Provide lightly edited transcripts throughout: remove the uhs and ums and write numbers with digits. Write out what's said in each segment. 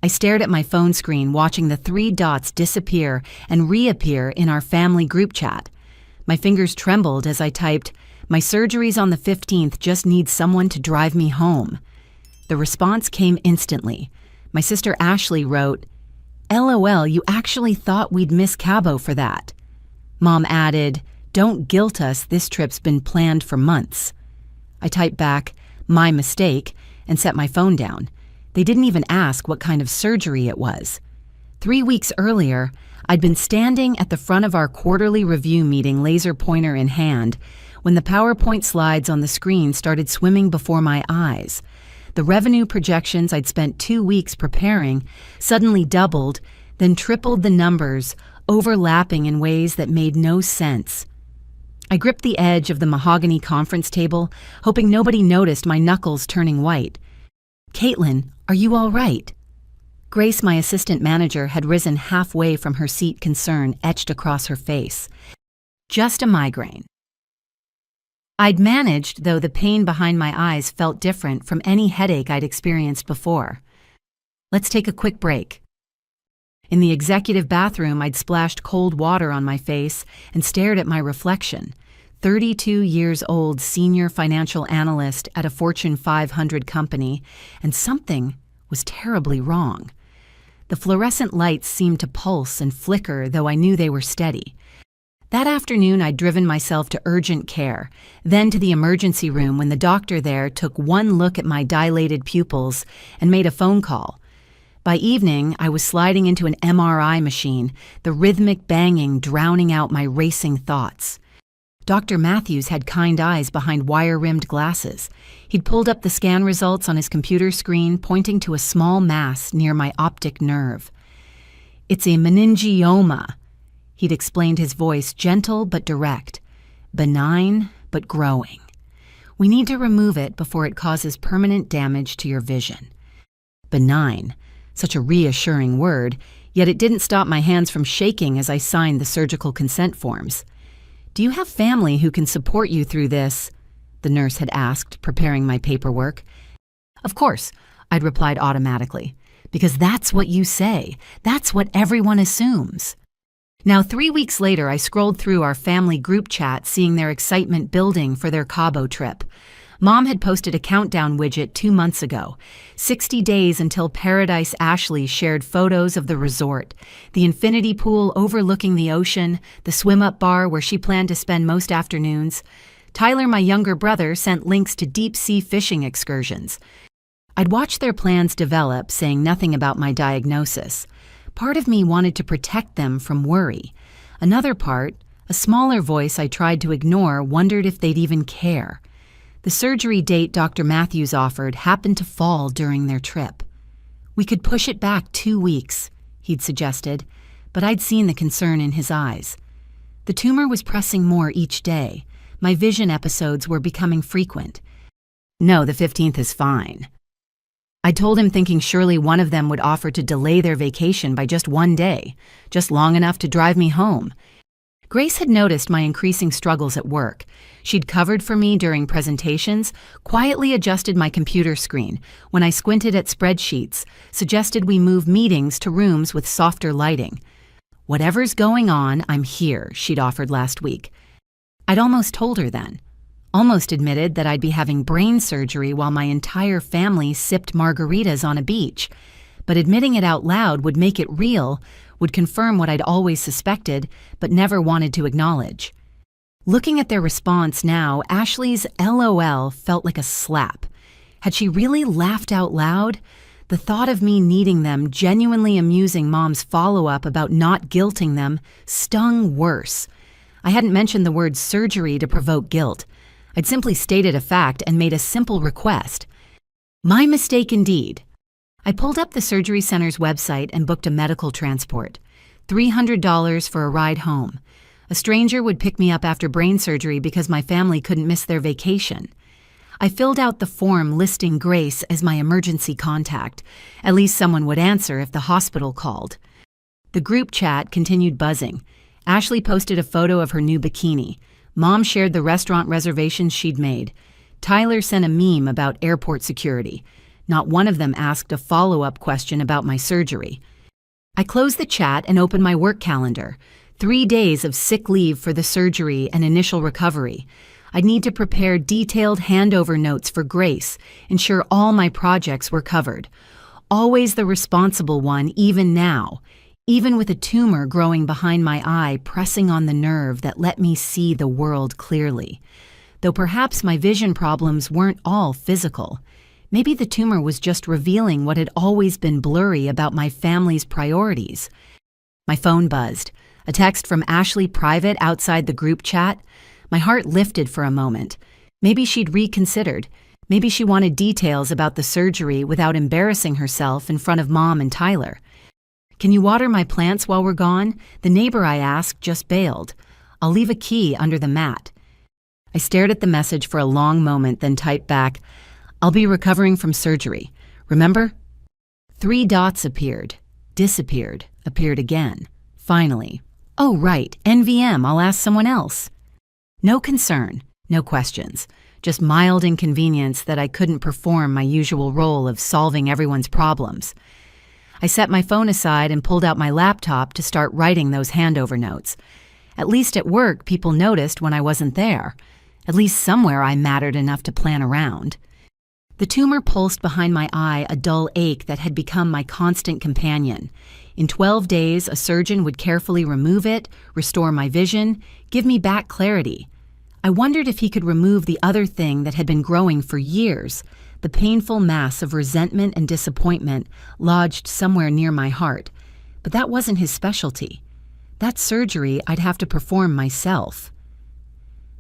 I stared at my phone screen, watching the 3 dots disappear and reappear in our family group chat. My fingers trembled as I typed, "My surgery's on the 15th, just need someone to drive me home." The response came instantly. My sister Ashley wrote, "LOL, you actually thought we'd miss Cabo for that." Mom added, "Don't guilt us, this trip's been planned for months." I typed back, "My mistake," and set my phone down. They didn't even ask what kind of surgery it was. 3 weeks earlier, I'd been standing at the front of our quarterly review meeting, laser pointer in hand, when the PowerPoint slides on the screen started swimming before my eyes. The revenue projections I'd spent 2 weeks preparing suddenly doubled, then tripled the numbers, overlapping in ways that made no sense. I gripped the edge of the mahogany conference table, hoping nobody noticed my knuckles turning white. "Caitlin, are you all right?" Grace, my assistant manager, had risen halfway from her seat, concern etched across her face. "Just a migraine." I'd managed, though the pain behind my eyes felt different from any headache I'd experienced before. "Let's take a quick break." In the executive bathroom, I'd splashed cold water on my face and stared at my reflection. 32 years old, senior financial analyst at a Fortune 500 company, and something was terribly wrong. The fluorescent lights seemed to pulse and flicker, though I knew they were steady. That afternoon, I'd driven myself to urgent care, then to the emergency room when the doctor there took one look at my dilated pupils and made a phone call. By evening, I was sliding into an MRI machine, the rhythmic banging drowning out my racing thoughts. Dr. Matthews had kind eyes behind wire-rimmed glasses. He'd pulled up the scan results on his computer screen, pointing to a small mass near my optic nerve. "It's a meningioma," he'd explained, his voice gentle but direct. "Benign but growing. We need to remove it before it causes permanent damage to your vision." Benign, such a reassuring word, yet it didn't stop my hands from shaking as I signed the surgical consent forms. "Do you have family who can support you through this?" the nurse had asked, preparing my paperwork. "Of course," I'd replied automatically, "because that's what you say. That's what everyone assumes." Now, 3 weeks later, I scrolled through our family group chat, seeing their excitement building for their Cabo trip. Mom had posted a countdown widget 2 months ago. 60 days until Paradise. Ashley shared photos of the resort, the infinity pool overlooking the ocean, the swim-up bar where she planned to spend most afternoons. Tyler, my younger brother, sent links to deep-sea fishing excursions. I'd watched their plans develop, saying nothing about my diagnosis. Part of me wanted to protect them from worry. Another part, a smaller voice I tried to ignore, wondered if they'd even care. The surgery date Dr. Matthews offered happened to fall during their trip. "We could push it back 2 weeks, he'd suggested, but I'd seen the concern in his eyes. The tumor was pressing more each day. My vision episodes were becoming frequent. "No, the 15th is fine." I told him, thinking surely one of them would offer to delay their vacation by just 1 day, just long enough to drive me home. Grace had noticed my increasing struggles at work. She'd covered for me during presentations, quietly adjusted my computer screen when I squinted at spreadsheets, suggested we move meetings to rooms with softer lighting. "Whatever's going on, I'm here," she'd offered last week. I'd almost told her then. Almost admitted that I'd be having brain surgery while my entire family sipped margaritas on a beach. But admitting it out loud would make it real, would confirm what I'd always suspected, but never wanted to acknowledge. Looking at their response now, Ashley's LOL felt like a slap. Had she really laughed out loud? The thought of me needing them, genuinely amusing Mom's follow-up about not guilting them, stung worse. I hadn't mentioned the word surgery to provoke guilt. I'd simply stated a fact and made a simple request. My mistake indeed. I pulled up the surgery center's website and booked a medical transport. $300 for a ride home. A stranger would pick me up after brain surgery because my family couldn't miss their vacation. I filled out the form listing Grace as my emergency contact. At least someone would answer if the hospital called. The group chat continued buzzing. Ashley posted a photo of her new bikini. Mom shared the restaurant reservations she'd made. Tyler sent a meme about airport security. Not one of them asked a follow-up question about my surgery. I closed the chat and opened my work calendar. 3 days of sick leave for the surgery and initial recovery. I'd need to prepare detailed handover notes for Grace, ensure all my projects were covered. Always the responsible one, even now, even with a tumor growing behind my eye pressing on the nerve that let me see the world clearly. Though perhaps my vision problems weren't all physical. Maybe the tumor was just revealing what had always been blurry about my family's priorities. My phone buzzed. A text from Ashley Private outside the group chat. My heart lifted for a moment. Maybe she'd reconsidered. Maybe she wanted details about the surgery without embarrassing herself in front of Mom and Tyler. "Can you water my plants while we're gone? The neighbor I asked just bailed. I'll leave a key under the mat." I stared at the message for a long moment, then typed back, "I'll be recovering from surgery. Remember?" 3 dots appeared, disappeared, appeared again. Finally, "Oh, right, NVM, I'll ask someone else." No concern, no questions, just mild inconvenience that I couldn't perform my usual role of solving everyone's problems. I set my phone aside and pulled out my laptop to start writing those handover notes. At least at work, people noticed when I wasn't there. At least somewhere I mattered enough to plan around. The tumor pulsed behind my eye, a dull ache that had become my constant companion. In 12 days, a surgeon would carefully remove it, restore my vision, give me back clarity. I wondered if he could remove the other thing that had been growing for years, the painful mass of resentment and disappointment lodged somewhere near my heart. But that wasn't his specialty. That surgery I'd have to perform myself.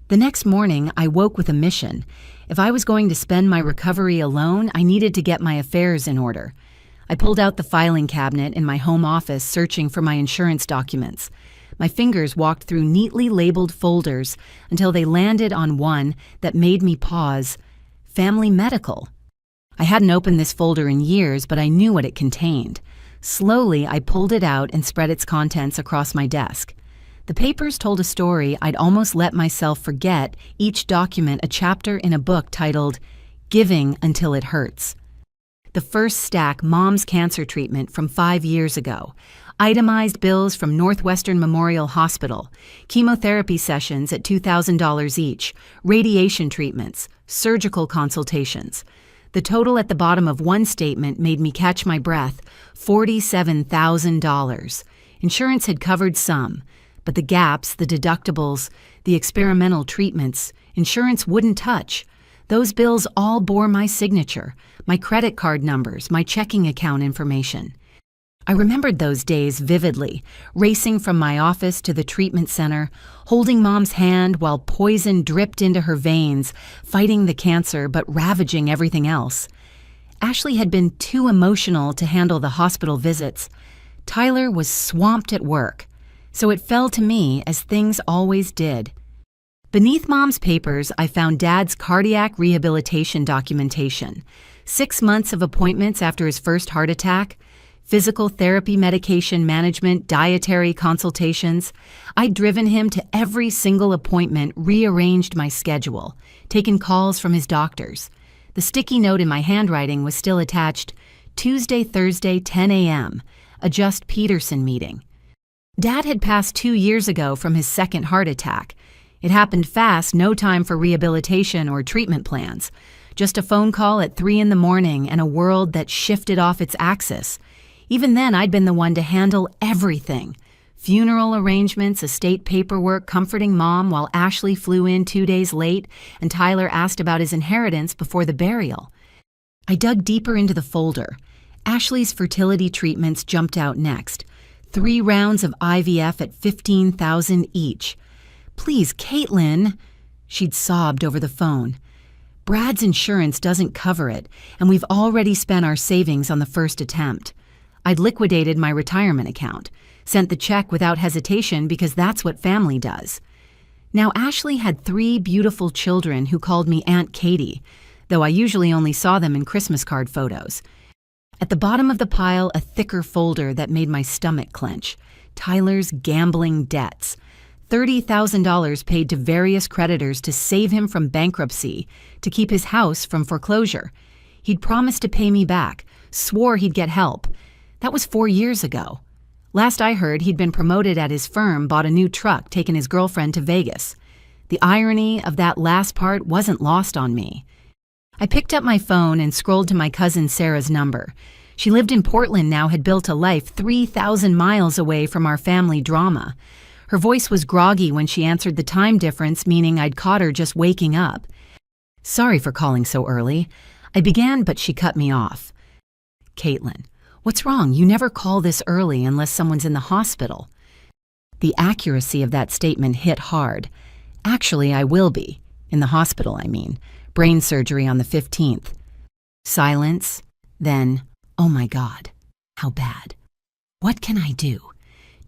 The next morning, I woke with a mission. If I was going to spend my recovery alone, I needed to get my affairs in order. I pulled out the filing cabinet in my home office, searching for my insurance documents. My fingers walked through neatly labeled folders until they landed on one that made me pause. Family Medical. I hadn't opened this folder in years, but I knew what it contained. Slowly, I pulled it out and spread its contents across my desk. The papers told a story I'd almost let myself forget, each document a chapter in a book titled Giving Until It Hurts. The first stack, Mom's cancer treatment from 5 years ago. Itemized bills from Northwestern Memorial Hospital. Chemotherapy sessions at $2,000 each. Radiation treatments. Surgical consultations. The total at the bottom of one statement made me catch my breath. $47,000. Insurance had covered some, but the gaps, the deductibles, the experimental treatments, insurance wouldn't touch. Those bills all bore my signature, my credit card numbers, my checking account information. I remembered those days vividly, racing from my office to the treatment center, holding Mom's hand while poison dripped into her veins, fighting the cancer but ravaging everything else. Ashley had been too emotional to handle the hospital visits. Tyler was swamped at work, so it fell to me as things always did. Beneath Mom's papers, I found Dad's cardiac rehabilitation documentation. 6 months of appointments after his first heart attack, physical therapy, medication management, dietary consultations. I'd driven him to every single appointment, rearranged my schedule, taken calls from his doctors. The sticky note in my handwriting was still attached, Tuesday, Thursday, 10 a.m., a Just Peterson meeting. Dad had passed 2 years ago from his second heart attack. It happened fast, no time for rehabilitation or treatment plans. Just a phone call at 3 in the morning and a world that shifted off its axis. Even then, I'd been the one to handle everything. Funeral arrangements, estate paperwork, comforting Mom while Ashley flew in 2 days late and Tyler asked about his inheritance before the burial. I dug deeper into the folder. Ashley's fertility treatments jumped out next. 3 rounds of IVF at $15,000 each. "Please, Caitlin," she'd sobbed over the phone. "Brad's insurance doesn't cover it, and we've already spent our savings on the first attempt. I'd liquidated my retirement account, sent the check without hesitation because that's what family does." Now, Ashley had 3 beautiful children who called me Aunt Katie, though I usually only saw them in Christmas card photos. At the bottom of the pile, a thicker folder that made my stomach clench. Tyler's gambling debts. $30,000 paid to various creditors to save him from bankruptcy, to keep his house from foreclosure. He'd promised to pay me back, swore he'd get help. That was 4 years ago. Last I heard, he'd been promoted at his firm, bought a new truck, taken his girlfriend to Vegas. The irony of that last part wasn't lost on me. I picked up my phone and scrolled to my cousin Sarah's number. She lived in Portland now, had built a life 3,000 miles away from our family drama. Her voice was groggy when she answered, the time difference meaning I'd caught her just waking up. Sorry for calling so early. I began, but she cut me off. Caitlin, what's wrong? You never call this early unless someone's in the hospital. The accuracy of that statement hit hard. Actually, I will be. In the hospital, I mean. Brain surgery on the 15th. Silence. Then, oh my God, how bad. What can I do?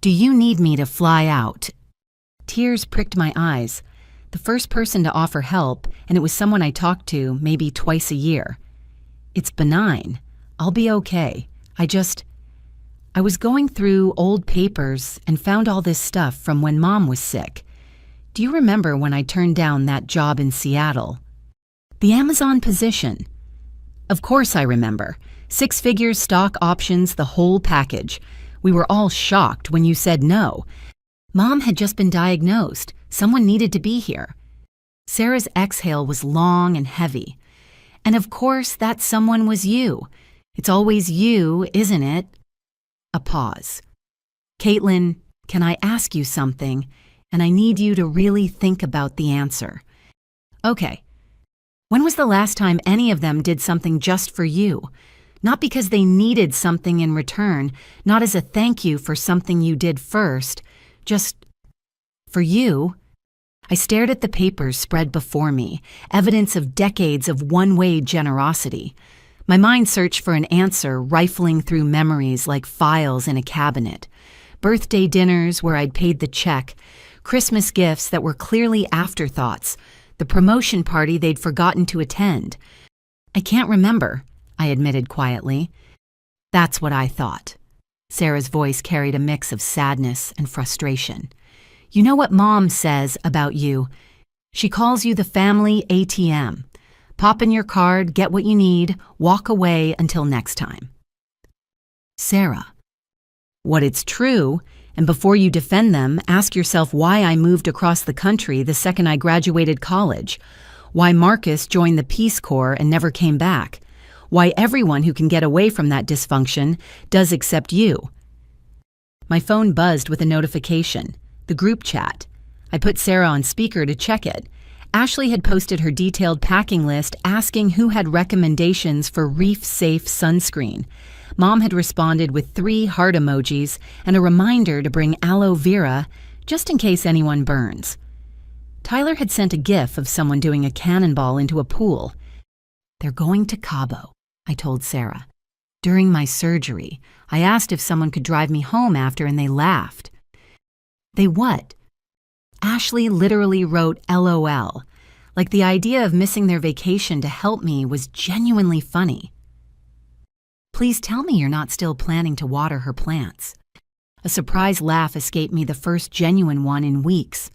Do you need me to fly out? Tears pricked my eyes. The first person to offer help, and it was someone I talked to maybe twice a year. It's benign. I'll be okay. I was going through old papers and found all this stuff from when Mom was sick. Do you remember when I turned down that job in Seattle? The Amazon position. Of course I remember. 6 figures, stock options, the whole package. We were all shocked when you said no. Mom had just been diagnosed. Someone needed to be here. Sarah's exhale was long and heavy. And of course, that someone was you. It's always you, isn't it? A pause. Caitlin, can I ask you something? And I need you to really think about the answer. Okay. When was the last time any of them did something just for you? Not because they needed something in return, not as a thank you for something you did first, just for you. I stared at the papers spread before me, evidence of decades of one-way generosity. My mind searched for an answer, rifling through memories like files in a cabinet. Birthday dinners where I'd paid the check, Christmas gifts that were clearly afterthoughts, the promotion party they'd forgotten to attend. I can't remember, I admitted quietly. That's what I thought. Sarah's voice carried a mix of sadness and frustration. You know what Mom says about you? She calls you the family ATM. Pop in your card, get what you need, walk away until next time. Sarah. What it's true, and before you defend them, ask yourself why I moved across the country the second I graduated college, why Marcus joined the Peace Corps and never came back, why everyone who can get away from that dysfunction does except you. My phone buzzed with a notification, the group chat. I put Sarah on speaker to check it. Ashley had posted her detailed packing list asking who had recommendations for reef-safe sunscreen. Mom had responded with 3 heart emojis and a reminder to bring aloe vera just in case anyone burns. Tyler had sent a gif of someone doing a cannonball into a pool. They're going to Cabo, I told Sarah. During my surgery, I asked if someone could drive me home after and they laughed. They what? Ashley literally wrote LOL, like the idea of missing their vacation to help me was genuinely funny. Please tell me you're not still planning to water her plants. A surprise laugh escaped me, the first genuine one in weeks.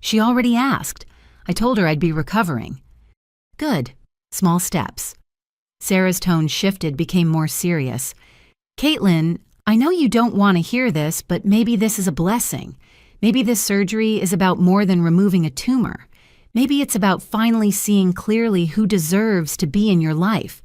She already asked. I told her I'd be recovering. Good. Small steps. Sarah's tone shifted, became more serious. Caitlin, I know you don't want to hear this, but maybe this is a blessing. Maybe this surgery is about more than removing a tumor. Maybe it's about finally seeing clearly who deserves to be in your life.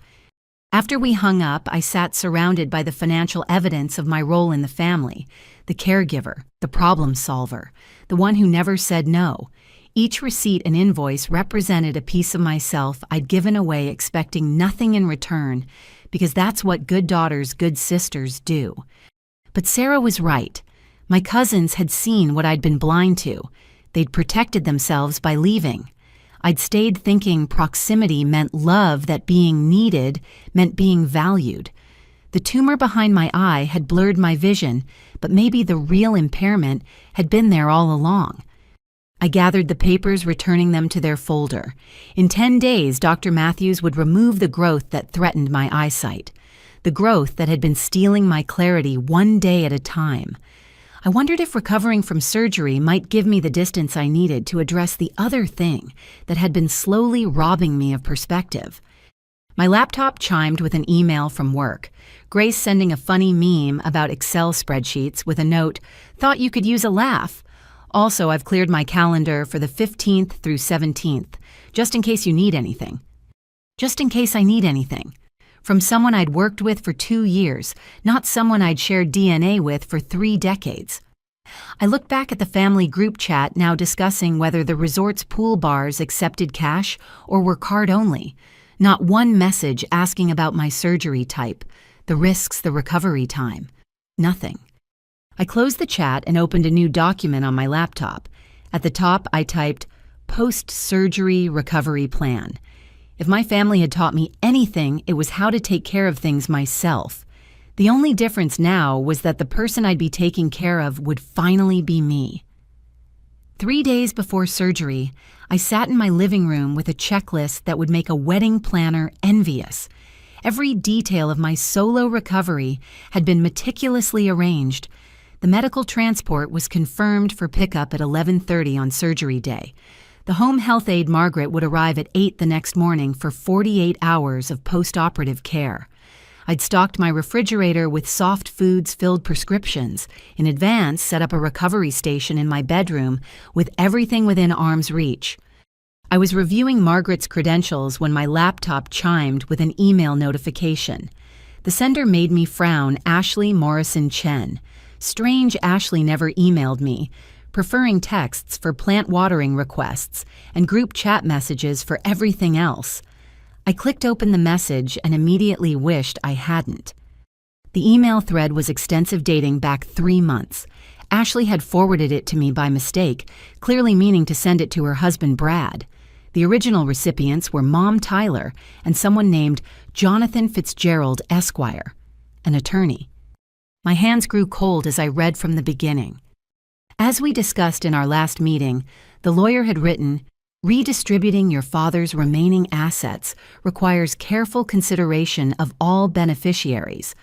After we hung up, I sat surrounded by the financial evidence of my role in the family, the caregiver, the problem solver, the one who never said no. Each receipt and invoice represented a piece of myself I'd given away expecting nothing in return, because that's what good daughters, good sisters do. But Sarah was right. My cousins had seen what I'd been blind to. They'd protected themselves by leaving. I'd stayed thinking proximity meant love, that being needed meant being valued. The tumor behind my eye had blurred my vision, but maybe the real impairment had been there all along. I gathered the papers, returning them to their folder. In 10 days, Dr. Matthews would remove the growth that threatened my eyesight, the growth that had been stealing my clarity one day at a time. I wondered if recovering from surgery might give me the distance I needed to address the other thing that had been slowly robbing me of perspective. My laptop chimed with an email from work. Grace sending a funny meme about Excel spreadsheets with a note, "Thought you could use a laugh." Also, I've cleared my calendar for the 15th through 17th, just in case you need anything. Just in case I need anything. From someone I'd worked with for 2 years, not someone I'd shared DNA with for 3 decades. I looked back at the family group chat now discussing whether the resort's pool bars accepted cash or were card only. Not one message asking about my surgery type, the risks, the recovery time. Nothing. I closed the chat and opened a new document on my laptop. At the top, I typed, "Post-surgery recovery plan." If my family had taught me anything, it was how to take care of things myself. The only difference now was that the person I'd be taking care of would finally be me. 3 days before surgery, I sat in my living room with a checklist that would make a wedding planner envious. Every detail of my solo recovery had been meticulously arranged. The medical transport was confirmed for pickup at 11:30 on surgery day. The home health aide Margaret would arrive at 8 the next morning for 48 hours of post-operative care. I'd stocked my refrigerator with soft foods-filled prescriptions, in advance set up a recovery station in my bedroom with everything within arm's reach. I was reviewing Margaret's credentials when my laptop chimed with an email notification. The sender made me frown, Ashley Morrison Chen. Strange Ashley never emailed me, preferring texts for plant watering requests and group chat messages for everything else. I clicked open the message and immediately wished I hadn't. The email thread was extensive, dating back 3 months. Ashley had forwarded it to me by mistake, clearly meaning to send it to her husband Brad. The original recipients were Mom Tyler and someone named Jonathan Fitzgerald Esquire, an attorney. My hands grew cold as I read from the beginning. As we discussed in our last meeting, the lawyer had written, "Redistributing your father's remaining assets requires careful consideration of all beneficiaries.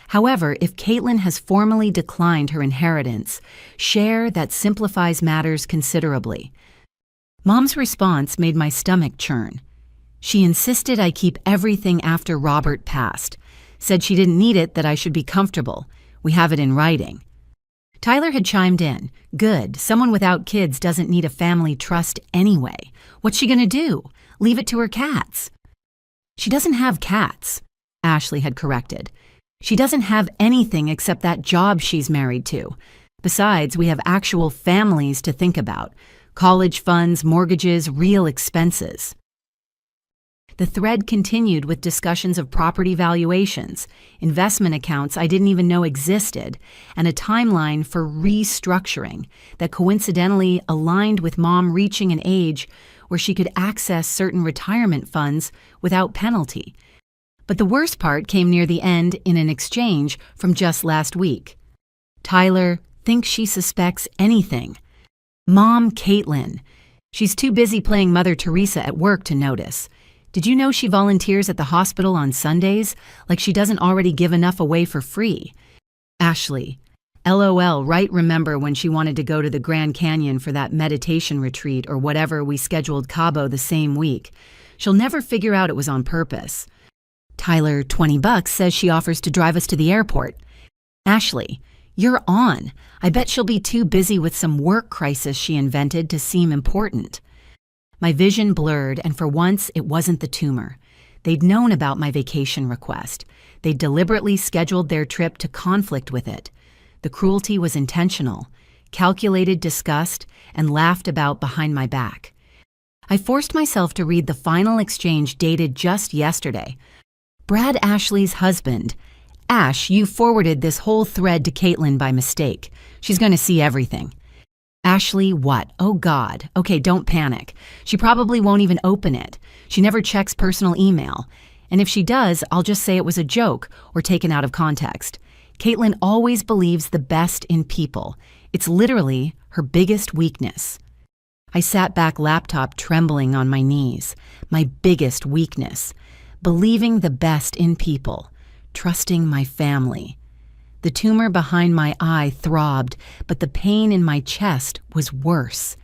However, if Caitlin has formally declined her inheritance, share that simplifies matters considerably." Mom's response made my stomach churn. She insisted I keep everything after Robert passed, said she didn't need it, that I should be comfortable. We have it in writing. Tyler had chimed in. Good, someone without kids doesn't need a family trust anyway. What's she gonna do? Leave it to her cats? She doesn't have cats, Ashley had corrected. She doesn't have anything except that job she's married to. Besides, we have actual families to think about. College funds, mortgages, real expenses. The thread continued with discussions of property valuations, investment accounts I didn't even know existed, and a timeline for restructuring that coincidentally aligned with Mom reaching an age where she could access certain retirement funds without penalty. But the worst part came near the end in an exchange from just last week. Tyler thinks she suspects anything. Mom Caitlin. She's too busy playing Mother Teresa at work to notice. Did you know she volunteers at the hospital on Sundays? Like she doesn't already give enough away for free. Ashley. LOL, right? Remember when she wanted to go to the Grand Canyon for that meditation retreat or whatever we scheduled Cabo the same week. She'll never figure out it was on purpose. Tyler, $20, says she offers to drive us to the airport. Ashley, you're on. I bet she'll be too busy with some work crisis she invented to seem important. My vision blurred, and for once, it wasn't the tumor. They'd known about my vacation request. They'd deliberately scheduled their trip to conflict with it. The cruelty was intentional, calculated, discussed, and laughed about behind my back. I forced myself to read the final exchange dated just yesterday. Brad Ashley's husband. Ash, you forwarded this whole thread to Caitlin by mistake. She's going to see everything. Ashley, what? Oh God. Okay, don't panic. She probably won't even open it. She never checks personal email. And if she does, I'll just say it was a joke or taken out of context. Caitlin always believes the best in people. It's literally her biggest weakness. I sat back, laptop trembling on my knees. My biggest weakness. Believing the best in people. Trusting my family. The tumor behind my eye throbbed, but the pain in my chest was worse.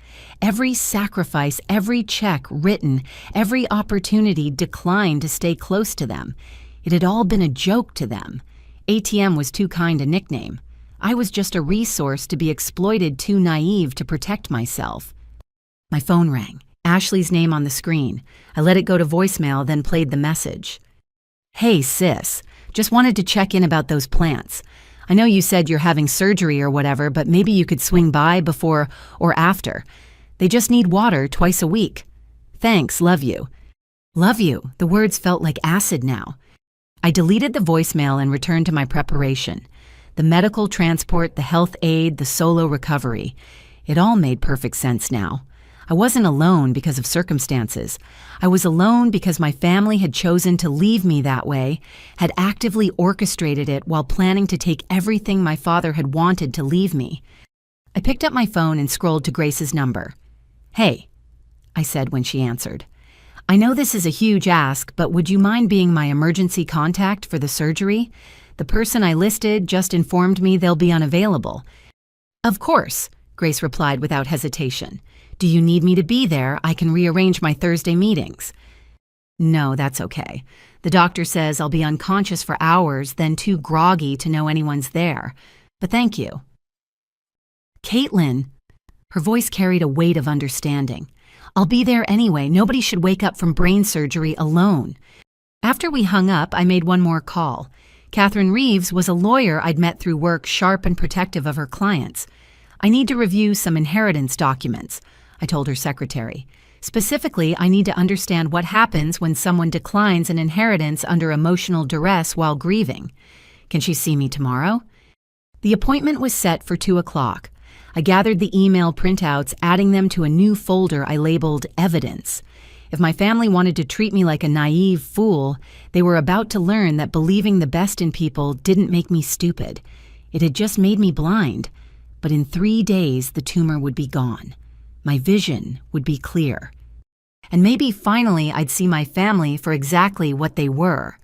Every sacrifice, every check written, every opportunity declined to stay close to them. It had all been a joke to them. ATM was too kind a nickname. I was just a resource to be exploited, too naive to protect myself. My phone rang. Ashley's name on the screen. I let it go to voicemail, then played the message. "Hey, sis. Just wanted to check in about those plants. I know you said you're having surgery or whatever, but maybe you could swing by before or after. They just need water twice a week. Thanks, love you." Love you. The words felt like acid now. I deleted the voicemail and returned to my preparation. The medical transport, the health aid, the solo recovery. It all made perfect sense now. I wasn't alone because of circumstances. I was alone because my family had chosen to leave me that way, had actively orchestrated it while planning to take everything my father had wanted to leave me. I picked up my phone and scrolled to Grace's number. "Hey," I said when she answered. "I know this is a huge ask, but would you mind being my emergency contact for the surgery? The person I listed just informed me they'll be unavailable." "Of course," Grace replied without hesitation. "Do you need me to be there? I can rearrange my Thursday meetings." "No, that's okay. The doctor says I'll be unconscious for hours, then too groggy to know anyone's there. But thank you." "Caitlin." Her voice carried a weight of understanding. "I'll be there anyway. Nobody should wake up from brain surgery alone." After we hung up, I made one more call. Catherine Reeves was a lawyer I'd met through work, sharp and protective of her clients. "I need to review some inheritance documents," I told her secretary. "Specifically, I need to understand what happens when someone declines an inheritance under emotional duress while grieving. Can she see me tomorrow?" The appointment was set for 2 o'clock. I gathered the email printouts, adding them to a new folder I labeled Evidence. If my family wanted to treat me like a naive fool, they were about to learn that believing the best in people didn't make me stupid. It had just made me blind. But in 3 days, the tumor would be gone. My vision would be clear. And maybe finally I'd see my family for exactly what they were.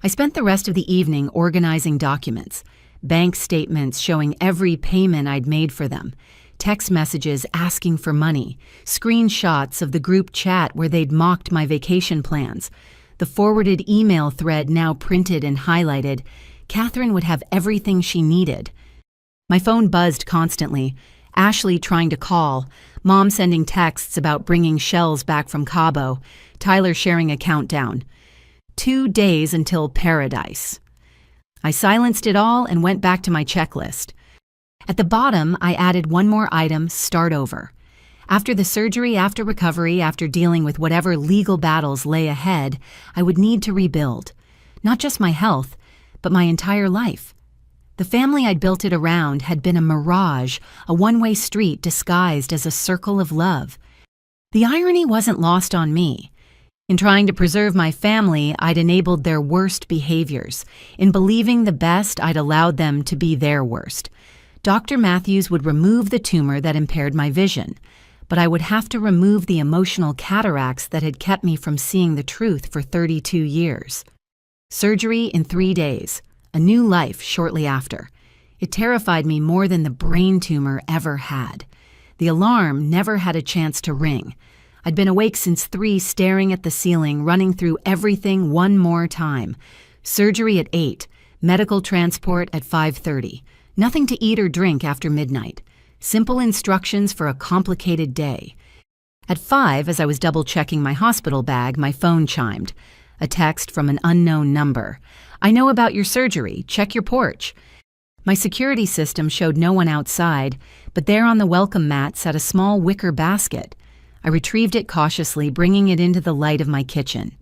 I spent the rest of the evening organizing documents. Bank statements showing every payment I'd made for them, text messages asking for money, screenshots of the group chat where they'd mocked my vacation plans, the forwarded email thread now printed and highlighted. Catherine would have everything she needed. My phone buzzed constantly, Ashley trying to call, Mom sending texts about bringing shells back from Cabo, Tyler sharing a countdown. 2 days until paradise. I silenced it all and went back to my checklist. At the bottom, I added one more item, start over. After the surgery, after recovery, after dealing with whatever legal battles lay ahead, I would need to rebuild. Not just my health, but my entire life. The family I'd built it around had been a mirage, a one-way street disguised as a circle of love. The irony wasn't lost on me. In trying to preserve my family, I'd enabled their worst behaviors. In believing the best, I'd allowed them to be their worst. Dr. Matthews would remove the tumor that impaired my vision, but I would have to remove the emotional cataracts that had kept me from seeing the truth for 32 years. Surgery in 3 days, a new life shortly after. It terrified me more than the brain tumor ever had. The alarm never had a chance to ring. I'd been awake since 3, staring at the ceiling, running through everything one more time. Surgery at 8, medical transport at 5:30. Nothing to eat or drink after midnight. Simple instructions for a complicated day. At 5, as I was double-checking my hospital bag, my phone chimed. A text from an unknown number. "I know about your surgery. Check your porch." My security system showed no one outside, but there on the welcome mat sat a small wicker basket. I retrieved it cautiously, bringing it into the light of my kitchen.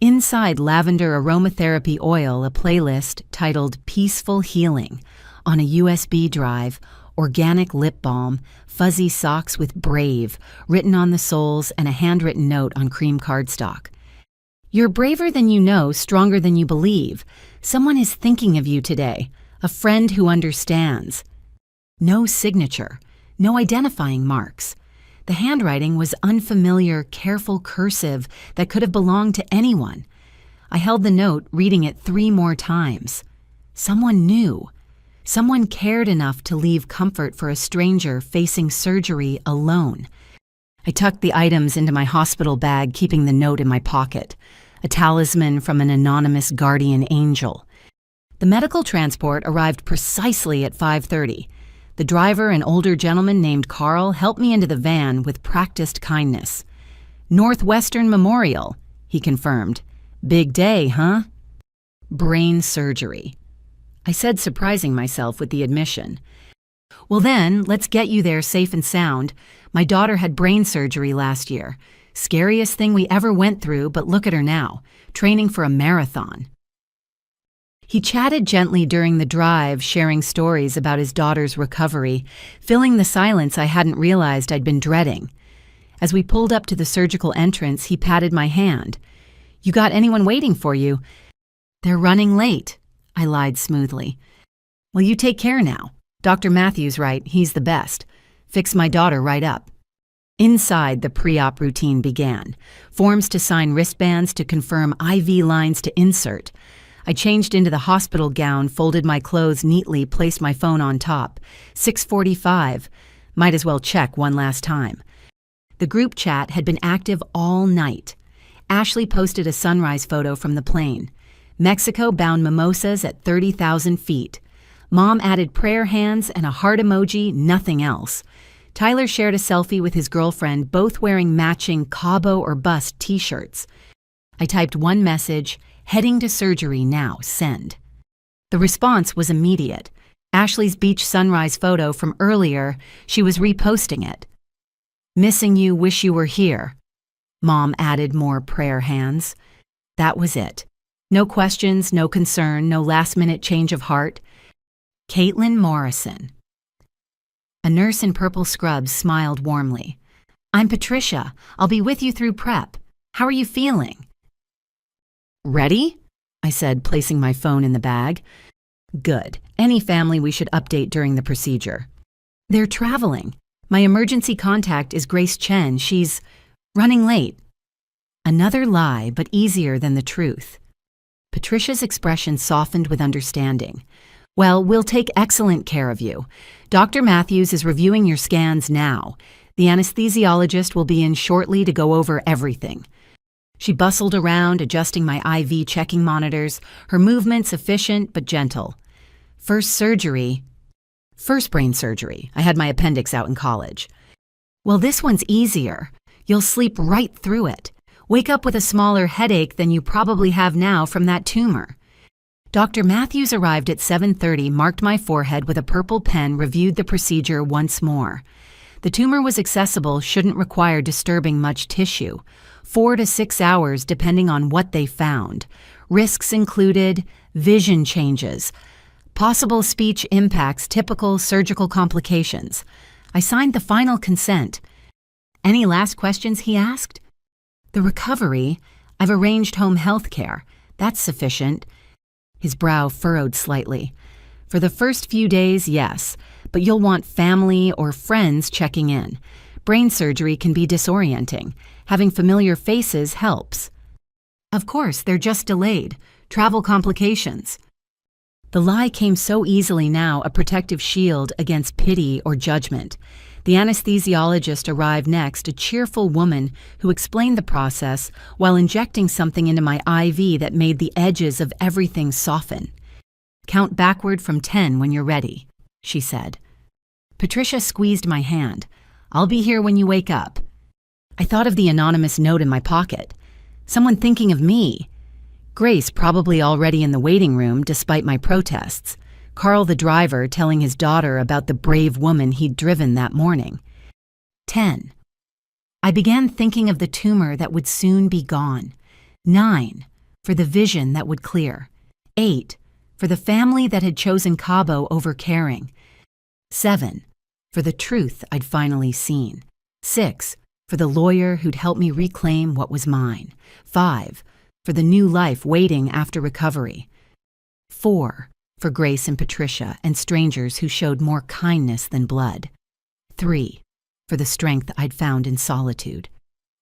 Inside lavender aromatherapy oil, a playlist titled Peaceful Healing. On a USB drive, organic lip balm, fuzzy socks with Brave, written on the soles, and a handwritten note on cream cardstock. "You're braver than you know, stronger than you believe. Someone is thinking of you today. A friend who understands." No signature, no identifying marks. The handwriting was unfamiliar, careful cursive that could have belonged to anyone. I held the note, reading it 3 more times. Someone knew. Someone cared enough to leave comfort for a stranger facing surgery alone. I tucked the items into my hospital bag, keeping the note in my pocket, a talisman from an anonymous guardian angel. The medical transport arrived precisely at 5:30. The driver, an older gentleman named Carl, helped me into the van with practiced kindness. "Northwestern Memorial," he confirmed. "Big day, huh?" "Brain surgery," I said, surprising myself with the admission. "Well then, let's get you there safe and sound. My daughter had brain surgery last year. Scariest thing we ever went through, but look at her now, training for a marathon." He chatted gently during the drive, sharing stories about his daughter's recovery, filling the silence I hadn't realized I'd been dreading. As we pulled up to the surgical entrance, he patted my hand. "You got anyone waiting for you?" "They're running late," I lied smoothly. "Well, you take care now. Dr. Matthews right, he's the best. Fix my daughter right up." Inside, the pre-op routine began. Forms to sign, wristbands to confirm, IV lines to insert. I changed into the hospital gown, folded my clothes neatly, placed my phone on top. 6:45. Might as well check one last time. The group chat had been active all night. Ashley posted a sunrise photo from the plane. Mexico-bound mimosas at 30,000 feet. Mom added prayer hands and a heart emoji, nothing else. Tyler shared a selfie with his girlfriend, both wearing matching Cabo or Bust t-shirts. I typed one message, "Heading to surgery now, send." The response was immediate. Ashley's beach sunrise photo from earlier, she was reposting it. "Missing you, wish you were here." Mom added more prayer hands. That was it. No questions, no concern, no last-minute change of heart. Caitlin Morrison. A nurse in purple scrubs smiled warmly. "I'm Patricia. I'll be with you through prep. How are you feeling?" "Ready?" I said, placing my phone in the bag. "Good. Any family we should update during the procedure." "They're traveling. My emergency contact is Grace Chen. She's running late." Another lie, but easier than the truth. Patricia's expression softened with understanding. "Well, we'll take excellent care of you. Dr. Matthews is reviewing your scans now. The anesthesiologist will be in shortly to go over everything." She bustled around, adjusting my IV checking monitors, her movements efficient but gentle. First brain surgery. I had my appendix out in college." "Well, this one's easier. You'll sleep right through it. Wake up with a smaller headache than you probably have now from that tumor." Dr. Matthews arrived at 7:30, marked my forehead with a purple pen, reviewed the procedure once more. The tumor was accessible, shouldn't require disturbing much tissue. 4 to 6 hours depending on what they found. Risks included vision changes, possible speech impacts, typical surgical complications. I signed the final consent. "Any last questions?" he asked. "The recovery, I've arranged home health care. That's sufficient." His brow furrowed slightly. "For the first few days, yes, but you'll want family or friends checking in. Brain surgery can be disorienting. Having familiar faces helps." "Of course, they're just delayed. Travel complications." The lie came so easily now, a protective shield against pity or judgment. The anesthesiologist arrived next, a cheerful woman who explained the process while injecting something into my IV that made the edges of everything soften. "Count backward from 10 when you're ready," she said. Patricia squeezed my hand. "I'll be here when you wake up." I thought of the anonymous note in my pocket. Someone thinking of me. Grace probably already in the waiting room despite my protests. Carl the driver telling his daughter about the brave woman he'd driven that morning. 10. I began thinking of the tumor that would soon be gone. 9. For the vision that would clear. 8. For the family that had chosen Cabo over caring. 7. For the truth I'd finally seen. 6. For the lawyer who'd helped me reclaim what was mine. 5. For the new life waiting after recovery. 4. For Grace and Patricia and strangers who showed more kindness than blood. 3. For the strength I'd found in solitude.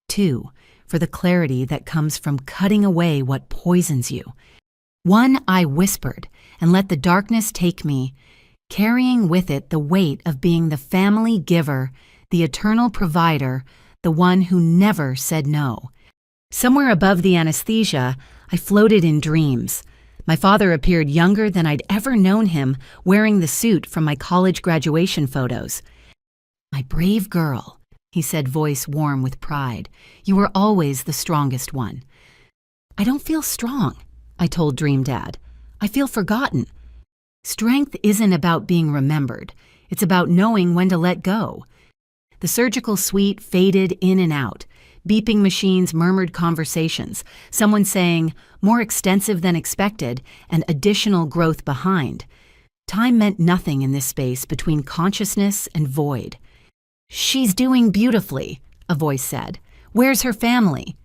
2. For the clarity that comes from cutting away what poisons you. 1. I whispered and let the darkness take me. carrying with it the weight of being the family giver, the eternal provider, the one who never said no. Somewhere above the anesthesia, I floated in dreams. My father appeared younger than I'd ever known him, wearing the suit from my college graduation photos. "My brave girl," he said, voice warm with pride. "You were always the strongest one." "I don't feel strong," I told Dream Dad. "I feel forgotten." Strength isn't about being remembered. It's about knowing when to let go. The surgical suite faded in and out. Beeping machines murmured conversations, someone saying, "more extensive than expected," and additional growth behind. Time meant nothing in this space between consciousness and void. "She's doing beautifully," a voice said. "Where's her family?"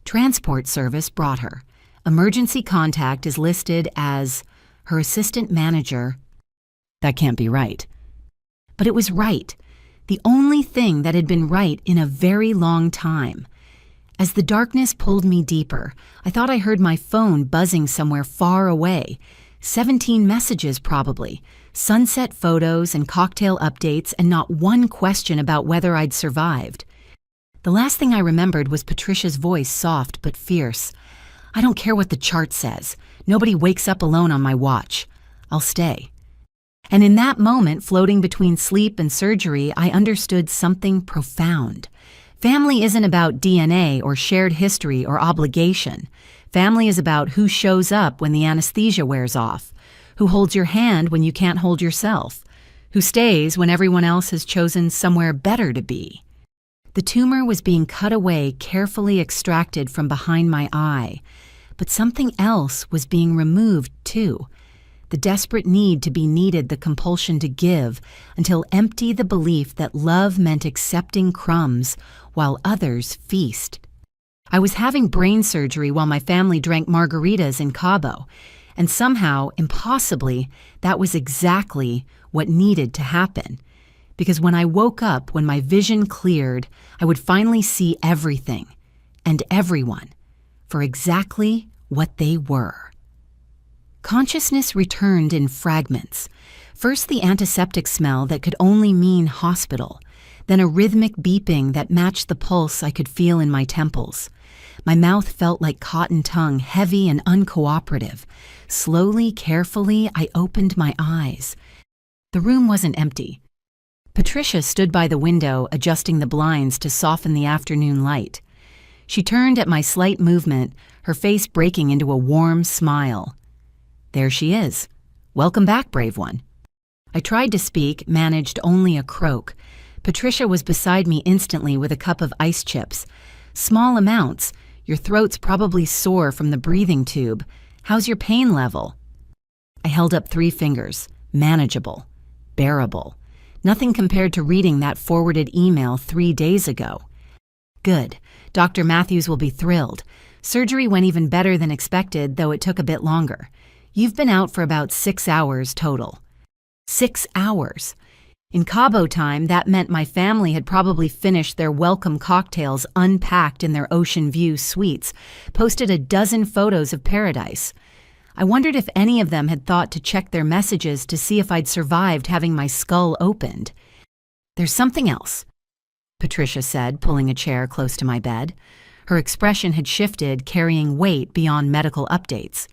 Transport service brought her. Emergency contact is listed as her assistant manager. That can't be right. But it was right. The only thing that had been right in a very long time. As the darkness pulled me deeper, I thought I heard my phone buzzing somewhere far away. 17 messages probably, sunset photos and cocktail updates, and not one question about whether I'd survived. The last thing I remembered was Patricia's voice, soft but fierce. "I don't care what the chart says. Nobody wakes up alone on my watch. I'll stay." And in that moment, floating between sleep and surgery, I understood something profound. Family isn't about DNA or shared history or obligation. Family is about who shows up when the anesthesia wears off, who holds your hand when you can't hold yourself, who stays when everyone else has chosen somewhere better to be. The tumor was being cut away, carefully extracted from behind my eye, but something else was being removed too. The desperate need to be needed, the compulsion to give, until empty the belief that love meant accepting crumbs while others feast. I was having brain surgery while my family drank margaritas in Cabo, and somehow, impossibly, that was exactly what needed to happen. Because when I woke up, when my vision cleared, I would finally see everything and everyone for exactly what they were. Consciousness returned in fragments. First the antiseptic smell that could only mean hospital, then a rhythmic beeping that matched the pulse I could feel in my temples. My mouth felt like cotton tongue, heavy and uncooperative. Slowly, carefully, I opened my eyes. The room wasn't empty. Patricia stood by the window, adjusting the blinds to soften the afternoon light. She turned at my slight movement, her face breaking into a warm smile. "There she is. Welcome back, brave one." I tried to speak, managed only a croak. Patricia was beside me instantly with a cup of ice chips. "Small amounts. Your throat's probably sore from the breathing tube. How's your pain level?" I held up 3 fingers. Manageable. Bearable. Nothing compared to reading that forwarded email 3 days ago. "Good. Dr. Matthews will be thrilled. Surgery went even better than expected, though it took a bit longer. You've been out for about 6 hours total." 6 hours. In Cabo time, that meant my family had probably finished their welcome cocktails unpacked in their ocean view suites, posted a dozen photos of paradise. I wondered if any of them had thought to check their messages to see if I'd survived having my skull opened. "There's something else," Patricia said, pulling a chair close to my bed. Her expression had shifted, carrying weight beyond medical updates.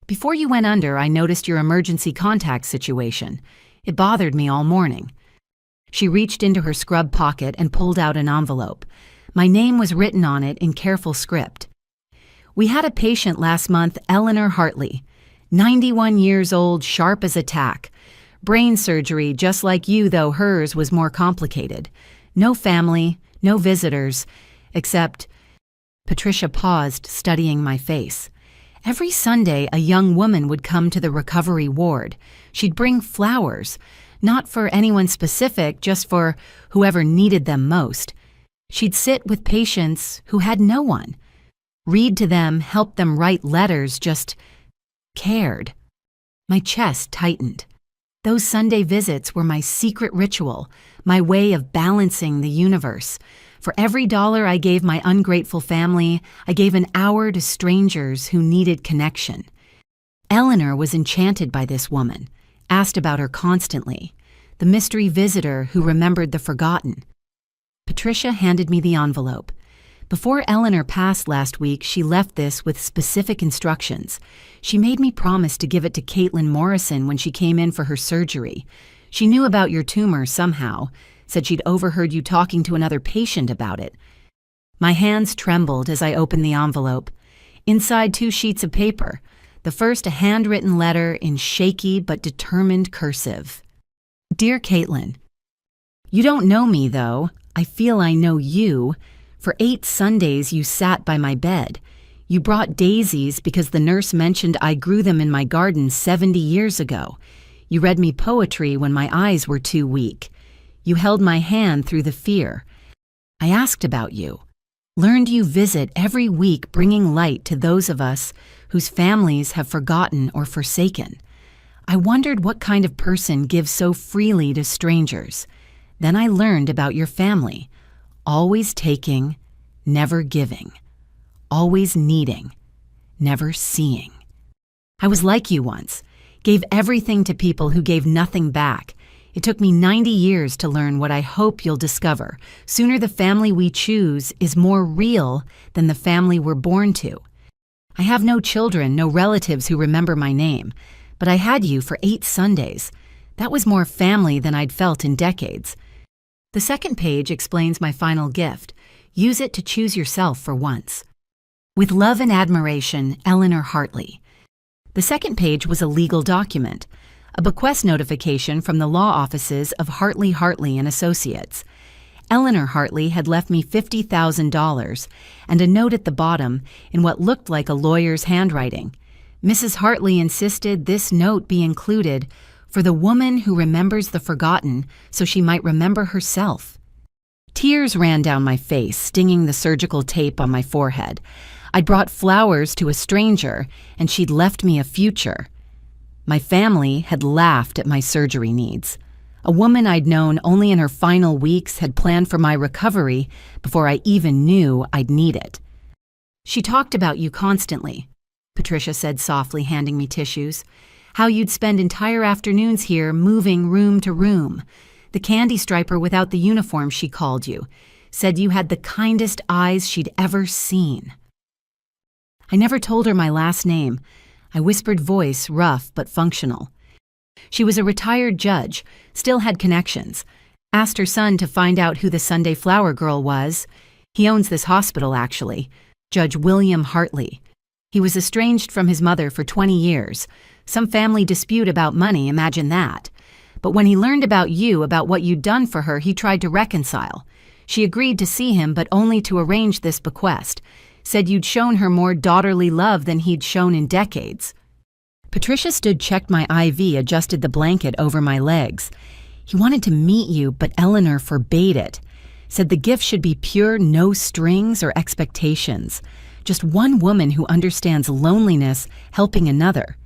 "Before you went under, I noticed your emergency contact situation. It bothered me all morning." She reached into her scrub pocket and pulled out an envelope. My name was written on it in careful script. "We had a patient last month, Eleanor Hartley. 91 years old, sharp as a tack. Brain surgery, just like you, though hers was more complicated. No family, no visitors, except..." Patricia paused, studying my face. "Every Sunday, a young woman would come to the recovery ward. She'd bring flowers, not for anyone specific, just for whoever needed them most. She'd sit with patients who had no one, read to them, help them write letters, just cared." My chest tightened. Those Sunday visits were my secret ritual, my way of balancing the universe. For every dollar I gave my ungrateful family, I gave an hour to strangers who needed connection. Eleanor was enchanted by this woman. asked about her constantly, the mystery visitor who remembered the forgotten. Patricia handed me the envelope. Before Eleanor passed last week, she left this with specific instructions. She made me promise to give it to Caitlin Morrison when she came in for her surgery. She knew about your tumor somehow, said she'd overheard you talking to another patient about it. My hands trembled as I opened the envelope. Inside 2 sheets of paper, the first a handwritten letter in shaky but determined cursive. Dear Caitlin, you don't know me, though. I feel I know you. For 8 Sundays you sat by my bed. You brought daisies because the nurse mentioned I grew them in my garden 70 years ago. You read me poetry when my eyes were too weak. You held my hand through the fear. I asked about you. Learned you visit every week, bringing light to those of us whose families have forgotten or forsaken. I wondered what kind of person gives so freely to strangers. Then I learned about your family. Always taking, never giving. Always needing, never seeing. I was like you once, gave everything to people who gave nothing back. It took me 90 years to learn what I hope you'll discover. Sooner the family we choose is more real than the family we're born to. I have no children, no relatives who remember my name, but I had you for 8 Sundays. That was more family than I'd felt in decades. The second page explains my final gift. Use it to choose yourself for once. With love and admiration, Eleanor Hartley. The second page was a legal document, a bequest notification from the law offices of Hartley and Associates. Eleanor Hartley had left me $50,000 and a note at the bottom in what looked like a lawyer's handwriting. Mrs. Hartley insisted this note be included for the woman who remembers the forgotten so she might remember herself. Tears ran down my face, stinging the surgical tape on my forehead. I'd brought flowers to a stranger, and she'd left me a future. My family had laughed at my surgery needs. A woman I'd known only in her final weeks had planned for my recovery before I even knew I'd need it. She talked about you constantly, Patricia said softly, handing me tissues. How you'd spend entire afternoons here moving room to room. The candy striper without the uniform, she called you. Said you had the kindest eyes she'd ever seen. I never told her my last name. I whispered voice, rough but functional. She was a retired judge, still had connections. Asked her son to find out who the Sunday Flower Girl was. He owns this hospital, actually. Judge William Hartley. He was estranged from his mother for 20 years. Some family dispute about money, imagine that. But when he learned about you, about what you'd done for her, he tried to reconcile. She agreed to see him, but only to arrange this bequest. Said you'd shown her more daughterly love than he'd shown in decades. Patricia stood, checked my IV, adjusted the blanket over my legs. He wanted to meet you, but Eleanor forbade it. Said the gift should be pure, no strings or expectations. Just one woman who understands loneliness helping another.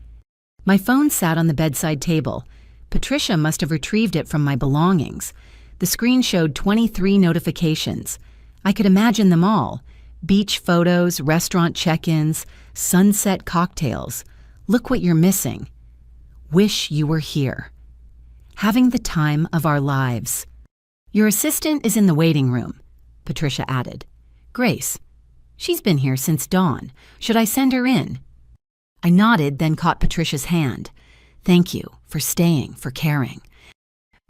My phone sat on the bedside table. Patricia must have retrieved it from my belongings. The screen showed 23 notifications. I could imagine them all. Beach photos, restaurant check-ins, sunset cocktails. Look what you're missing. Wish you were here. Having the time of our lives. Your assistant is in the waiting room, Patricia added. Grace. She's been here since dawn. Should I send her in? I nodded, then caught Patricia's hand. Thank you for staying, for caring.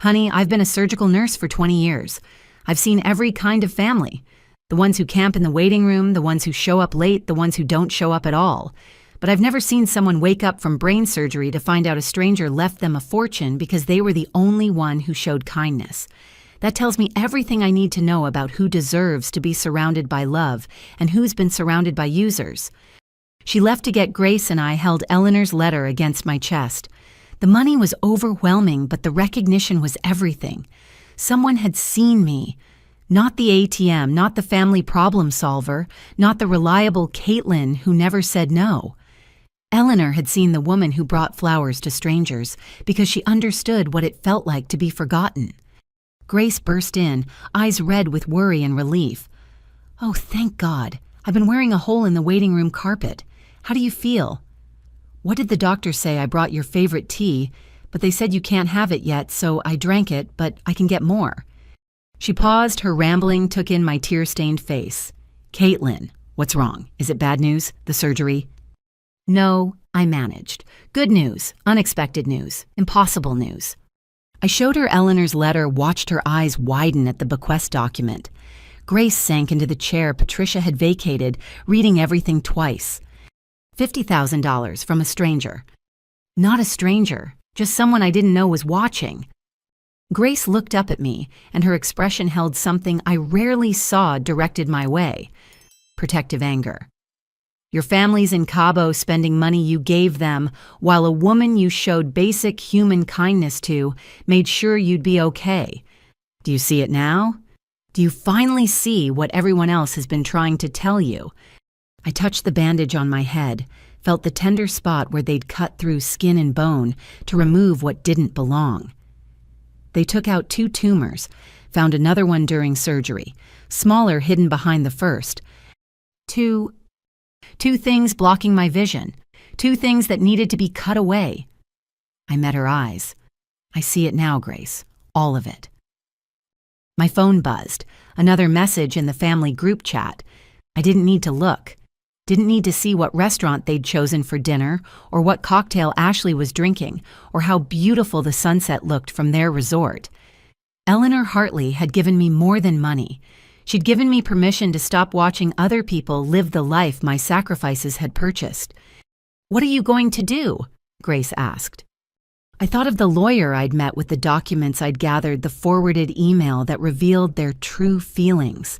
Honey, I've been a surgical nurse for 20 years. I've seen every kind of family. The ones who camp in the waiting room, the ones who show up late, the ones who don't show up at all. But I've never seen someone wake up from brain surgery to find out a stranger left them a fortune because they were the only one who showed kindness. That tells me everything I need to know about who deserves to be surrounded by love and who's been surrounded by users. She left to get Grace, and I held Eleanor's letter against my chest. The money was overwhelming, but the recognition was everything. Someone had seen me. Not the ATM, not the family problem solver, not the reliable Caitlin who never said no. Eleanor had seen the woman who brought flowers to strangers because she understood what it felt like to be forgotten. Grace burst in, eyes red with worry and relief. Oh, thank God. I've been wearing a hole in the waiting room carpet. How do you feel? What did the doctor say? I brought your favorite tea, But they said you can't have it yet, so I drank it, but I can get more." She paused, her rambling took in my tear-stained face. "Caitlin, what's wrong? Is it bad news? The surgery?" "No," I managed. "Good news, unexpected news, impossible news." I showed her Eleanor's letter, watched her eyes widen at the bequest document. Grace sank into the chair Patricia had vacated, reading everything twice. $50,000 from a stranger. Not a stranger, just someone I didn't know was watching. Grace looked up at me, and her expression held something I rarely saw directed my way: protective anger. "Your family's in Cabo spending money you gave them, while a woman you showed basic human kindness to made sure you'd be okay. Do you see it now? Do you finally see what everyone else has been trying to tell you?" I touched the bandage on my head, felt the tender spot where they'd cut through skin and bone to remove what didn't belong. They took out 2 tumors, found another one during surgery, smaller hidden behind the first. Two things blocking my vision, 2 things that needed to be cut away. I met her eyes. "I see it now, Grace, all of it." My phone buzzed, another message in the family group chat. I didn't need to look. Didn't need to see what restaurant they'd chosen for dinner, or what cocktail Ashley was drinking, or how beautiful the sunset looked from their resort. Eleanor Hartley had given me more than money. She'd given me permission to stop watching other people live the life my sacrifices had purchased. "What are you going to do?" Grace asked. I thought of the lawyer I'd met with the documents I'd gathered, the forwarded email that revealed their true feelings.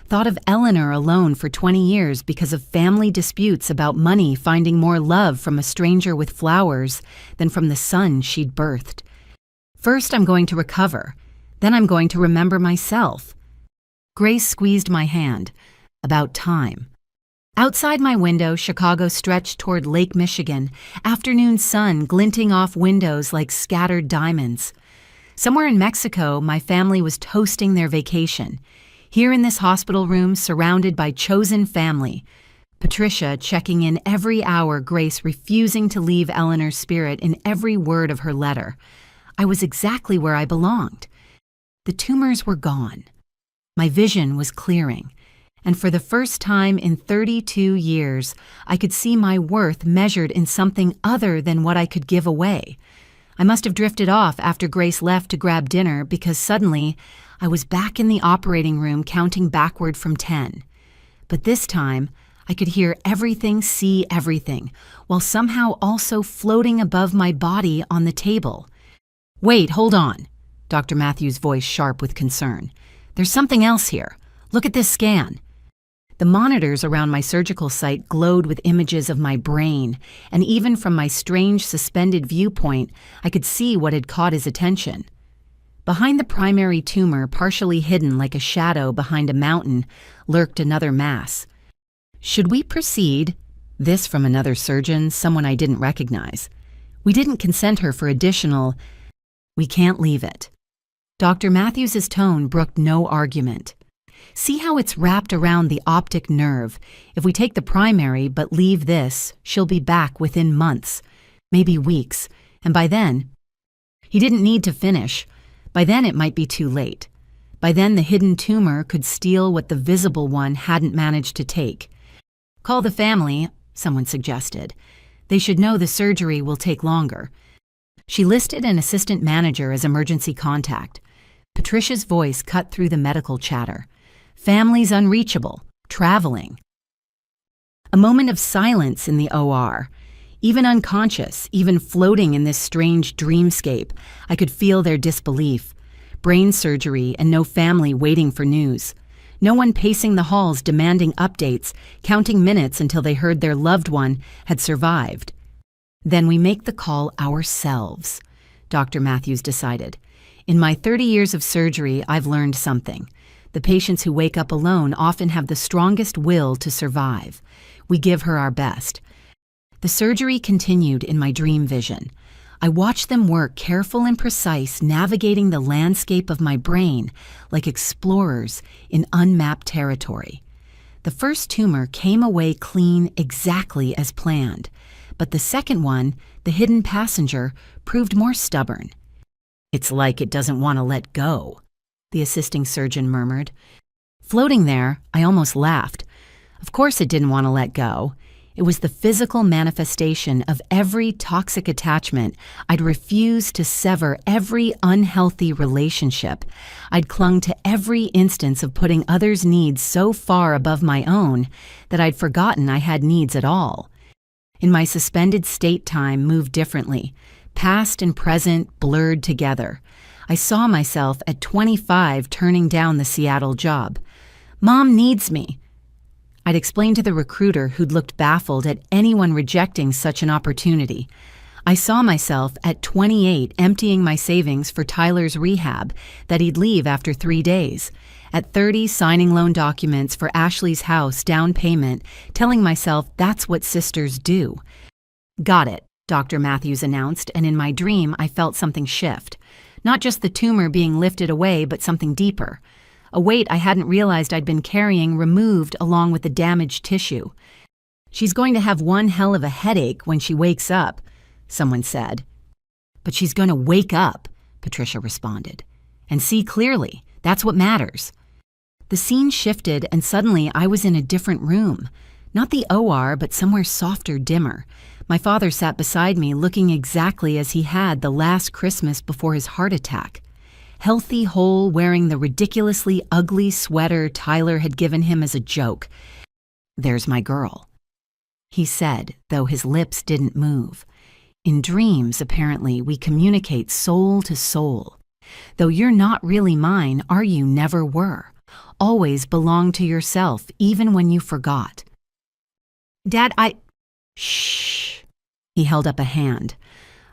Thought of Eleanor alone for 20 years because of family disputes about money, finding more love from a stranger with flowers than from the son she'd birthed. First, I'm going to recover. Then I'm going to remember myself. Grace squeezed my hand. About time. Outside my window, Chicago stretched toward Lake Michigan, afternoon sun glinting off windows like scattered diamonds. Somewhere in Mexico, my family was toasting their vacation. Here in this hospital room, surrounded by chosen family, Patricia checking in every hour, Grace refusing to leave Eleanor's spirit in every word of her letter. I was exactly where I belonged. The tumors were gone. My vision was clearing, and for the first time in 32 years, I could see my worth measured in something other than what I could give away. I must have drifted off after Grace left to grab dinner because suddenly I was back in the operating room counting backward from 10. But this time, I could hear everything, see everything, while somehow also floating above my body on the table. "Wait, hold on," Dr. Matthews' voice sharp with concern. "There's something else here. Look at this scan." The monitors around my surgical site glowed with images of my brain, and even from my strange suspended viewpoint, I could see what had caught his attention. Behind the primary tumor, partially hidden like a shadow behind a mountain, lurked another mass. "Should we proceed?" This from another surgeon, someone I didn't recognize. "We didn't consent her for additional—" "We can't leave it." Dr. Matthews' tone brooked no argument. "See how it's wrapped around the optic nerve. If we take the primary but leave this, she'll be back within months, maybe weeks, and by then—" He didn't need to finish. By then it might be too late. By then the hidden tumor could steal what the visible one hadn't managed to take. "Call the family," someone suggested. "They should know the surgery will take longer." She listed an assistant manager as emergency contact. Patricia's voice cut through the medical chatter. "Family's unreachable, traveling." A moment of silence in the OR. Even unconscious, even floating in this strange dreamscape, I could feel their disbelief. Brain surgery and no family waiting for news. No one pacing the halls demanding updates, counting minutes until they heard their loved one had survived. "Then we make the call ourselves," Dr. Matthews decided. "In my 30 years of surgery, I've learned something. The patients who wake up alone often have the strongest will to survive. We give her our best." The surgery continued in my dream vision. I watched them work, careful and precise, navigating the landscape of my brain like explorers in unmapped territory. The first tumor came away clean exactly as planned. but the second one, the hidden passenger, proved more stubborn. "It's like it doesn't want to let go," the assisting surgeon murmured. Floating there, I almost laughed. Of course it didn't want to let go. It was the physical manifestation of every toxic attachment I'd refused to sever, every unhealthy relationship. I'd clung to every instance of putting others' needs so far above my own that I'd forgotten I had needs at all. In my suspended state, time moved differently. Past and present blurred together. I saw myself at 25 turning down the Seattle job. "Mom needs me." I'd explained to the recruiter who'd looked baffled at anyone rejecting such an opportunity. I saw myself at 28 emptying my savings for Tyler's rehab that he'd leave after 3 days. At 30 signing loan documents for Ashley's house down payment, telling myself that's what sisters do. "Got it," Dr. Matthews announced, and in my dream I felt something shift. Not just the tumor being lifted away, but something deeper. A weight I hadn't realized I'd been carrying removed along with the damaged tissue. "She's going to have one hell of a headache when she wakes up," someone said. "But she's going to wake up," Patricia responded. "And see clearly. That's what matters." The scene shifted and suddenly I was in a different room. Not the OR, but somewhere softer, dimmer. My father sat beside me looking exactly as he had the last Christmas before his heart attack. Healthy, whole, wearing the ridiculously ugly sweater Tyler had given him as a joke. "There's my girl," he said, though his lips didn't move. In dreams, apparently, we communicate soul to soul. Though you're not really mine, you never were. Always belonged to yourself, even when you forgot. "Dad, Shh. He held up a hand.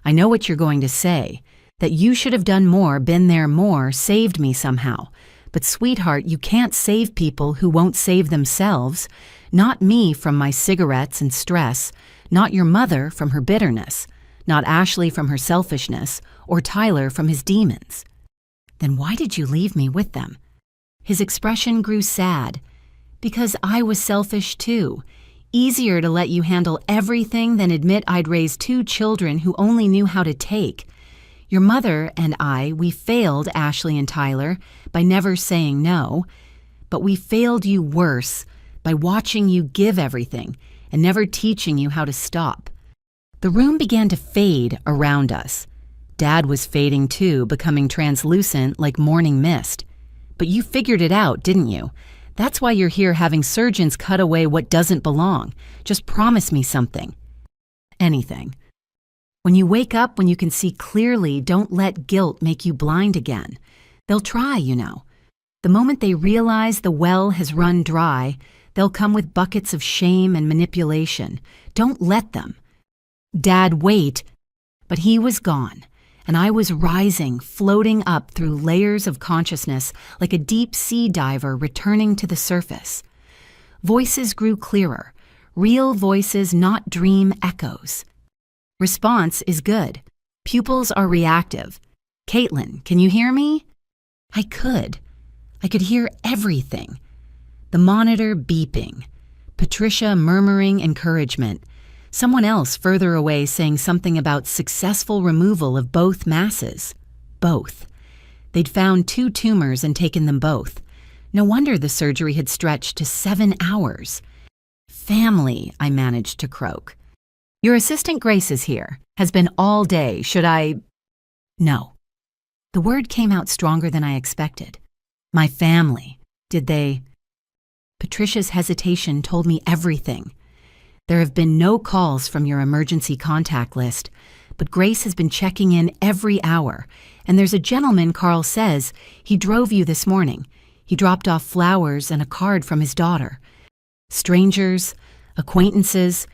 "I know what you're going to say. That you should have done more, been there more, saved me somehow. But sweetheart, you can't save people who won't save themselves. Not me from my cigarettes and stress. Not your mother from her bitterness. Not Ashley from her selfishness. Or Tyler from his demons." "Then why did you leave me with them?" His expression grew sad. "Because I was selfish too. Easier to let you handle everything than admit I'd raised 2 children who only knew how to take. Your mother and we failed Ashley and Tyler by never saying no, but we failed you worse by watching you give everything and never teaching you how to stop." The room began to fade around us. Dad was fading too, becoming translucent like morning mist. "But you figured it out, didn't you? That's why you're here having surgeons cut away what doesn't belong. Just promise me something." "Anything. When you wake up, when you can see clearly, don't let guilt make you blind again. They'll try, you know. The moment they realize the well has run dry, they'll come with buckets of shame and manipulation. Don't let them." "Dad, wait." But he was gone, and I was rising, floating up through layers of consciousness like a deep sea diver returning to the surface. Voices grew clearer, real voices, not dream echoes. "Response is good. Pupils are reactive. Caitlin, can you hear me?" I could. I could hear everything. The monitor beeping. Patricia murmuring encouragement. Someone else further away saying something about successful removal of both masses. Both. They'd found 2 tumors and taken them both. No wonder the surgery had stretched to 7 hours. "Family," I managed to croak. "Your assistant Grace is here. Has been all day. Should I—" "No." The word came out stronger than I expected. "My family. Did they—" Patricia's hesitation told me everything. "There have been no calls from your emergency contact list, but Grace has been checking in every hour, and there's a gentleman Carl says he drove you this morning. He dropped off flowers and a card from his daughter. Strangers, acquaintances,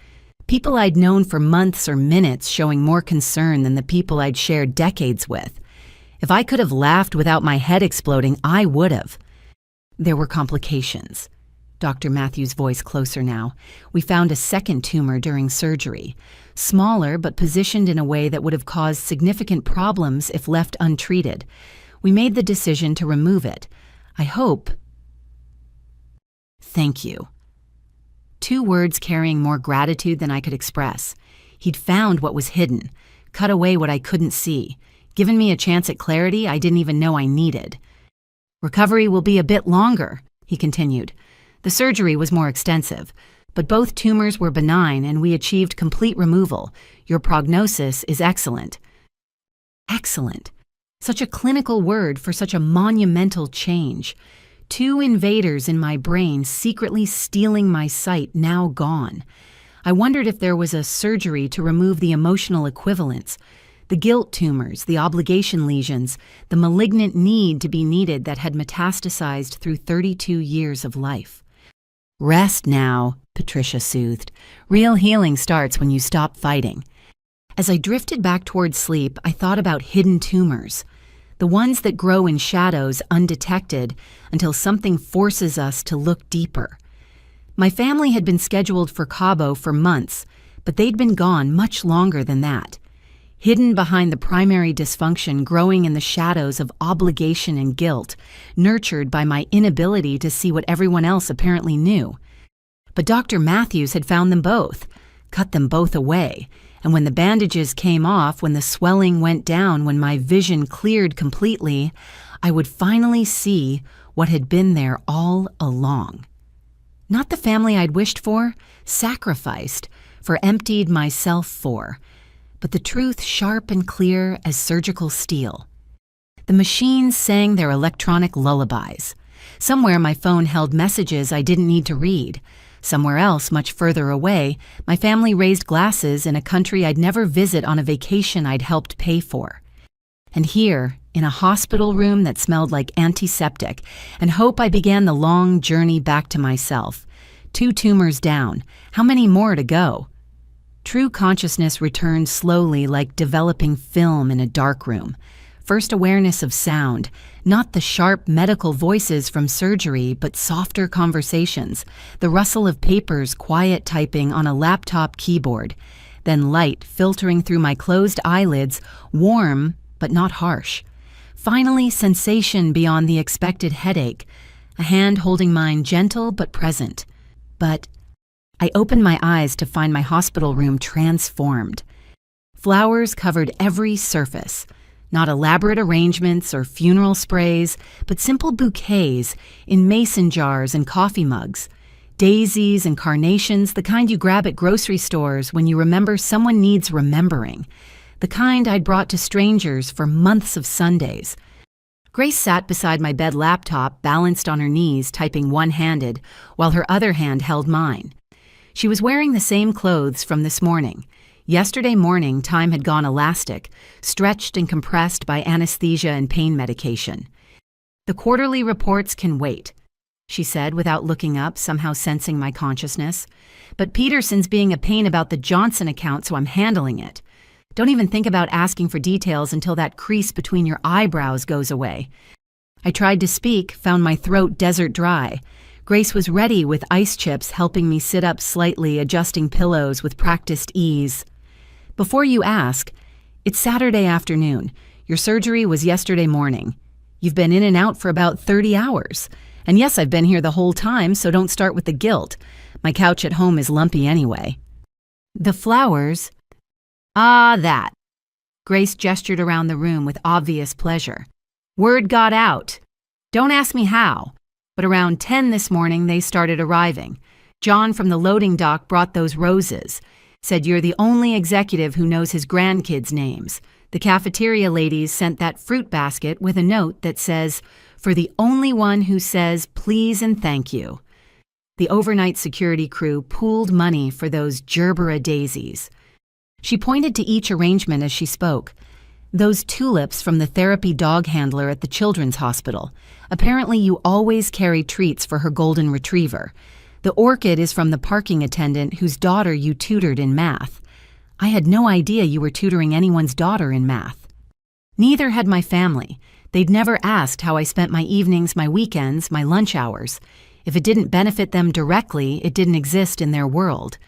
people I'd known for months or minutes showing more concern than the people I'd shared decades with. If I could have laughed without my head exploding, I would have." "There were complications." Dr. Matthews' voice closer now. "We found a second tumor during surgery. Smaller, but positioned in a way that would have caused significant problems if left untreated. We made the decision to remove it. I hope—" "Thank you." 2 words carrying more gratitude than I could express. He'd found what was hidden, cut away what I couldn't see, given me a chance at clarity I didn't even know I needed. "Recovery will be a bit longer," he continued. "The surgery was more extensive, but both tumors were benign and we achieved complete removal. Your prognosis is excellent." Excellent. Such a clinical word for such a monumental change. 2 invaders in my brain secretly stealing my sight, now gone. I wondered if there was a surgery to remove the emotional equivalents, the guilt tumors, the obligation lesions, the malignant need to be needed that had metastasized through 32 years of life. "Rest now," Patricia soothed. "Real healing starts when you stop fighting." As I drifted back toward sleep, I thought about hidden tumors, the ones that grow in shadows undetected until something forces us to look deeper. My family had been scheduled for Cabo for months, but they'd been gone much longer than that. Hidden behind the primary dysfunction growing in the shadows of obligation and guilt, nurtured by my inability to see what everyone else apparently knew. But Dr. Matthews had found them both, cut them both away, and when the bandages came off, when the swelling went down, when my vision cleared completely, I would finally see what had been there all along. Not the family I'd wished for, sacrificed, for emptied myself for, but the truth sharp and clear as surgical steel. The machines sang their electronic lullabies. Somewhere my phone held messages I didn't need to read. Somewhere else, much further away, my family raised glasses in a country I'd never visit on a vacation I'd helped pay for. And here, in a hospital room that smelled like antiseptic, and hope I began the long journey back to myself. 2 tumors down. How many more to go? True consciousness returned slowly like developing film in a dark room. First awareness of sound, not the sharp medical voices from surgery, but softer conversations, the rustle of papers, quiet typing on a laptop keyboard. Then light filtering through my closed eyelids, warm but not harsh. Finally, sensation beyond the expected headache, a hand holding mine gentle but present. But I opened my eyes to find my hospital room transformed. Flowers covered every surface. Not elaborate arrangements or funeral sprays, but simple bouquets in mason jars and coffee mugs. Daisies and carnations, the kind you grab at grocery stores when you remember someone needs remembering. The kind I'd brought to strangers for months of Sundays. Grace sat beside my bed laptop, balanced on her knees, typing one-handed, while her other hand held mine. She was wearing the same clothes from this morning. Yesterday morning, time had gone elastic, stretched and compressed by anesthesia and pain medication. "The quarterly reports can wait," she said without looking up, somehow sensing my consciousness. "But Peterson's being a pain about the Johnson account, so I'm handling it. Don't even think about asking for details until that crease between your eyebrows goes away." I tried to speak, found my throat desert dry. Grace was ready with ice chips, helping me sit up slightly, adjusting pillows with practiced ease. "Before you ask, it's Saturday afternoon. Your surgery was yesterday morning. You've been in and out for about 30 hours. And yes, I've been here the whole time, so don't start with the guilt. My couch at home is lumpy anyway." "The flowers?" "Ah, that." Grace gestured around the room with obvious pleasure. "Word got out. Don't ask me how, but around 10 this morning they started arriving. John from the loading dock brought those roses. Said you're the only executive who knows his grandkids' names. The cafeteria ladies sent that fruit basket with a note that says, 'For the only one who says please and thank you.' The overnight security crew pooled money for those Gerbera daisies." She pointed to each arrangement as she spoke. "Those tulips from the therapy dog handler at the children's hospital. Apparently you always carry treats for her golden retriever. The orchid is from the parking attendant whose daughter you tutored in math. I had no idea you were tutoring anyone's daughter in math." Neither had my family. They'd never asked how I spent my evenings, my weekends, my lunch hours. If it didn't benefit them directly, it didn't exist in their world.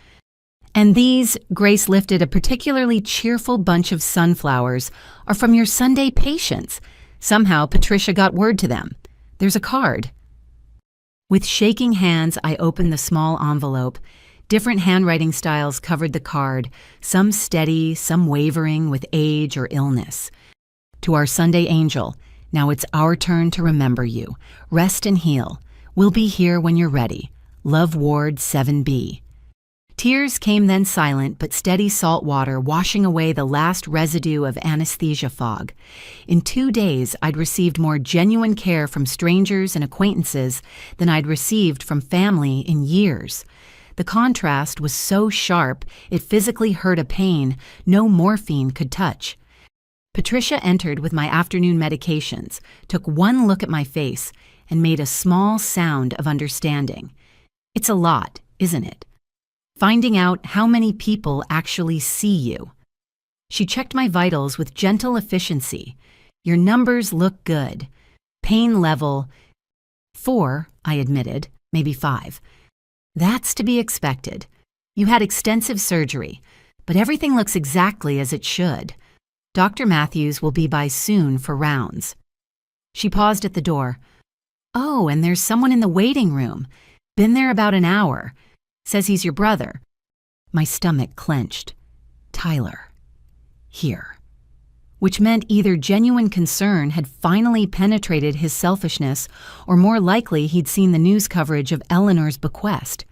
"And these," Grace lifted a particularly cheerful bunch of sunflowers, "are from your Sunday patients. Somehow Patricia got word to them. There's a card." With shaking hands, I opened the small envelope. Different handwriting styles covered the card, some steady, some wavering with age or illness. To our Sunday angel, now it's our turn to remember you. Rest and heal. We'll be here when you're ready. Love Ward 7B. Tears came then silent but steady salt water washing away the last residue of anesthesia fog. In 2 days, I'd received more genuine care from strangers and acquaintances than I'd received from family in years. The contrast was so sharp, it physically hurt a pain no morphine could touch. Patricia entered with my afternoon medications, took one look at my face, and made a small sound of understanding. It's a lot, isn't it? Finding out how many people actually see you. She checked my vitals with gentle efficiency. Your numbers look good. Pain level 4, I admitted, maybe 5. That's to be expected. You had extensive surgery, but everything looks exactly as it should. Dr. Matthews will be by soon for rounds. She paused at the door. Oh, and there's someone in the waiting room. Been there about an hour. Says he's your brother. My stomach clenched. Tyler. Here. Which meant either genuine concern had finally penetrated his selfishness, or more likely he'd seen the news coverage of Eleanor's bequest.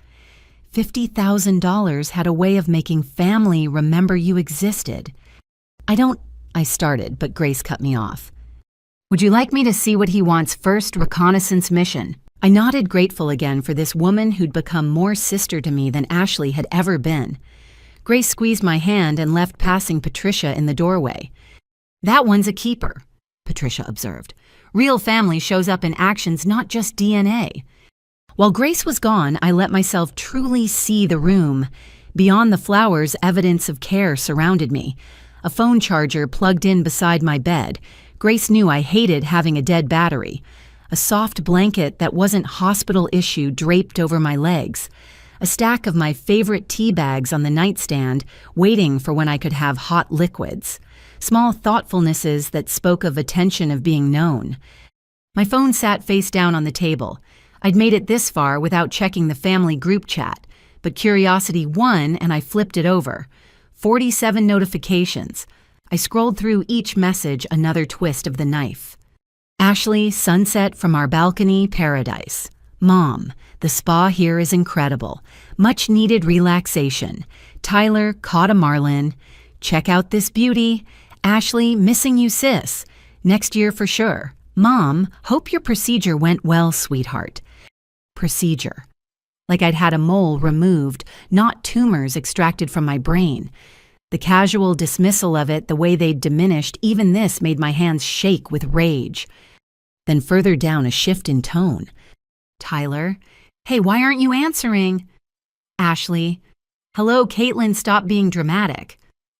$50,000 had a way of making family remember you existed. I started, but Grace cut me off. Would you like me to see what he wants first? Reconnaissance mission. I nodded, grateful again for this woman who'd become more sister to me than Ashley had ever been. Grace squeezed my hand and left, passing Patricia in the doorway. That one's a keeper, Patricia observed. Real family shows up in actions, not just DNA. While Grace was gone, I let myself truly see the room. Beyond the flowers, evidence of care surrounded me. A phone charger plugged in beside my bed. Grace knew I hated having a dead battery. A soft blanket that wasn't hospital issue draped over my legs. A stack of my favorite tea bags on the nightstand, waiting for when I could have hot liquids. Small thoughtfulnesses that spoke of attention, of being known. My phone sat face down on the table. I'd made it this far without checking the family group chat, but curiosity won and I flipped it over. 47 notifications. I scrolled through each message, another twist of the knife. Ashley, sunset from our balcony, paradise. Mom, the spa here is incredible. Much needed relaxation. Tyler, caught a marlin. Check out this beauty. Ashley, missing you sis. Next year for sure. Mom, hope your procedure went well, sweetheart. Procedure. Like I'd had a mole removed, not tumors extracted from my brain. The casual dismissal of it, the way they'd diminished, even this made my hands shake with rage. Then further down, a shift in tone. Tyler, hey, why aren't you answering? Ashley, hello, Caitlin, stop being dramatic.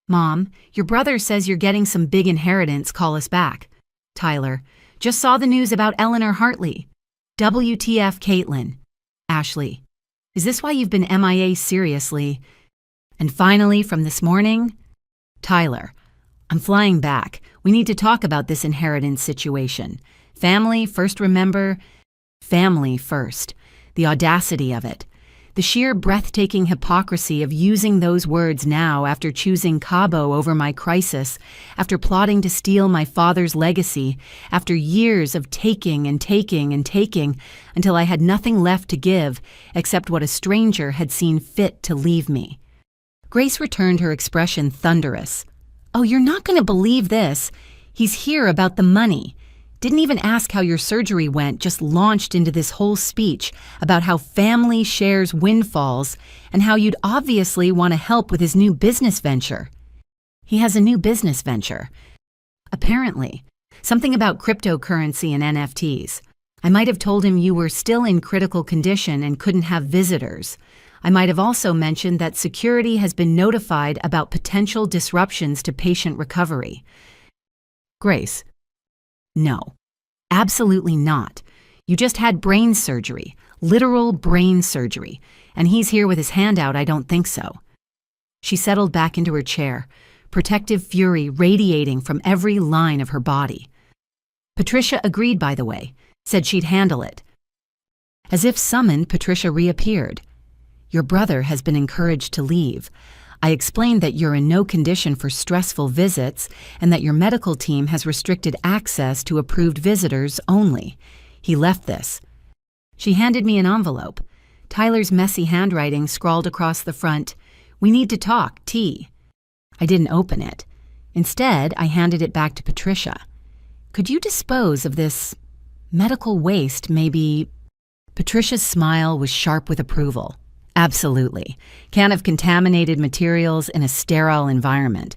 Mom, your brother says you're getting some big inheritance, call us back. Tyler, just saw the news about Eleanor Hartley. WTF, Caitlin. Ashley, is this why you've been MIA seriously? And finally, from this morning, Tyler, I'm flying back. We need to talk about this inheritance situation. Family first, remember? Family first. The audacity of it. The sheer breathtaking hypocrisy of using those words now after choosing Cabo over my crisis, after plotting to steal my father's legacy, after years of taking and taking and taking until I had nothing left to give except what a stranger had seen fit to leave me. Grace returned, her expression thunderous. Oh, you're not going to believe this. He's here about the money. Didn't even ask how your surgery went, just launched into this whole speech about how family shares windfalls and how you'd obviously want to help with his new business venture. He has a new business venture. Apparently. Something about cryptocurrency and NFTs. I might have told him you were still in critical condition and couldn't have visitors. I might have also mentioned that security has been notified about potential disruptions to patient recovery. Grace. No, absolutely not. You just had brain surgery, literal brain surgery, and he's here with his hand out. I don't think so. She settled back into her chair, protective fury radiating from every line of her body. Patricia agreed, by the way, said she'd handle it. As if summoned, Patricia reappeared. Your brother has been encouraged to leave. I explained that you're in no condition for stressful visits and that your medical team has restricted access to approved visitors only. He left this. She handed me an envelope. Tyler's messy handwriting scrawled across the front, "We need to talk, T." I didn't open it. Instead, I handed it back to Patricia. "Could you dispose of this medical waste, maybe?" Patricia's smile was sharp with approval. "Absolutely. Can't have contaminated materials in a sterile environment."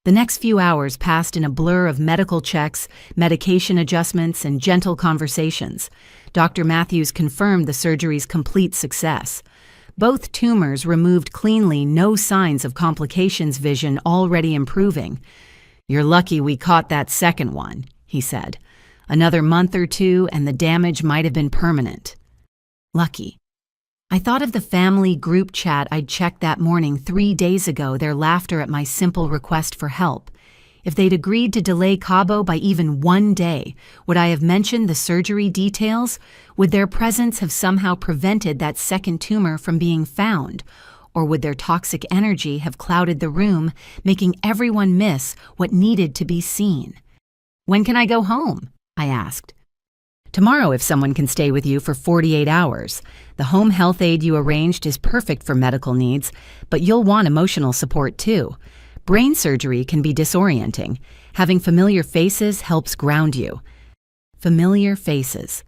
The next few hours passed in a blur of medical checks, medication adjustments, and gentle conversations. Dr. Matthews confirmed the surgery's complete success. Both tumors removed cleanly, no signs of complications, vision already improving. "You're lucky we caught that second one," he said. "Another month or two and the damage might have been permanent." Lucky. I thought of the family group chat I'd checked that morning 3 days ago, their laughter at my simple request for help. If they'd agreed to delay Cabo by even 1 day, would I have mentioned the surgery details? Would their presence have somehow prevented that second tumor from being found? Or would their toxic energy have clouded the room, making everyone miss what needed to be seen? "When can I go home?" I asked. "Tomorrow, if someone can stay with you for 48 hours. The home health aide you arranged is perfect for medical needs, but you'll want emotional support too. Brain surgery can be disorienting. Having familiar faces helps ground you." Familiar faces.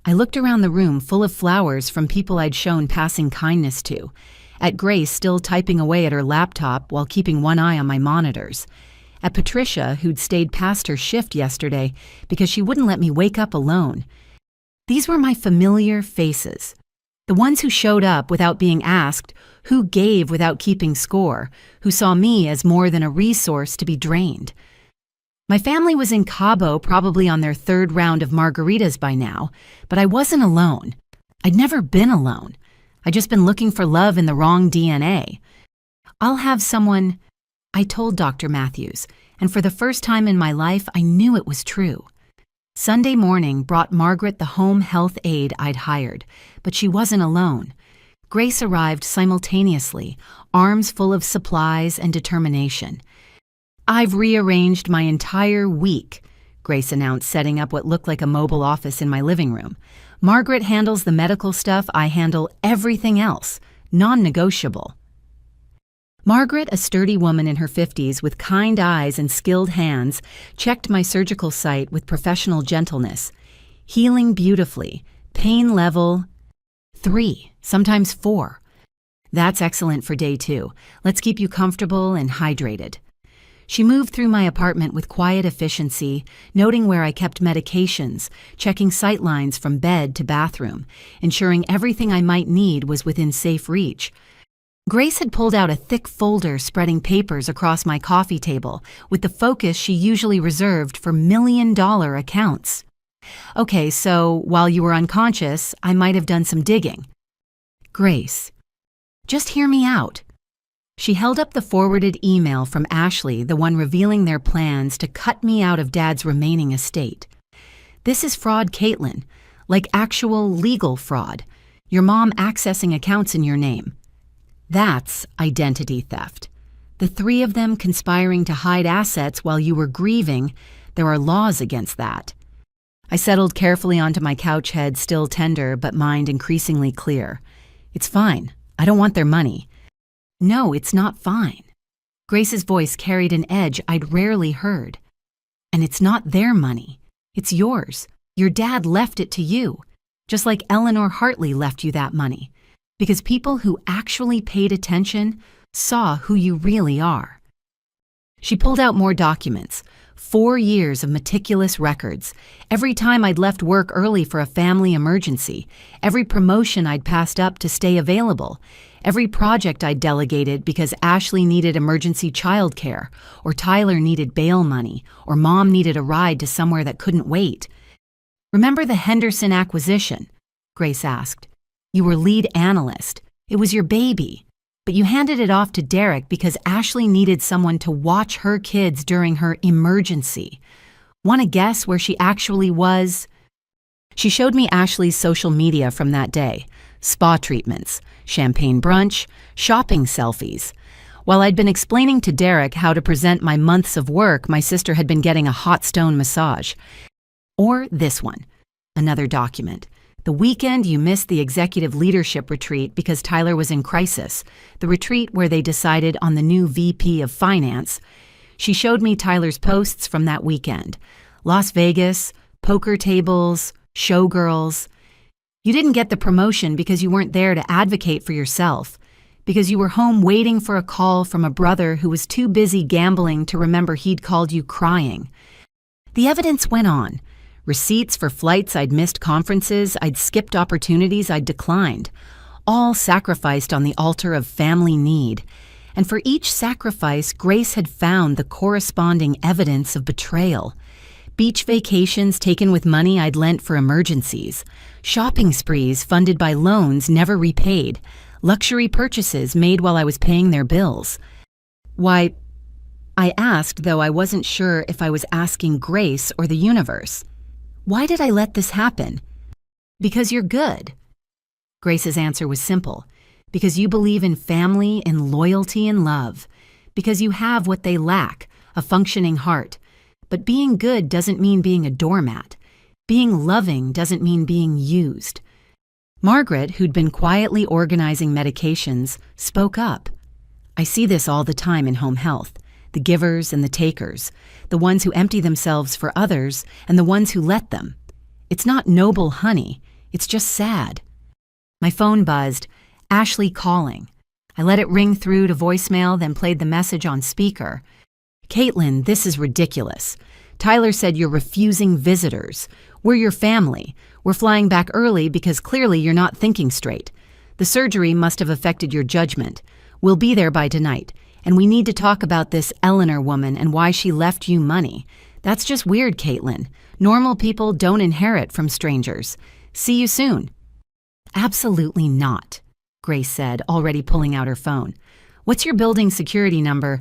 I looked around the room full of flowers from people I'd shown passing kindness to. At Grace, still typing away at her laptop while keeping one eye on my monitors. At Patricia, who'd stayed past her shift yesterday because she wouldn't let me wake up alone. These were my familiar faces. The ones who showed up without being asked, who gave without keeping score, who saw me as more than a resource to be drained. My family was in Cabo, probably on their 3rd round of margaritas by now, but I wasn't alone. I'd never been alone. I'd just been looking for love in the wrong DNA. "I'll have someone," I told Dr. Matthews, and for the first time in my life, I knew it was true. Sunday morning brought Margaret the home health aide I'd hired, but she wasn't alone. Grace arrived simultaneously, arms full of supplies and determination. "I've rearranged my entire week," Grace announced, setting up what looked like a mobile office in my living room. "Margaret handles the medical stuff, I handle everything else. Non-negotiable." Margaret, a sturdy woman in her 50s with kind eyes and skilled hands, checked my surgical site with professional gentleness. Healing beautifully. Pain level 3, sometimes 4. "That's excellent for day 2. Let's keep you comfortable and hydrated." She moved through my apartment with quiet efficiency, noting where I kept medications, checking sight lines from bed to bathroom, ensuring everything I might need was within safe reach. Grace had pulled out a thick folder spreading papers across my coffee table with the focus she usually reserved for million-dollar accounts. "Okay, so while you were unconscious, I might have done some digging." "Grace, just hear me out." She held up the forwarded email from Ashley, the one revealing their plans to cut me out of Dad's remaining estate. "This is fraud, Caitlin, like actual legal fraud. Your mom accessing accounts in your name. That's identity theft. The 3 of them conspiring to hide assets while you were grieving, there are laws against that." I settled carefully onto my couch, head still tender, but mind increasingly clear. "It's fine. I don't want their money." "No, it's not fine." Grace's voice carried an edge I'd rarely heard. "And it's not their money. It's yours. Your dad left it to you, just like Eleanor Hartley left you that money. Because people who actually paid attention saw who you really are." She pulled out more documents, 4 years of meticulous records, every time I'd left work early for a family emergency, every promotion I'd passed up to stay available, every project I'd delegated because Ashley needed emergency childcare, or Tyler needed bail money, or Mom needed a ride to somewhere that couldn't wait. "Remember the Henderson acquisition?" Grace asked. "You were lead analyst. It was your baby. But you handed it off to Derek because Ashley needed someone to watch her kids during her emergency. Want to guess where she actually was?" She showed me Ashley's social media from that day. spa treatments, champagne brunch, shopping selfies. While I'd been explaining to Derek how to present my months of work, my sister had been getting a hot stone massage. Or this one, another document. The weekend you missed the executive leadership retreat because Tyler was in crisis, the retreat where they decided on the new VP of Finance. She showed me Tyler's posts from that weekend. Las Vegas, poker tables, showgirls. You didn't get the promotion because you weren't there to advocate for yourself, because you were home waiting for a call from a brother who was too busy gambling to remember he'd called you crying. The evidence went on. Receipts for flights I'd missed, conferences I'd skipped, opportunities I'd declined, all sacrificed on the altar of family need. And for each sacrifice, Grace had found the corresponding evidence of betrayal. Beach vacations taken with money I'd lent for emergencies, shopping sprees funded by loans never repaid, luxury purchases made while I was paying their bills. Why, I asked, though I wasn't sure if I was asking Grace or the universe. Why did I let this happen? Because you're good. Grace's answer was simple. Because you believe in family, in loyalty and love. Because you have what they lack, a functioning heart. But being good doesn't mean being a doormat. Being loving doesn't mean being used. Margaret, who'd been quietly organizing medications, spoke up. I see this all the time in home health. The givers and the takers, the ones who empty themselves for others and the ones who let them. It's not noble honey, it's just sad. My phone buzzed, Ashley calling. I let it ring through to voicemail, then played the message on speaker. Caitlin, this is ridiculous. Tyler said you're refusing visitors. We're your family. We're flying back early because clearly you're not thinking straight. The surgery must have affected your judgment. We'll be there by tonight. And we need to talk about this Eleanor woman and why she left you money. That's just weird, Caitlin. Normal people don't inherit from strangers. See you soon. Absolutely not, Grace said, already pulling out her phone. What's your building security number?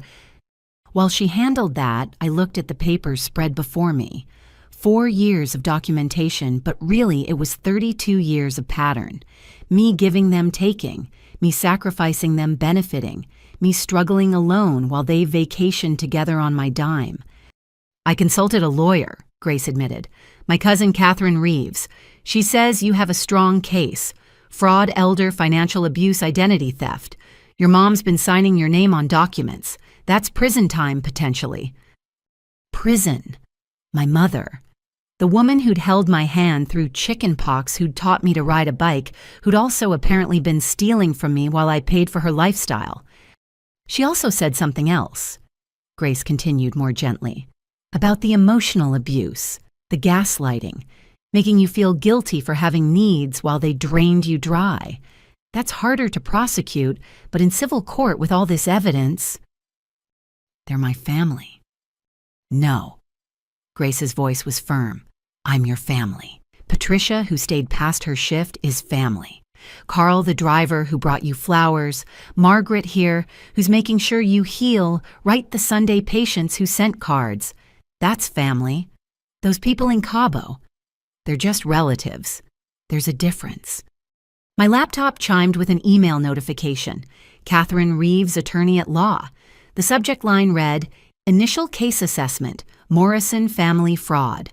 While she handled that, I looked at the papers spread before me. 4 years of documentation, but really it was 32 years of pattern. Me giving them taking, me sacrificing them benefiting, me struggling alone while they vacationed together on my dime. I consulted a lawyer, Grace admitted. My cousin Catherine Reeves. She says you have a strong case. Fraud, elder, financial abuse, identity theft. Your mom's been signing your name on documents. That's prison time, potentially. Prison. My mother. The woman who'd held my hand through chicken pox, who'd taught me to ride a bike, who'd also apparently been stealing from me while I paid for her lifestyle. She also said something else, Grace continued more gently, about the emotional abuse, the gaslighting, making you feel guilty for having needs while they drained you dry. That's harder to prosecute, but in civil court with all this evidence, they're my family. No. Grace's voice was firm. I'm your family. Patricia, who stayed past her shift, is family. Carl, the driver who brought you flowers. Margaret here, who's making sure you heal. Write the Sunday patients who sent cards. That's family. Those people in Cabo. They're just relatives. There's a difference. My laptop chimed with an email notification. Catherine Reeves, attorney at law. The subject line read, Initial Case Assessment, Morrison Family Fraud.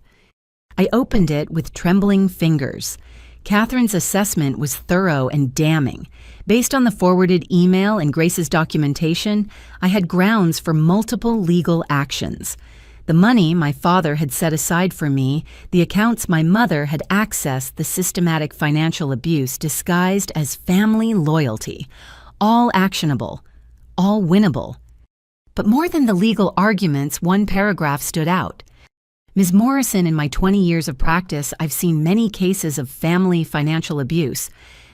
I opened it with trembling fingers. Catherine's assessment was thorough and damning. Based on the forwarded email and Grace's documentation, I had grounds for multiple legal actions. The money my father had set aside for me, the accounts my mother had accessed, the systematic financial abuse disguised as family loyalty. All actionable, all winnable. But more than the legal arguments, one paragraph stood out. Ms. Morrison, in my 20 years of practice, I've seen many cases of family financial abuse.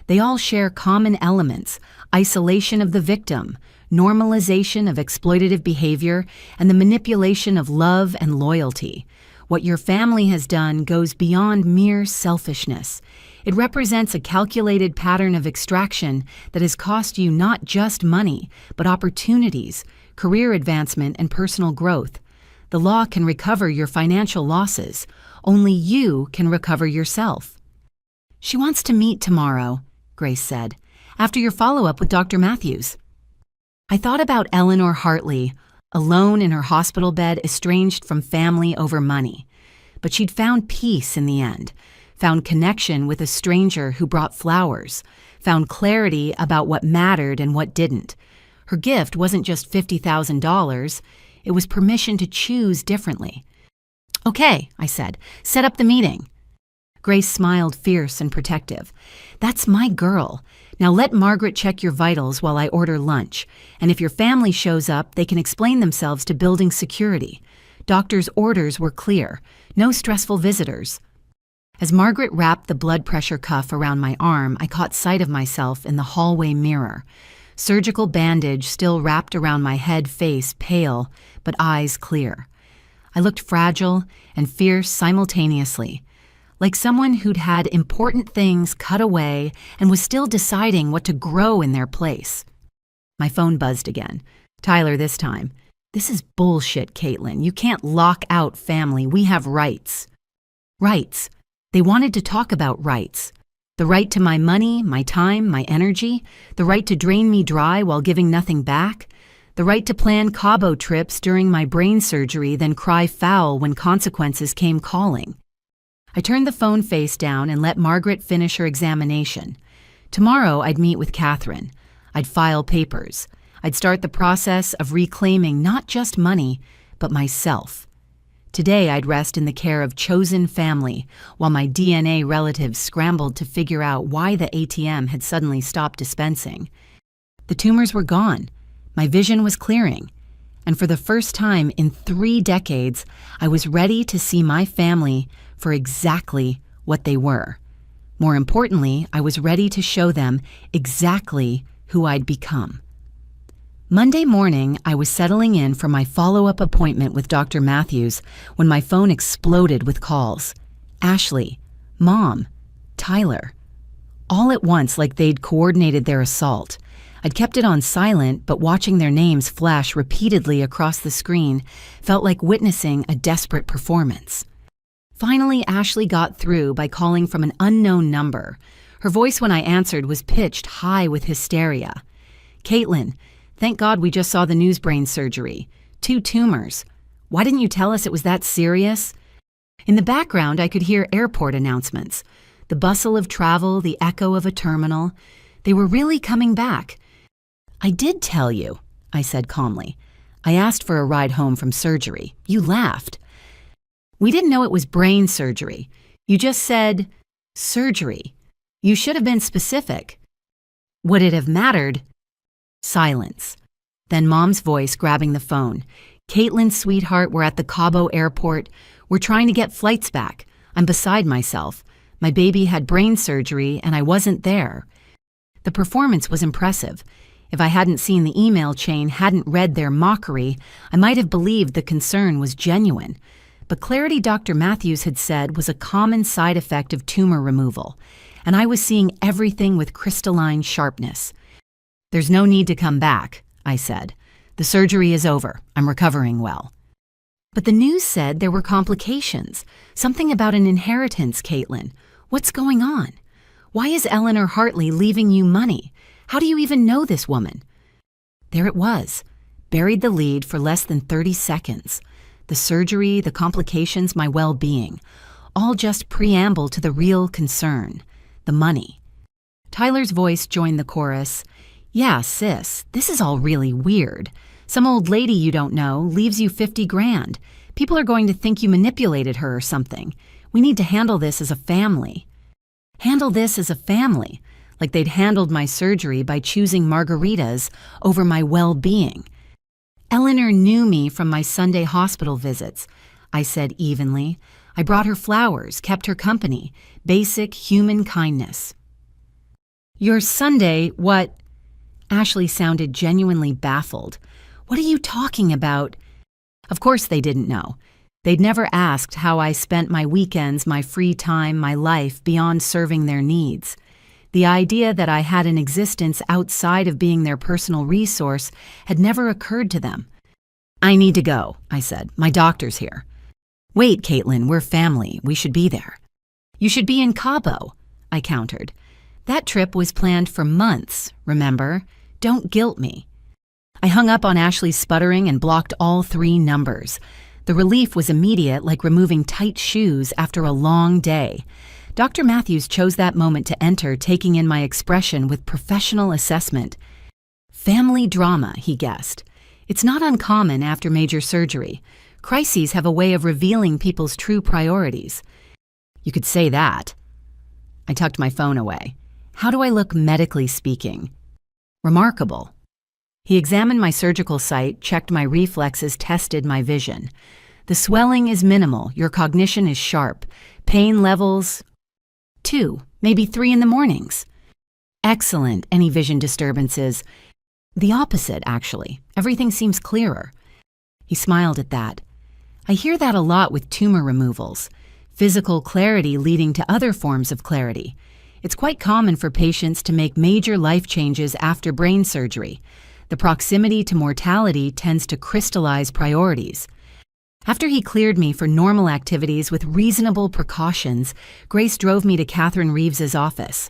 They all share common elements: isolation of the victim, normalization of exploitative behavior, and the manipulation of love and loyalty. What your family has done goes beyond mere selfishness. It represents a calculated pattern of extraction that has cost you not just money, but opportunities, career advancement, and personal growth. The law can recover your financial losses. Only you can recover yourself. She wants to meet tomorrow. Grace said, "after your follow-up with Dr. Matthews." I thought about Eleanor Hartley, alone in her hospital bed, estranged from family over money. But she'd found peace in the end, found connection with a stranger who brought flowers, found clarity about what mattered and what didn't. Her gift wasn't just $50,000, it was permission to choose differently. "Okay," I said, "set up the meeting." Grace smiled, fierce and protective. "That's my girl. Now let Margaret check your vitals while I order lunch, and if your family shows up, they can explain themselves to building security. Doctor's orders were clear. No stressful visitors." As Margaret wrapped the blood pressure cuff around my arm, I caught sight of myself in the hallway mirror. Surgical bandage still wrapped around my head, face pale, but eyes clear. I looked fragile and fierce simultaneously, like someone who'd had important things cut away and was still deciding what to grow in their place. My phone buzzed again. Tyler this time. "This is bullshit, Caitlin. You can't lock out family. We have rights." Rights. They wanted to talk about rights. The right to my money, my time, my energy. The right to drain me dry while giving nothing back. The right to plan Cabo trips during my brain surgery, then cry foul when consequences came calling. I turned the phone face down and let Margaret finish her examination. Tomorrow I'd meet with Catherine. I'd file papers. I'd start the process of reclaiming not just money, but myself. Today I'd rest in the care of chosen family while my DNA relatives scrambled to figure out why the ATM had suddenly stopped dispensing. The tumors were gone. My vision was clearing. And for the first time in 3 decades, I was ready to see my family for exactly what they were. More importantly, I was ready to show them exactly who I'd become. Monday morning, I was settling in for my follow-up appointment with Dr. Matthews when my phone exploded with calls. Ashley, Mom, Tyler. All at once, like they'd coordinated their assault. I'd kept it on silent, but watching their names flash repeatedly across the screen felt like witnessing a desperate performance. Finally, Ashley got through by calling from an unknown number. Her voice when I answered was pitched high with hysteria. "Caitlin, thank God we just saw the news brain surgery. 2 tumors. Why didn't you tell us it was that serious?" In the background, I could hear airport announcements. The bustle of travel, the echo of a terminal. They were really coming back. "I did tell you," I said calmly. "I asked for a ride home from surgery. You laughed." "We didn't know it was brain surgery. You just said, surgery. You should have been specific." "Would it have mattered?" Silence. Then Mom's voice grabbing the phone. "Caitlin, sweetheart, we're at the Cabo airport. We're trying to get flights back. I'm beside myself. My baby had brain surgery and I wasn't there." The performance was impressive. If I hadn't seen the email chain, hadn't read their mockery, I might have believed the concern was genuine. But clarity Dr. Matthews had said was a common side effect of tumor removal, and I was seeing everything with crystalline sharpness. "There's no need to come back," I said. "The surgery is over. I'm recovering well." But the news said there were complications. Something about an inheritance, Caitlin. What's going on? Why is Eleanor Hartley leaving you money? How do you even know this woman? There it was. Buried the lead for less than 30 seconds. The surgery, the complications, my well-being. All just preamble to the real concern. The money. Tyler's voice joined the chorus. "Yeah, sis, this is all really weird. Some old lady you don't know leaves you 50 grand. People are going to think you manipulated her or something. We need to handle this as a family." Handle this as a family, like they'd handled my surgery by choosing margaritas over my well-being. "Eleanor knew me from my Sunday hospital visits," I said evenly. "I brought her flowers, kept her company. Basic human kindness." "Your Sunday, what?" Ashley sounded genuinely baffled. "What are you talking about?" Of course they didn't know. They'd never asked how I spent my weekends, my free time, my life beyond serving their needs. The idea that I had an existence outside of being their personal resource had never occurred to them. "I need to go," I said. "My doctor's here." "Wait, Caitlin, we're family. We should be there." "You should be in Cabo," I countered. That trip was planned for months, remember? Don't guilt me. I hung up on Ashley's sputtering and blocked all 3 numbers. The relief was immediate, like removing tight shoes after a long day. Dr. Matthews chose that moment to enter, taking in my expression with professional assessment. Family drama, he guessed. It's not uncommon after major surgery. Crises have a way of revealing people's true priorities. You could say that. I tucked my phone away. How do I look medically speaking? Remarkable. He examined my surgical site, checked my reflexes, tested my vision. The swelling is minimal, your cognition is sharp. Pain levels 2, maybe 3 in the mornings. Excellent. Any vision disturbances? The opposite, actually. Everything seems clearer. He smiled at that. I hear that a lot with tumor removals. Physical clarity leading to other forms of clarity. It's quite common for patients to make major life changes after brain surgery. The proximity to mortality tends to crystallize priorities. After he cleared me for normal activities with reasonable precautions, Grace drove me to Catherine Reeves's office.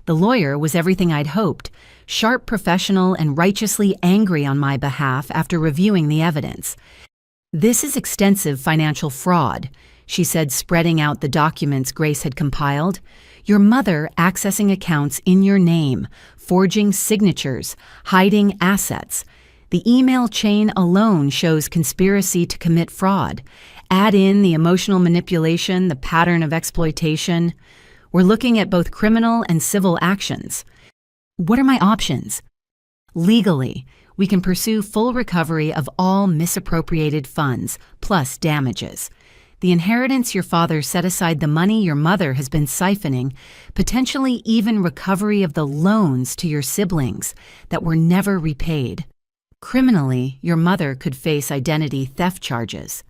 The lawyer was everything I'd hoped, sharp professional and righteously angry on my behalf after reviewing the evidence. This is extensive financial fraud, she said, spreading out the documents Grace had compiled. Your mother accessing accounts in your name, forging signatures, hiding assets. The email chain alone shows conspiracy to commit fraud. Add in the emotional manipulation, the pattern of exploitation. We're looking at both criminal and civil actions. What are my options? Legally, we can pursue full recovery of all misappropriated funds, plus damages. The inheritance your father set aside, the money your mother has been siphoning, potentially even recovery of the loans to your siblings that were never repaid. Criminally, your mother could face identity theft charges.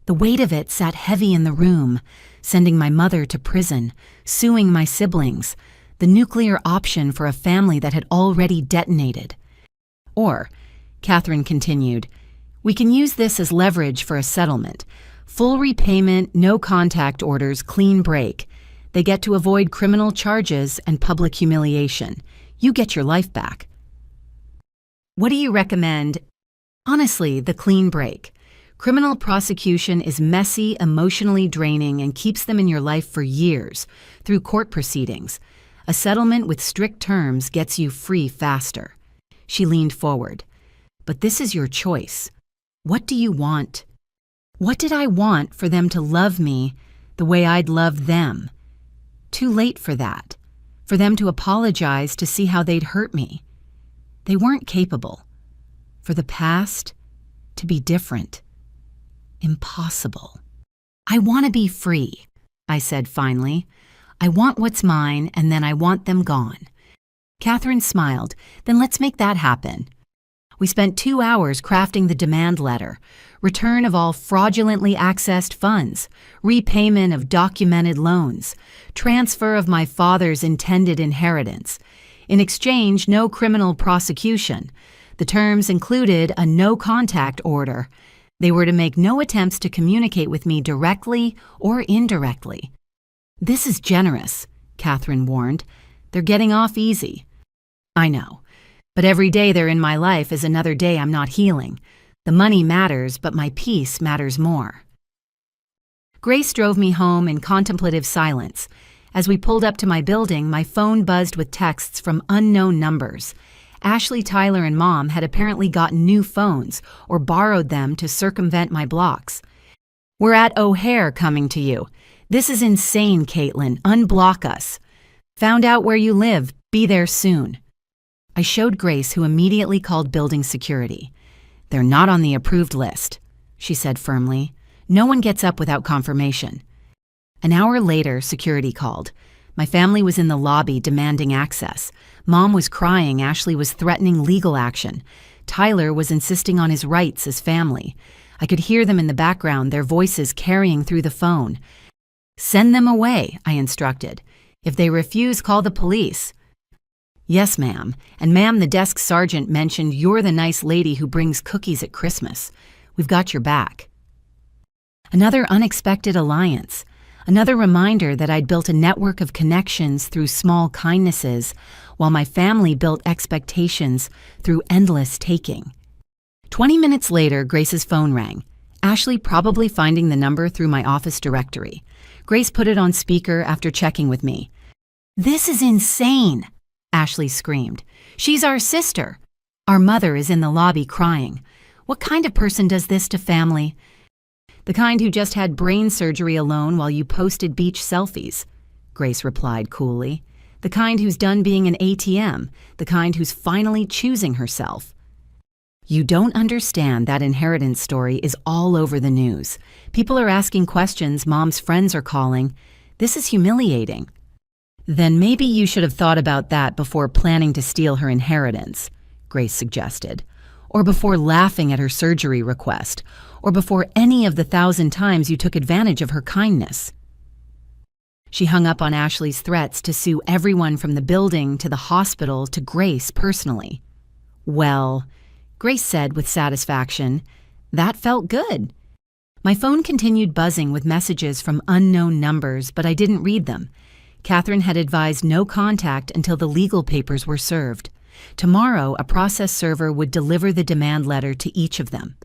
The weight of it sat heavy in the room, sending my mother to prison, suing my siblings, the nuclear option for a family that had already detonated. Or, Catherine continued, we can use this as leverage for a settlement. Full repayment, no contact orders, clean break. They get to avoid criminal charges and public humiliation. You get your life back. What do you recommend? Honestly, the clean break. Criminal prosecution is messy, emotionally draining, and keeps them in your life for years, through court proceedings. A settlement with strict terms gets you free faster. She leaned forward. But this is your choice. What do you want? What did I want for them to love me the way I'd love them? Too late for that. For them to apologize to see how they'd hurt me. They weren't capable. For the past to be different. Impossible. I want to be free, I said finally. I want what's mine, and then I want them gone. Catherine smiled. Then let's make that happen. We spent 2 hours crafting the demand letter, return of all fraudulently accessed funds, repayment of documented loans, transfer of my father's intended inheritance. In exchange, no criminal prosecution. The terms included a no-contact order. They were to make no attempts to communicate with me directly or indirectly. This is generous, Catherine warned. They're getting off easy. I know. But every day they're in my life is another day I'm not healing. The money matters, but my peace matters more. Grace drove me home in contemplative silence. As we pulled up to my building, my phone buzzed with texts from unknown numbers. Ashley, Tyler, and Mom had apparently gotten new phones or borrowed them to circumvent my blocks. We're at O'Hare coming to you. This is insane, Caitlin. Unblock us. Found out where you live. Be there soon. I showed Grace, who immediately called building security. They're not on the approved list, she said firmly. No one gets up without confirmation. An hour later, security called. My family was in the lobby demanding access. Mom was crying. Ashley was threatening legal action. Tyler was insisting on his rights as family. I could hear them in the background, their voices carrying through the phone. Send them away, I instructed. If they refuse, call the police. Yes, ma'am. And ma'am, the desk sergeant mentioned you're the nice lady who brings cookies at Christmas. We've got your back. Another unexpected alliance. Another reminder that I'd built a network of connections through small kindnesses, while my family built expectations through endless taking. 20 minutes later, Grace's phone rang. Ashley probably finding the number through my office directory. Grace put it on speaker after checking with me. "This is insane," Ashley screamed. "She's our sister. Our mother is in the lobby crying. What kind of person does this to family?" "The kind who just had brain surgery alone while you posted beach selfies," Grace replied coolly. "The kind who's done being an ATM, the kind who's finally choosing herself." "You don't understand that inheritance story is all over the news. People are asking questions, Mom's friends are calling. This is humiliating." "Then maybe you should have thought about that before planning to steal her inheritance," Grace suggested. "Or before laughing at her surgery request. Or before any of the 1,000 times you took advantage of her kindness." She hung up on Ashley's threats to sue everyone from the building to the hospital to Grace personally. "Well," Grace said with satisfaction, "that felt good." My phone continued buzzing with messages from unknown numbers, but I didn't read them. Catherine had advised no contact until the legal papers were served. Tomorrow, a process server would deliver the demand letter to each of them.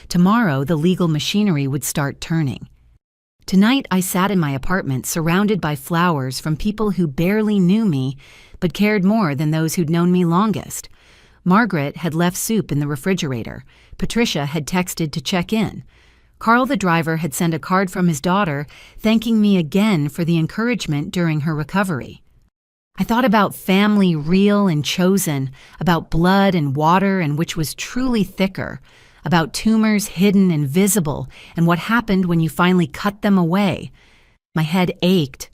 Tomorrow, the legal machinery would start turning. Tonight, I sat in my apartment surrounded by flowers from people who barely knew me, but cared more than those who'd known me longest. Margaret had left soup in the refrigerator. Patricia had texted to check in. Carl, the driver, had sent a card from his daughter thanking me again for the encouragement during her recovery. I thought about family real and chosen, about blood and water and which was truly thicker, about tumors hidden and visible and what happened when you finally cut them away. My head ached,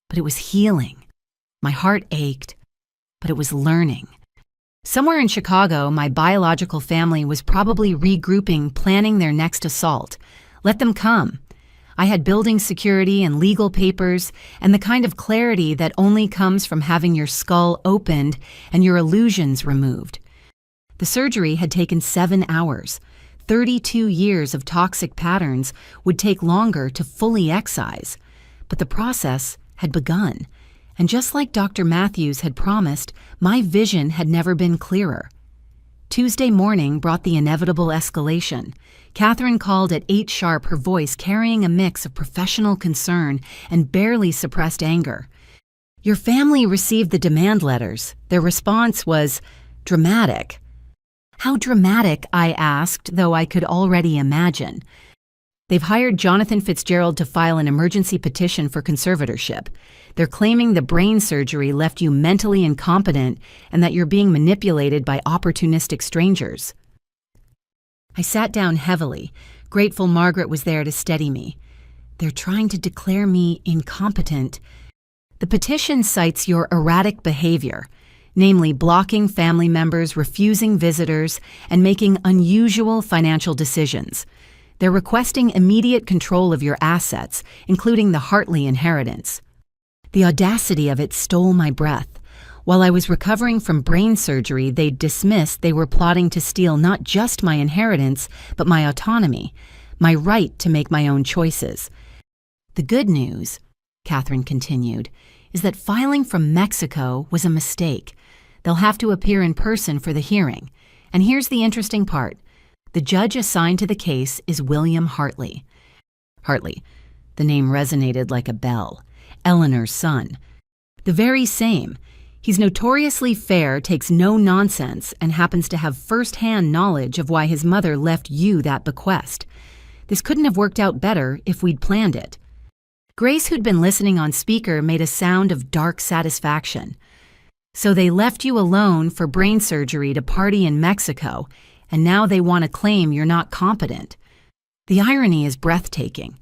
but it was healing. My heart ached, but it was learning. Somewhere in Chicago, my biological family was probably regrouping, planning their next assault. Let them come. I had building security and legal papers and the kind of clarity that only comes from having your skull opened and your illusions removed. The surgery had taken 7 hours. 32 years of toxic patterns would take longer to fully excise. But the process had begun. And just like Dr. Matthews had promised, my vision had never been clearer. Tuesday morning brought the inevitable escalation. Catherine called at 8 sharp, her voice carrying a mix of professional concern and barely suppressed anger. "Your family received the demand letters. Their response was dramatic." "How dramatic?" I asked, though I could already imagine. "They've hired Jonathan Fitzgerald to file an emergency petition for conservatorship. They're claiming the brain surgery left you mentally incompetent and that you're being manipulated by opportunistic strangers." I sat down heavily, grateful Margaret was there to steady me. "They're trying to declare me incompetent. The petition cites your erratic behavior, namely blocking family members, refusing visitors, and making unusual financial decisions. They're requesting immediate control of your assets, including the Hartley inheritance." The audacity of it stole my breath. While I was recovering from brain surgery, they dismissed they were plotting to steal not just my inheritance, but my autonomy, my right to make my own choices. "The good news," Catherine continued, "is that filing from Mexico was a mistake. They'll have to appear in person for the hearing. And here's the interesting part. The judge assigned to the case is William Hartley." Hartley. The name resonated like a bell. Eleanor's son. The very same. He's notoriously fair, takes no nonsense, and happens to have first-hand knowledge of why his mother left you that bequest. This couldn't have worked out better if we'd planned it. Grace, who'd been listening on speaker, made a sound of dark satisfaction. "So they left you alone for brain surgery to party in Mexico, and now they want to claim you're not competent. The irony is breathtaking."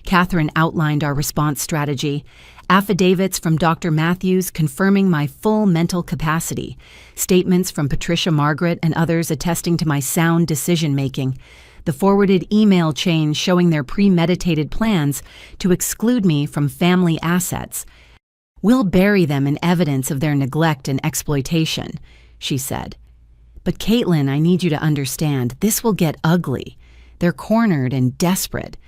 Catherine outlined our response strategy, affidavits from Dr. Matthews confirming my full mental capacity, statements from Patricia, Margaret, and others attesting to my sound decision-making, the forwarded email chain showing their premeditated plans to exclude me from family assets. "We'll bury them in evidence of their neglect and exploitation," she said. "But Caitlin, I need you to understand, this will get ugly. They're cornered and desperate.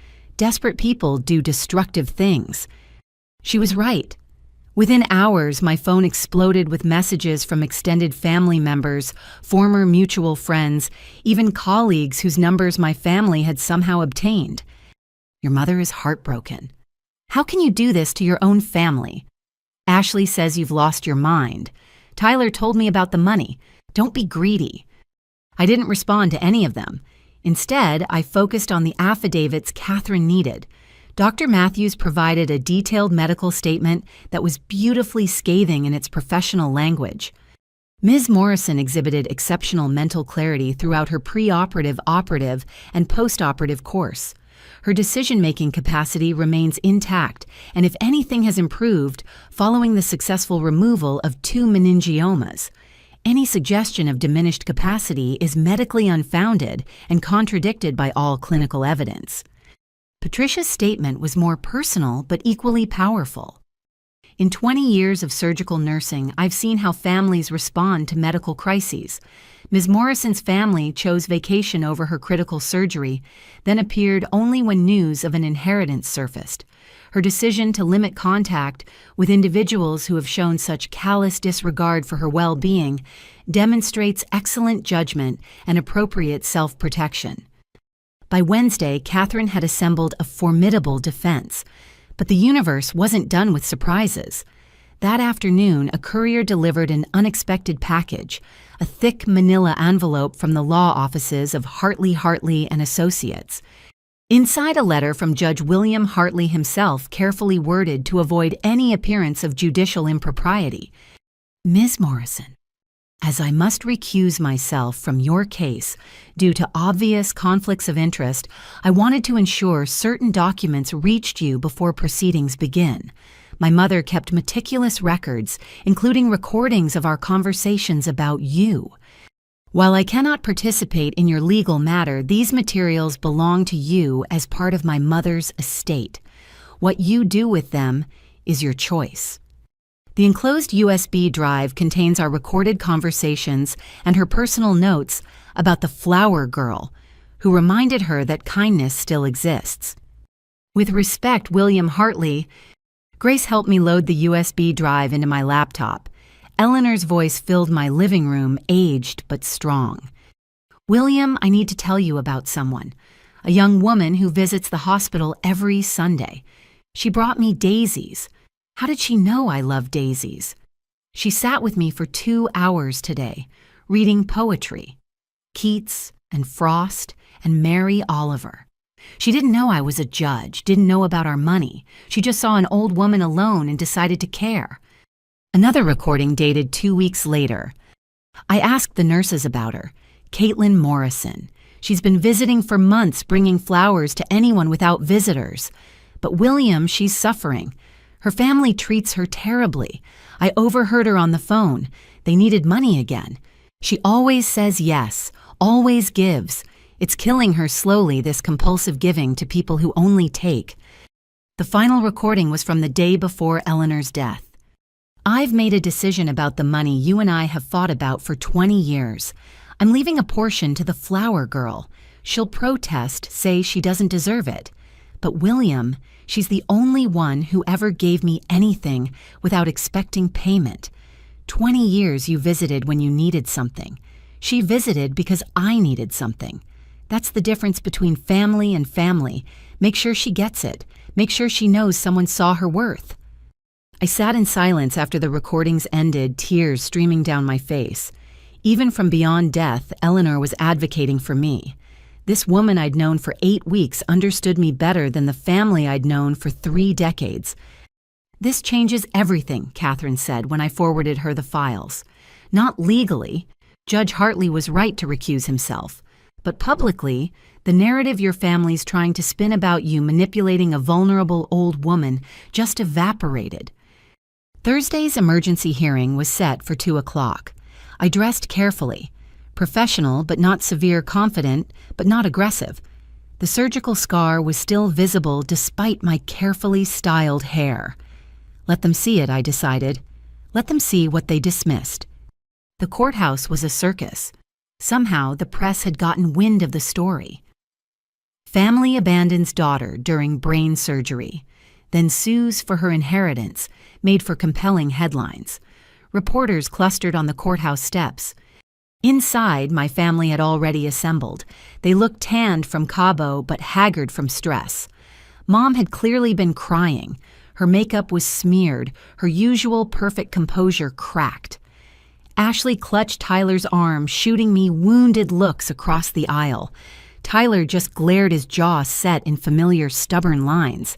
desperate people do destructive things. She was right. Within hours, my phone exploded with messages from extended family members, former mutual friends, even colleagues whose numbers my family had somehow obtained. Your mother is heartbroken. How can you do this to your own family? Ashley says you've lost your mind. Tyler told me about the money. Don't be greedy. I didn't respond to any of them. Instead, I focused on the affidavits Catherine needed. Dr. Matthews provided a detailed medical statement that was beautifully scathing in its professional language. Ms. Morrison exhibited exceptional mental clarity throughout her preoperative, operative, and postoperative course. Her decision-making capacity remains intact, and if anything has improved, following the successful removal of 2 meningiomas. Any suggestion of diminished capacity is medically unfounded and contradicted by all clinical evidence. Patricia's statement was more personal but equally powerful. In 20 years of surgical nursing, I've seen how families respond to medical crises. Ms. Morrison's family chose vacation over her critical surgery, then appeared only when news of an inheritance surfaced. Her decision to limit contact with individuals who have shown such callous disregard for her well-being demonstrates excellent judgment and appropriate self-protection. By Wednesday, Catherine had assembled a formidable defense, but the universe wasn't done with surprises. That afternoon, a courier delivered an unexpected package, a thick manila envelope from the law offices of Hartley and Associates. Inside a letter from Judge William Hartley himself, carefully worded to avoid any appearance of judicial impropriety. Ms. Morrison, as I must recuse myself from your case due to obvious conflicts of interest, I wanted to ensure certain documents reached you before proceedings begin. My mother kept meticulous records, including recordings of our conversations about you. While I cannot participate in your legal matter, these materials belong to you as part of my mother's estate. What you do with them is your choice. The enclosed USB drive contains our recorded conversations and her personal notes about the flower girl, who reminded her that kindness still exists. With respect, William Hartley, Grace helped me load the USB drive into my laptop. Eleanor's voice filled my living room, aged but strong. William, I need to tell you about someone, a young woman who visits the hospital every Sunday. She brought me daisies. How did she know I love daisies? She sat with me for 2 hours today, reading poetry. Keats and Frost and Mary Oliver. She didn't know I was a judge, didn't know about our money. She just saw an old woman alone and decided to care. Another recording dated 2 weeks later. I asked the nurses about her. Caitlin Morrison. She's been visiting for months, bringing flowers to anyone without visitors. But William, she's suffering. Her family treats her terribly. I overheard her on the phone. They needed money again. She always says yes, always gives. It's killing her slowly, this compulsive giving to people who only take. The final recording was from the day before Eleanor's death. I've made a decision about the money you and I have fought about for 20 years. I'm leaving a portion to the flower girl. She'll protest, say she doesn't deserve it. But William, she's the only one who ever gave me anything without expecting payment. 20 years you visited when you needed something. She visited because I needed something. That's the difference between family and family. Make sure she gets it. Make sure she knows someone saw her worth. I sat in silence after the recordings ended, tears streaming down my face. Even from beyond death, Eleanor was advocating for me. This woman I'd known for 8 weeks understood me better than the family I'd known for 3 decades. This changes everything, Catherine said when I forwarded her the files. Not legally. Judge Hartley was right to recuse himself. But publicly, the narrative your family's trying to spin about you manipulating a vulnerable old woman just evaporated. Thursday's emergency hearing was set for 2 o'clock. I dressed carefully. Professional but not severe, confident but not aggressive. The surgical scar was still visible despite my carefully styled hair. Let them see it, I decided. Let them see what they dismissed. The courthouse was a circus. Somehow the press had gotten wind of the story. Family abandons daughter during brain surgery, then sues for her inheritance, made for compelling headlines. Reporters clustered on the courthouse steps. Inside, my family had already assembled. They looked tanned from Cabo but haggard from stress. Mom had clearly been crying. Her makeup was smeared, her usual perfect composure cracked. Ashley clutched Tyler's arm, shooting me wounded looks across the aisle. Tyler just glared, his jaw set in familiar stubborn lines.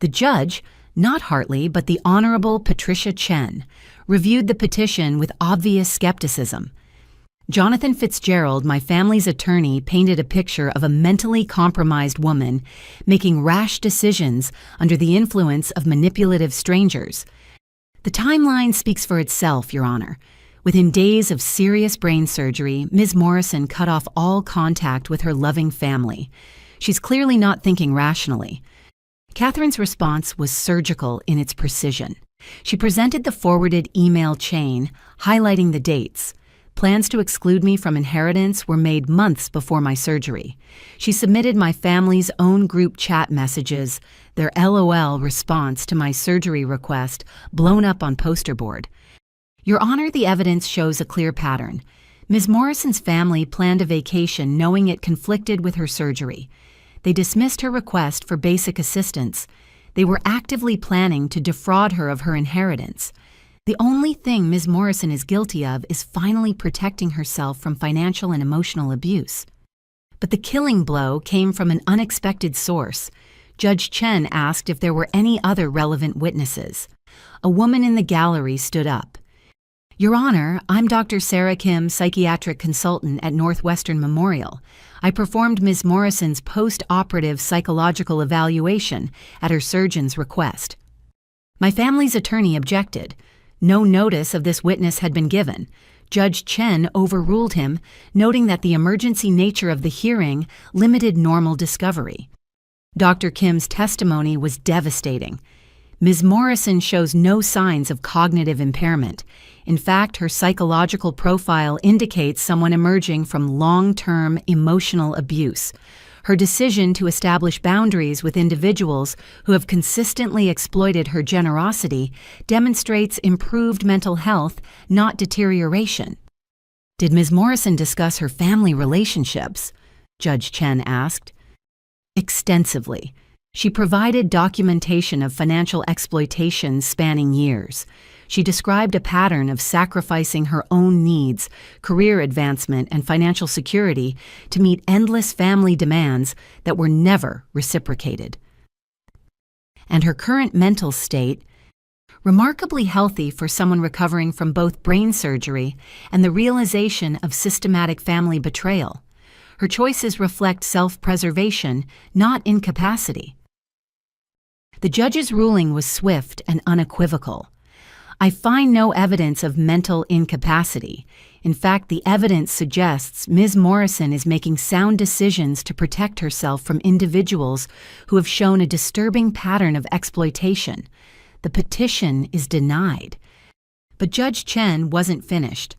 The judge, not Hartley but the Honorable Patricia Chen, reviewed the petition with obvious skepticism. Jonathan Fitzgerald, my family's attorney, painted a picture of a mentally compromised woman making rash decisions under the influence of manipulative strangers. The timeline speaks for itself, Your Honor. Within days of serious brain surgery, Ms. Morrison cut off all contact with her loving family. She's clearly not thinking rationally. Catherine's response was surgical in its precision. She presented the forwarded email chain, highlighting the dates. Plans to exclude me from inheritance were made months before my surgery. She submitted my family's own group chat messages, their LOL response to my surgery request, blown up on poster board. Your Honor, the evidence shows a clear pattern. Ms. Morrison's family planned a vacation knowing it conflicted with her surgery. They dismissed her request for basic assistance. They were actively planning to defraud her of her inheritance. The only thing Ms. Morrison is guilty of is finally protecting herself from financial and emotional abuse. But the killing blow came from an unexpected source. Judge Chen asked if there were any other relevant witnesses. A woman in the gallery stood up. Your Honor, I'm Dr. Sarah Kim, psychiatric consultant at Northwestern Memorial. I performed Ms. Morrison's post-operative psychological evaluation at her surgeon's request. My family's attorney objected. No notice of this witness had been given. Judge Chen overruled him, noting that the emergency nature of the hearing limited normal discovery. Dr. Kim's testimony was devastating. Ms. Morrison shows no signs of cognitive impairment. In fact, her psychological profile indicates someone emerging from long-term emotional abuse. Her decision to establish boundaries with individuals who have consistently exploited her generosity demonstrates improved mental health, not deterioration. Did Ms. Morrison discuss her family relationships? Judge Chen asked. Extensively. She provided documentation of financial exploitation spanning years. She described a pattern of sacrificing her own needs, career advancement, and financial security to meet endless family demands that were never reciprocated. And her current mental state, remarkably healthy for someone recovering from both brain surgery and the realization of systematic family betrayal. Her choices reflect self-preservation, not incapacity. The judge's ruling was swift and unequivocal. I find no evidence of mental incapacity. In fact, the evidence suggests Ms. Morrison is making sound decisions to protect herself from individuals who have shown a disturbing pattern of exploitation. The petition is denied. But Judge Chen wasn't finished.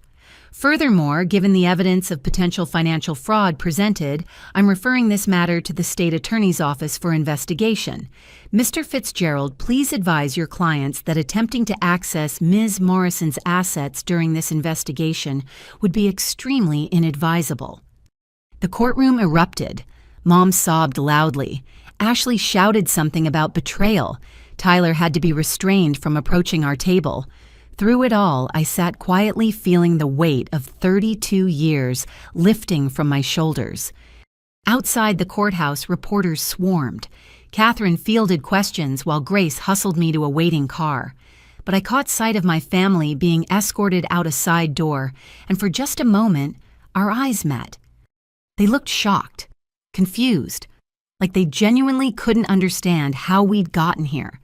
Furthermore, given the evidence of potential financial fraud presented, I'm referring this matter to the State Attorney's Office for investigation. Mr. Fitzgerald, please advise your clients that attempting to access Ms. Morrison's assets during this investigation would be extremely inadvisable. The courtroom erupted. Mom sobbed loudly. Ashley shouted something about betrayal. Tyler had to be restrained from approaching our table. Through it all, I sat quietly feeling the weight of 32 years lifting from my shoulders. Outside the courthouse, reporters swarmed. Catherine fielded questions while Grace hustled me to a waiting car. But I caught sight of my family being escorted out a side door, and for just a moment, our eyes met. They looked shocked, confused, like they genuinely couldn't understand how we'd gotten here.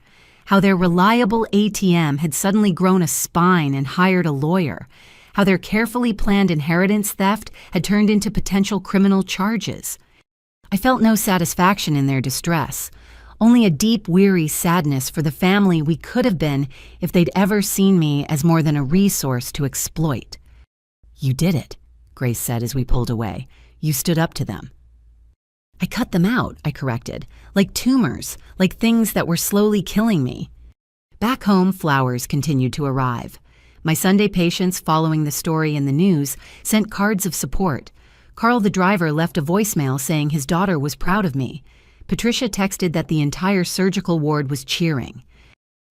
How their reliable ATM had suddenly grown a spine and hired a lawyer, how their carefully planned inheritance theft had turned into potential criminal charges. I felt no satisfaction in their distress, only a deep, weary sadness for the family we could have been if they'd ever seen me as more than a resource to exploit. "You did it," Grace said as we pulled away. "You stood up to them." I cut them out, I corrected, like tumors, like things that were slowly killing me. Back home, flowers continued to arrive. My Sunday patients following the story in the news sent cards of support. Carl, the driver, left a voicemail saying his daughter was proud of me. Patricia texted that the entire surgical ward was cheering.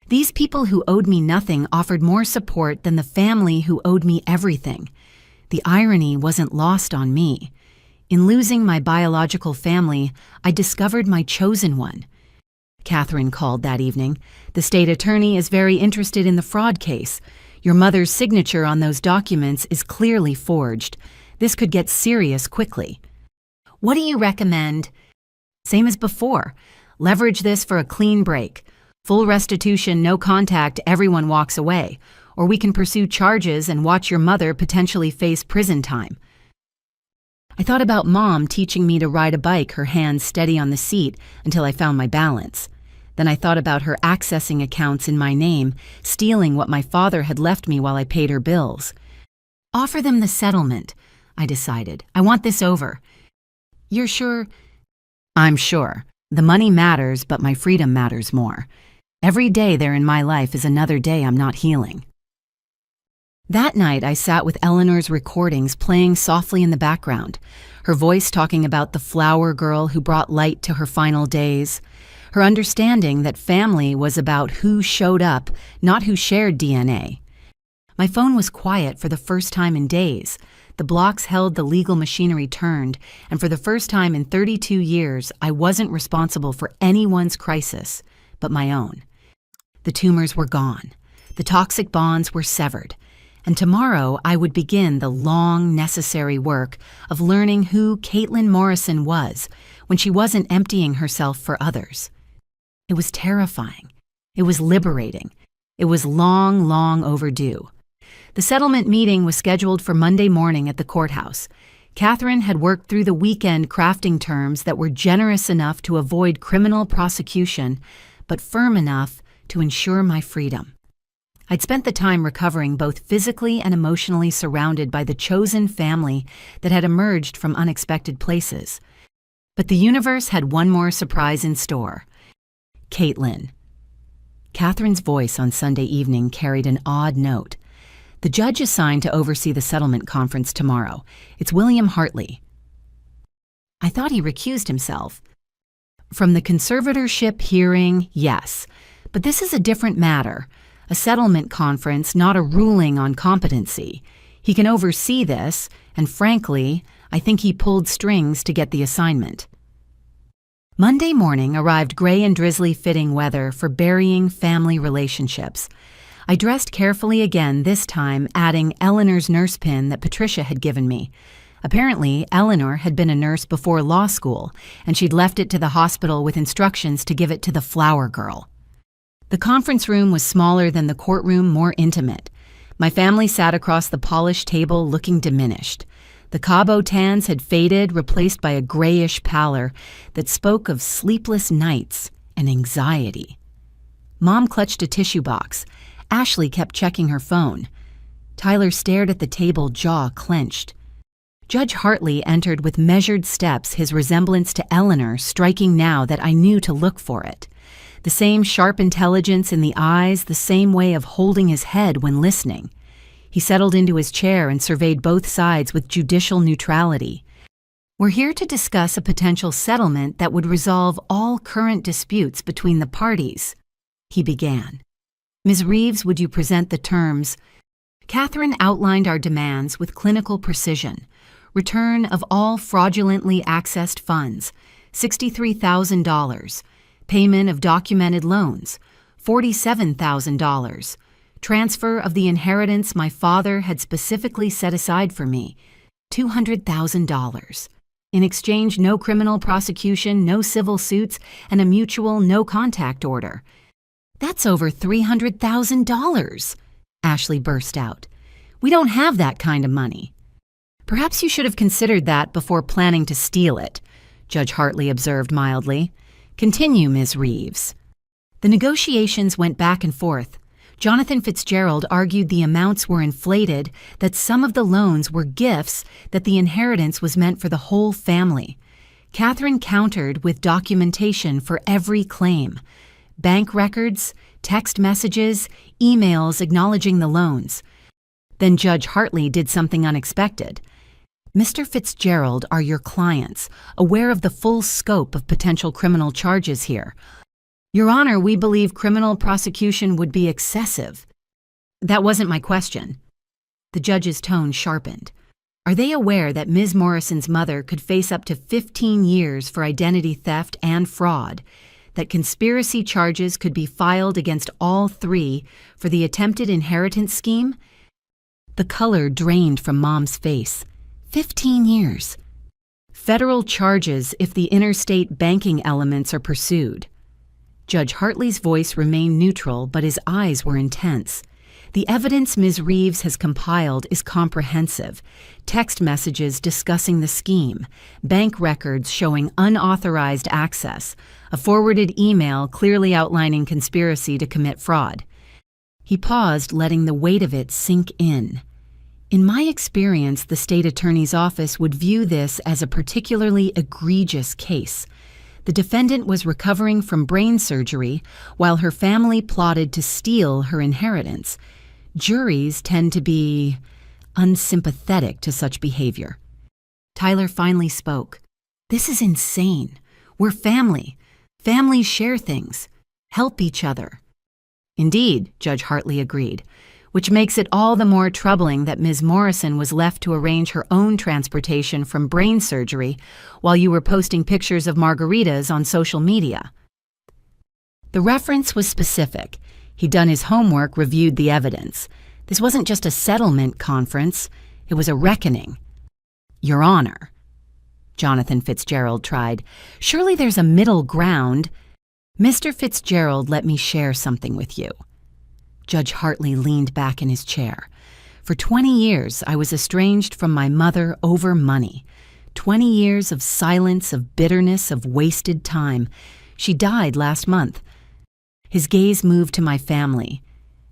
These people who owed me nothing offered more support than the family who owed me everything. The irony wasn't lost on me. In losing my biological family, I discovered my chosen one. Catherine called that evening. The state attorney is very interested in the fraud case. Your mother's signature on those documents is clearly forged. This could get serious quickly. What do you recommend? Same as before. Leverage this for a clean break. Full restitution, no contact, everyone walks away. Or we can pursue charges and watch your mother potentially face prison time. I thought about Mom teaching me to ride a bike, her hands steady on the seat until I found my balance. Then I thought about her accessing accounts in my name, stealing what my father had left me while I paid her bills. Offer them the settlement, I decided. I want this over. You're sure? I'm sure. The money matters, but my freedom matters more. Every day they're in my life is another day I'm not healing. That night, I sat with Eleanor's recordings playing softly in the background, her voice talking about the flower girl who brought light to her final days, her understanding that family was about who showed up, not who shared DNA. My phone was quiet for the first time in days. The blocks held the legal machinery turned, and for the first time in 32 years, I wasn't responsible for anyone's crisis but my own. The tumors were gone. The toxic bonds were severed. And tomorrow I would begin the long, necessary work of learning who Caitlin Morrison was when she wasn't emptying herself for others. It was terrifying. It was liberating. It was long, long overdue. The settlement meeting was scheduled for Monday morning at the courthouse. Catherine had worked through the weekend crafting terms that were generous enough to avoid criminal prosecution, but firm enough to ensure my freedom. I'd spent the time recovering both physically and emotionally surrounded by the chosen family that had emerged from unexpected places. But the universe had one more surprise in store. Caitlin. Catherine's voice on Sunday evening carried an odd note. The judge assigned to oversee the settlement conference tomorrow. It's William Hartley. I thought he recused himself. From the conservatorship hearing, yes. But this is a different matter. A settlement conference, not a ruling on competency. He can oversee this, and frankly, I think he pulled strings to get the assignment. Monday morning arrived gray and drizzly fitting weather for burying family relationships. I dressed carefully again, this time adding Eleanor's nurse pin that Patricia had given me. Apparently, Eleanor had been a nurse before law school, and she'd left it to the hospital with instructions to give it to the flower girl. The conference room was smaller than the courtroom, more intimate. My family sat across the polished table looking diminished. The Cabo tans had faded, replaced by a grayish pallor that spoke of sleepless nights and anxiety. Mom clutched a tissue box. Ashley kept checking her phone. Tyler stared at the table, jaw clenched. Judge Hartley entered with measured steps, his resemblance to Eleanor striking now that I knew to look for it. The same sharp intelligence in the eyes, the same way of holding his head when listening. He settled into his chair and surveyed both sides with judicial neutrality. We're here to discuss a potential settlement that would resolve all current disputes between the parties, he began. Ms. Reeves, would you present the terms? Catherine outlined our demands with clinical precision. Return of all fraudulently accessed funds, $63,000. Payment of documented loans, $47,000. Transfer of the inheritance my father had specifically set aside for me, $200,000. In exchange, no criminal prosecution, no civil suits, and a mutual no-contact order. That's over $300,000, Ashley burst out. We don't have that kind of money. Perhaps you should have considered that before planning to steal it, Judge Hartley observed mildly. Continue, Ms. Reeves. The negotiations went back and forth. Jonathan Fitzgerald argued the amounts were inflated, that some of the loans were gifts, that the inheritance was meant for the whole family. Catherine countered with documentation for every claim: bank records, text messages, emails acknowledging the loans. Then Judge Hartley did something unexpected. "Mr. Fitzgerald are your clients, aware of the full scope of potential criminal charges here. Your Honor, we believe criminal prosecution would be excessive." "That wasn't my question." The judge's tone sharpened. "Are they aware that Ms. Morrison's mother could face up to 15 years for identity theft and fraud, that conspiracy charges could be filed against all three for the attempted inheritance scheme?" The color drained from Mom's face. 15 years. "Federal charges if the interstate banking elements are pursued." Judge Hartley's voice remained neutral, but his eyes were intense. "The evidence Ms. Reeves has compiled is comprehensive. Text messages discussing the scheme, bank records showing unauthorized access, a forwarded email clearly outlining conspiracy to commit fraud." He paused, letting the weight of it sink in. "In my experience, the state attorney's office would view this as a particularly egregious case. The defendant was recovering from brain surgery while her family plotted to steal her inheritance. Juries tend to be unsympathetic to such behavior." Tyler finally spoke. "This is insane. We're family. Families share things, help each other." "Indeed," Judge Hartley agreed, "which makes it all the more troubling that Ms. Morrison was left to arrange her own transportation from brain surgery while you were posting pictures of margaritas on social media." The reference was specific. He'd done his homework, reviewed the evidence. This wasn't just a settlement conference, it was a reckoning. "Your Honor," Jonathan Fitzgerald tried, "surely there's a middle ground." "Mr. Fitzgerald, let me share something with you." Judge Hartley leaned back in his chair. "For 20 years, I was estranged from my mother over money. 20 years of silence, of bitterness, of wasted time. She died last month." His gaze moved to my family.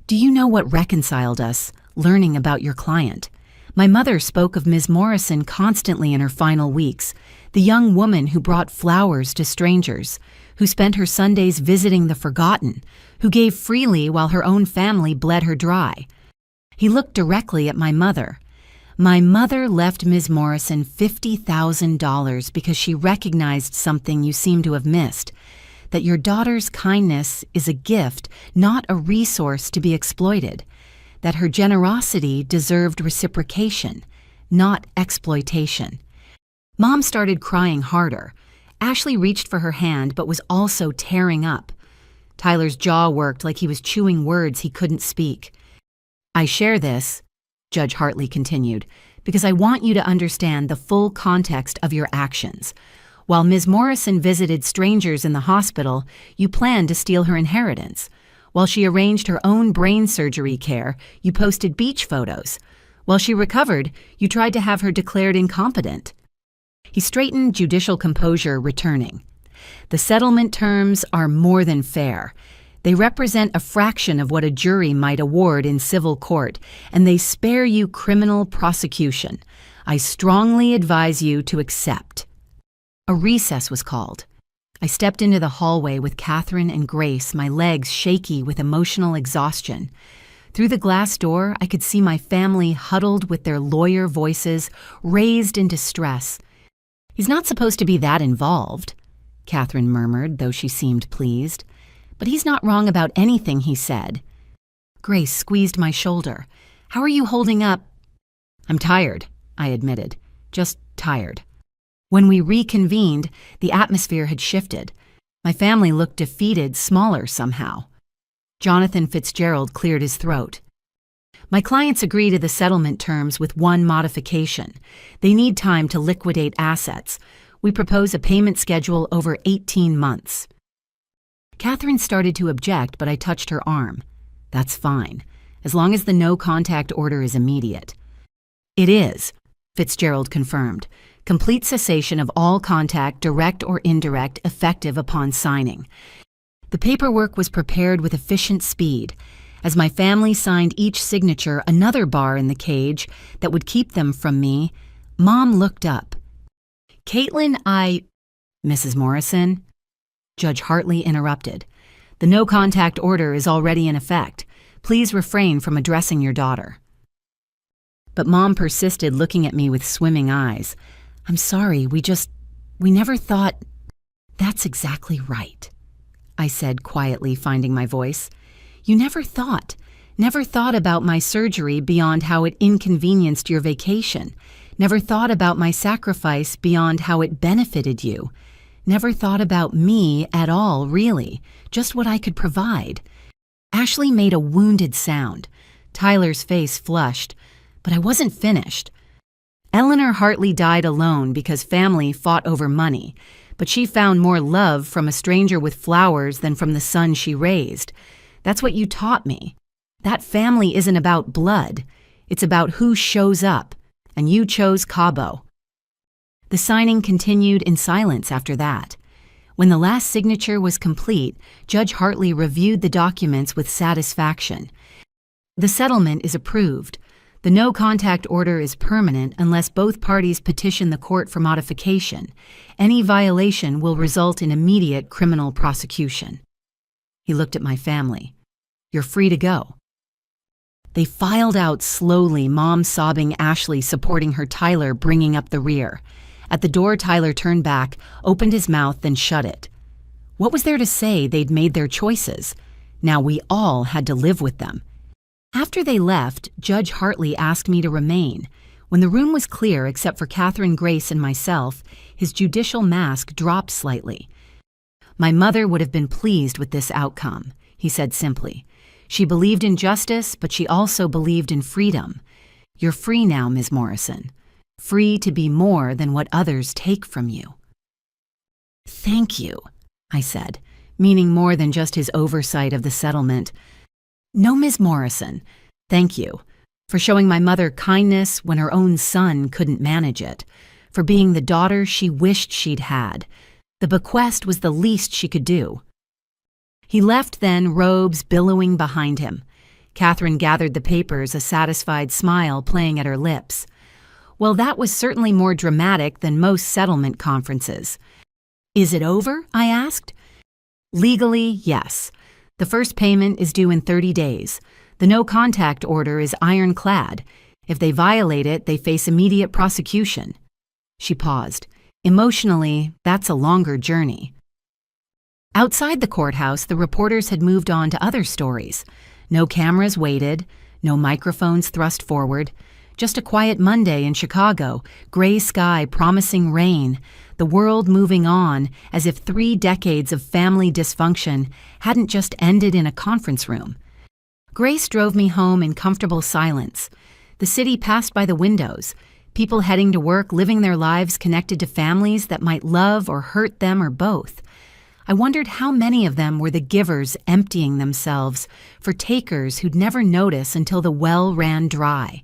"Do you know what reconciled us, learning about your client? My mother spoke of Ms. Morrison constantly in her final weeks, the young woman who brought flowers to strangers, who spent her Sundays visiting the forgotten, who gave freely while her own family bled her dry." He looked directly at my mother. "My mother left Ms. Morrison $50,000 because she recognized something you seem to have missed, that your daughter's kindness is a gift, not a resource to be exploited, that her generosity deserved reciprocation, not exploitation." Mom started crying harder. Ashley reached for her hand but was also tearing up. Tyler's jaw worked like he was chewing words he couldn't speak. "I share this," Judge Hartley continued, "because I want you to understand the full context of your actions. While Ms. Morrison visited strangers in the hospital, you planned to steal her inheritance. While she arranged her own brain surgery care, you posted beach photos. While she recovered, you tried to have her declared incompetent." He straightened, judicial composure returning. "The settlement terms are more than fair. They represent a fraction of what a jury might award in civil court, and they spare you criminal prosecution. I strongly advise you to accept." A recess was called. I stepped into the hallway with Catherine and Grace, my legs shaky with emotional exhaustion. Through the glass door, I could see my family huddled with their lawyer voices raised in distress. "He's not supposed to be that involved," Catherine murmured, though she seemed pleased. "But he's not wrong about anything he said." Grace squeezed my shoulder. "How are you holding up?" "I'm tired," I admitted. "Just tired." When we reconvened, the atmosphere had shifted. My family looked defeated, smaller somehow. Jonathan Fitzgerald cleared his throat. "My clients agree to the settlement terms with one modification. They need time to liquidate assets. We propose a payment schedule over 18 months. Catherine started to object, but I touched her arm. "That's fine, as long as the no-contact order is immediate." "It is," Fitzgerald confirmed. "Complete cessation of all contact, direct or indirect, effective upon signing." The paperwork was prepared with efficient speed. As my family signed each signature, another bar in the cage that would keep them from me, Mom looked up. "Caitlin, Mrs. Morrison? Judge Hartley interrupted. The no-contact order is already in effect. Please refrain from addressing your daughter. But Mom persisted, looking at me with swimming eyes. I'm sorry, we never thought... That's exactly right, I said quietly, finding my voice. You never thought about my surgery beyond how it inconvenienced your vacation. Never thought about my sacrifice beyond how it benefited you. Never thought about me at all, really, just what I could provide. Ashley made a wounded sound. Tyler's face flushed, but I wasn't finished. Eleanor Hartley died alone because family fought over money, but she found more love from a stranger with flowers than from the son she raised. That's what you taught me. That family isn't about blood. It's about who shows up, and you chose Cabo. The signing continued in silence after that. When the last signature was complete, Judge Hartley reviewed the documents with satisfaction. The settlement is approved. The no-contact order is permanent unless both parties petition the court for modification. Any violation will result in immediate criminal prosecution. He looked at my family. You're free to go. They filed out slowly, Mom sobbing, Ashley supporting her, Tyler bringing up the rear. At the door, Tyler turned back, opened his mouth, then shut it. What was there to say? They'd made their choices. Now we all had to live with them. After they left, Judge Hartley asked me to remain. When the room was clear, except for Catherine Grace and myself, his judicial mask dropped slightly. My mother would have been pleased with this outcome, he said simply. She believed in justice, but she also believed in freedom. You're free now, Ms. Morrison. Free to be more than what others take from you. Thank you, I said, meaning more than just his oversight of the settlement. No, Ms. Morrison, thank you for showing my mother kindness when her own son couldn't manage it, for being the daughter she wished she'd had. The bequest was the least she could do. He left then, robes billowing behind him. Catherine gathered the papers, a satisfied smile playing at her lips. Well, that was certainly more dramatic than most settlement conferences. Is it over? I asked. Legally, yes. The first payment is due in 30 days. The no-contact order is ironclad. If they violate it, they face immediate prosecution. She paused. Emotionally, that's a longer journey. Outside the courthouse, the reporters had moved on to other stories. No cameras waited, no microphones thrust forward. Just a quiet Monday in Chicago, gray sky promising rain, the world moving on as if 3 decades of family dysfunction hadn't just ended in a conference room. Grace drove me home in comfortable silence. The city passed by the windows, people heading to work, living their lives connected to families that might love or hurt them or both. I wondered how many of them were the givers emptying themselves for takers who'd never notice until the well ran dry.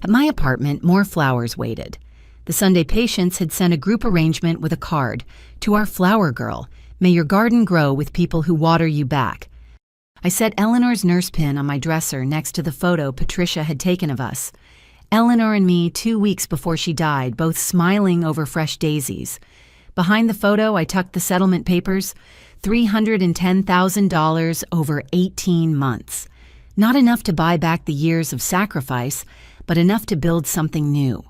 At my apartment, more flowers waited. The Sunday Patients had sent a group arrangement with a card, "To our flower girl, may your garden grow with people who water you back." I set Eleanor's nurse pin on my dresser next to the photo Patricia had taken of us. Eleanor and me 2 weeks before she died, both smiling over fresh daisies. Behind the photo, I tucked the settlement papers, $310,000 over 18 months. Not enough to buy back the years of sacrifice, but enough to build something new.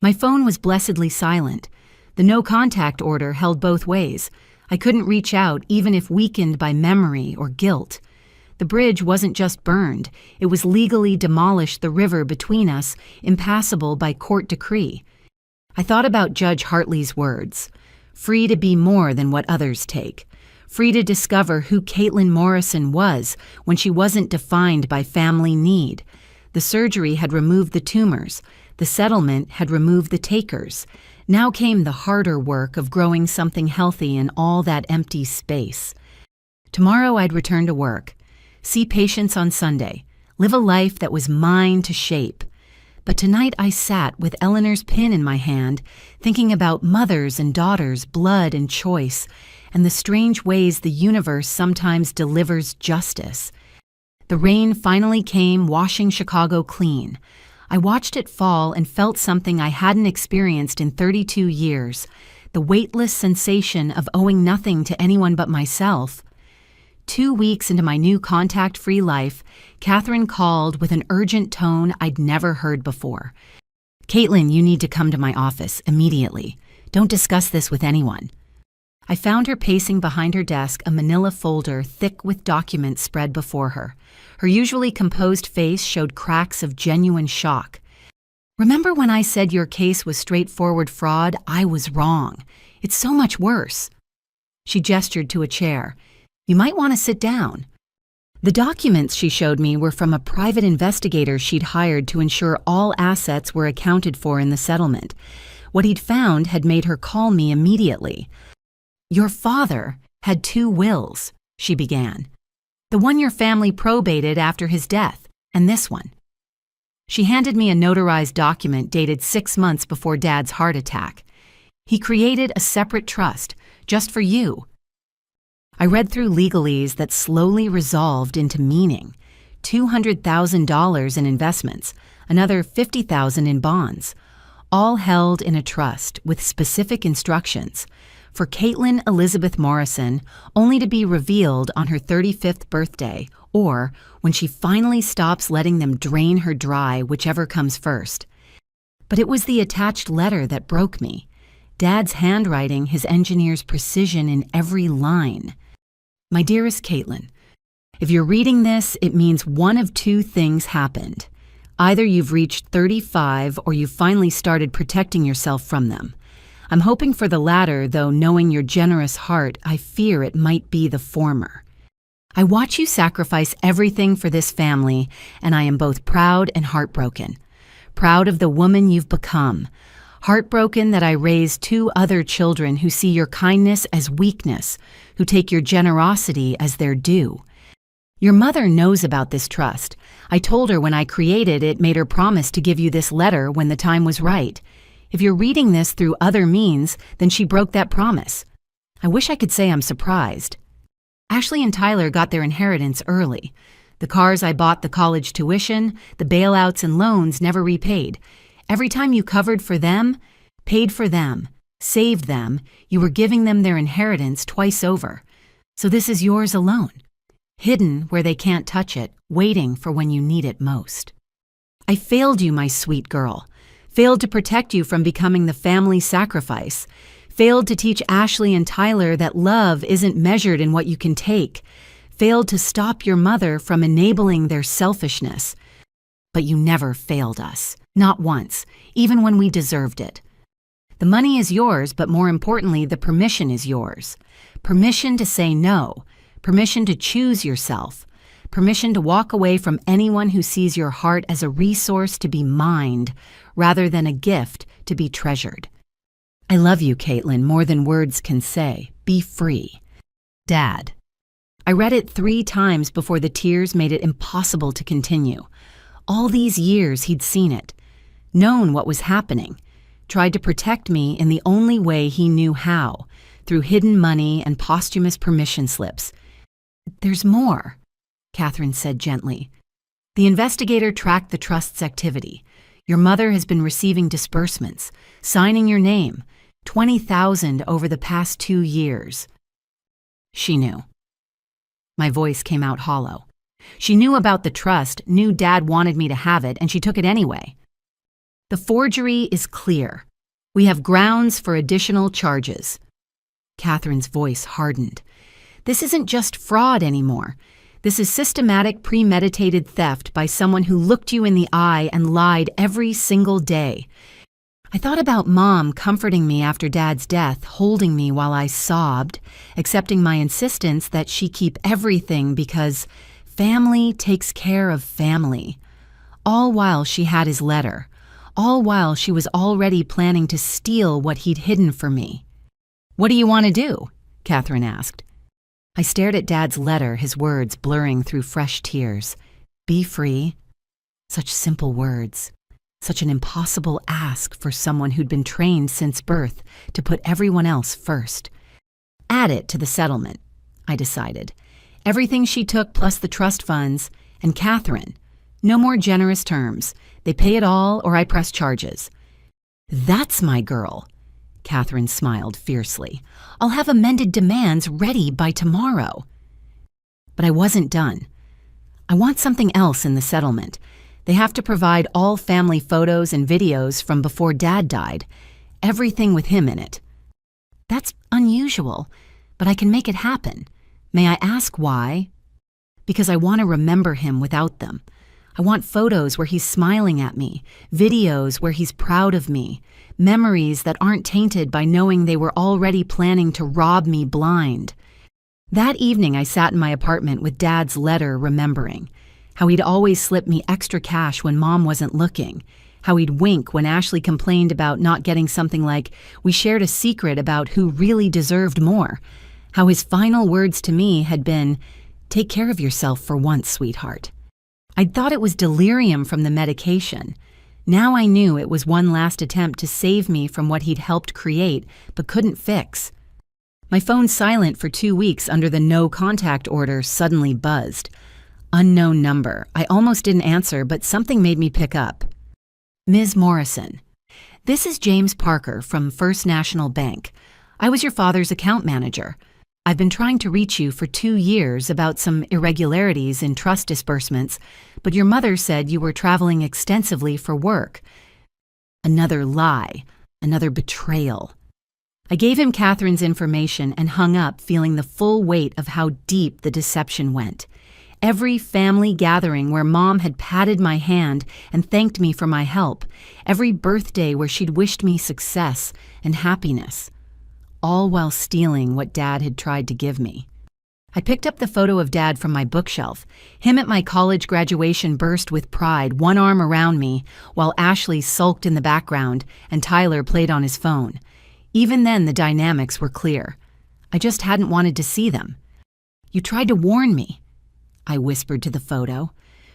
My phone was blessedly silent. The no-contact order held both ways. I couldn't reach out even if weakened by memory or guilt. The bridge wasn't just burned. It was legally demolished, the river between us, impassable by court decree. I thought about Judge Hartley's words. Free to be more than what others take. Free to discover who Caitlin Morrison was when she wasn't defined by family need. The surgery had removed the tumors. The settlement had removed the takers. Now came the harder work of growing something healthy in all that empty space. Tomorrow I'd return to work, see patients on Sunday, live a life that was mine to shape. But tonight I sat with Eleanor's pin in my hand, thinking about mothers and daughters, blood and choice, and the strange ways the universe sometimes delivers justice. The rain finally came, washing Chicago clean. I watched it fall and felt something I hadn't experienced in 32 years, the weightless sensation of owing nothing to anyone but myself. 2 weeks into my new contact-free life, Catherine called with an urgent tone I'd never heard before. "Caitlin, you need to come to my office immediately. Don't discuss this with anyone." I found her pacing behind her desk, a manila folder thick with documents spread before her. Her usually composed face showed cracks of genuine shock. "Remember when I said your case was straightforward fraud? I was wrong. It's so much worse." She gestured to a chair. "You might want to sit down." The documents she showed me were from a private investigator she'd hired to ensure all assets were accounted for in the settlement. What he'd found had made her call me immediately. "Your father had 2 wills," she began. "The one your family probated after his death, and this one." She handed me a notarized document dated 6 months before Dad's heart attack. "He created a separate trust, just for you." I read through legalese that slowly resolved into meaning. $200,000 in investments, another $50,000 in bonds, all held in a trust with specific instructions. For Caitlin Elizabeth Morrison, only to be revealed on her 35th birthday, or when she finally stops letting them drain her dry, whichever comes first. But it was the attached letter that broke me. Dad's handwriting, his engineer's precision in every line. "My dearest Caitlin, if you're reading this, it means one of 2 things happened. Either you've reached 35 or you've finally started protecting yourself from them. I'm hoping for the latter, though knowing your generous heart, I fear it might be the former. I watch you sacrifice everything for this family, and I am both proud and heartbroken. Proud of the woman you've become. Heartbroken that I raised 2 other children who see your kindness as weakness, who take your generosity as their due. Your mother knows about this trust. I told her when I created it, made her promise to give you this letter when the time was right. If you're reading this through other means, then she broke that promise. I wish I could say I'm surprised. Ashley and Tyler got their inheritance early. The cars I bought, the college tuition, the bailouts and loans never repaid. Every time you covered for them, paid for them, saved them, you were giving them their inheritance twice over. So this is yours alone, hidden where they can't touch it, waiting for when you need it most. I failed you, my sweet girl. Failed to protect you from becoming the family sacrifice. Failed to teach Ashley and Tyler that love isn't measured in what you can take. Failed to stop your mother from enabling their selfishness. But you never failed us. Not once, even when we deserved it. The money is yours, but more importantly, the permission is yours. Permission to say no. Permission to choose yourself. Permission to walk away from anyone who sees your heart as a resource to be mined, rather than a gift to be treasured. I love you, Caitlin, more than words can say. Be free. Dad. I read it 3 times before the tears made it impossible to continue. All these years he'd seen it, known what was happening, tried to protect me in the only way he knew how, through hidden money and posthumous permission slips. There's more, Catherine said gently. The investigator tracked the trust's activity. Your mother has been receiving disbursements, signing your name, 20,000 over the past 2 years. She knew. My voice came out hollow. She knew about the trust, knew Dad wanted me to have it, and she took it anyway. The forgery is clear. We have grounds for additional charges. Catherine's voice hardened. This isn't just fraud anymore. This is systematic, premeditated theft by someone who looked you in the eye and lied every single day. I thought about Mom comforting me after Dad's death, holding me while I sobbed, accepting my insistence that she keep everything because family takes care of family. All while she had his letter. All while she was already planning to steal what he'd hidden for me. What do you want to do? Catherine asked. I stared at Dad's letter, his words blurring through fresh tears. Be free. Such simple words. Such an impossible ask for someone who'd been trained since birth to put everyone else first. Add it to the settlement, I decided. Everything she took plus the trust funds, and Catherine. No more generous terms. They pay it all or I press charges. That's my girl. Catherine smiled fiercely. "I'll have amended demands ready by tomorrow." But I wasn't done. "I want something else in the settlement. They have to provide all family photos and videos from before Dad died, everything with him in it." "That's unusual, but I can make it happen. May I ask why?" "Because I want to remember him without them. I want photos where he's smiling at me, videos where he's proud of me, memories that aren't tainted by knowing they were already planning to rob me blind." That evening, I sat in my apartment with Dad's letter remembering how he'd always slip me extra cash when Mom wasn't looking, how he'd wink when Ashley complained about not getting something like, "We shared a secret about who really deserved more," how his final words to me had been, "Take care of yourself for once, sweetheart." I'd thought it was delirium from the medication. Now I knew it was one last attempt to save me from what he'd helped create but couldn't fix. My phone silent for 2 weeks under the no contact order suddenly buzzed. Unknown number. I almost didn't answer, but something made me pick up. "Ms. Morrison, this is James Parker from First National Bank. I was your father's account manager. I've been trying to reach you for 2 years about some irregularities in trust disbursements, but your mother said you were traveling extensively for work." Another lie, another betrayal. I gave him Catherine's information and hung up, feeling the full weight of how deep the deception went. Every family gathering where Mom had patted my hand and thanked me for my help, every birthday where she'd wished me success and happiness, all while stealing what Dad had tried to give me. I picked up the photo of Dad from my bookshelf. Him at my college graduation burst with pride, one arm around me, while Ashley sulked in the background and Tyler played on his phone. Even then, the dynamics were clear. I just hadn't wanted to see them. "You tried to warn me," I whispered to the photo.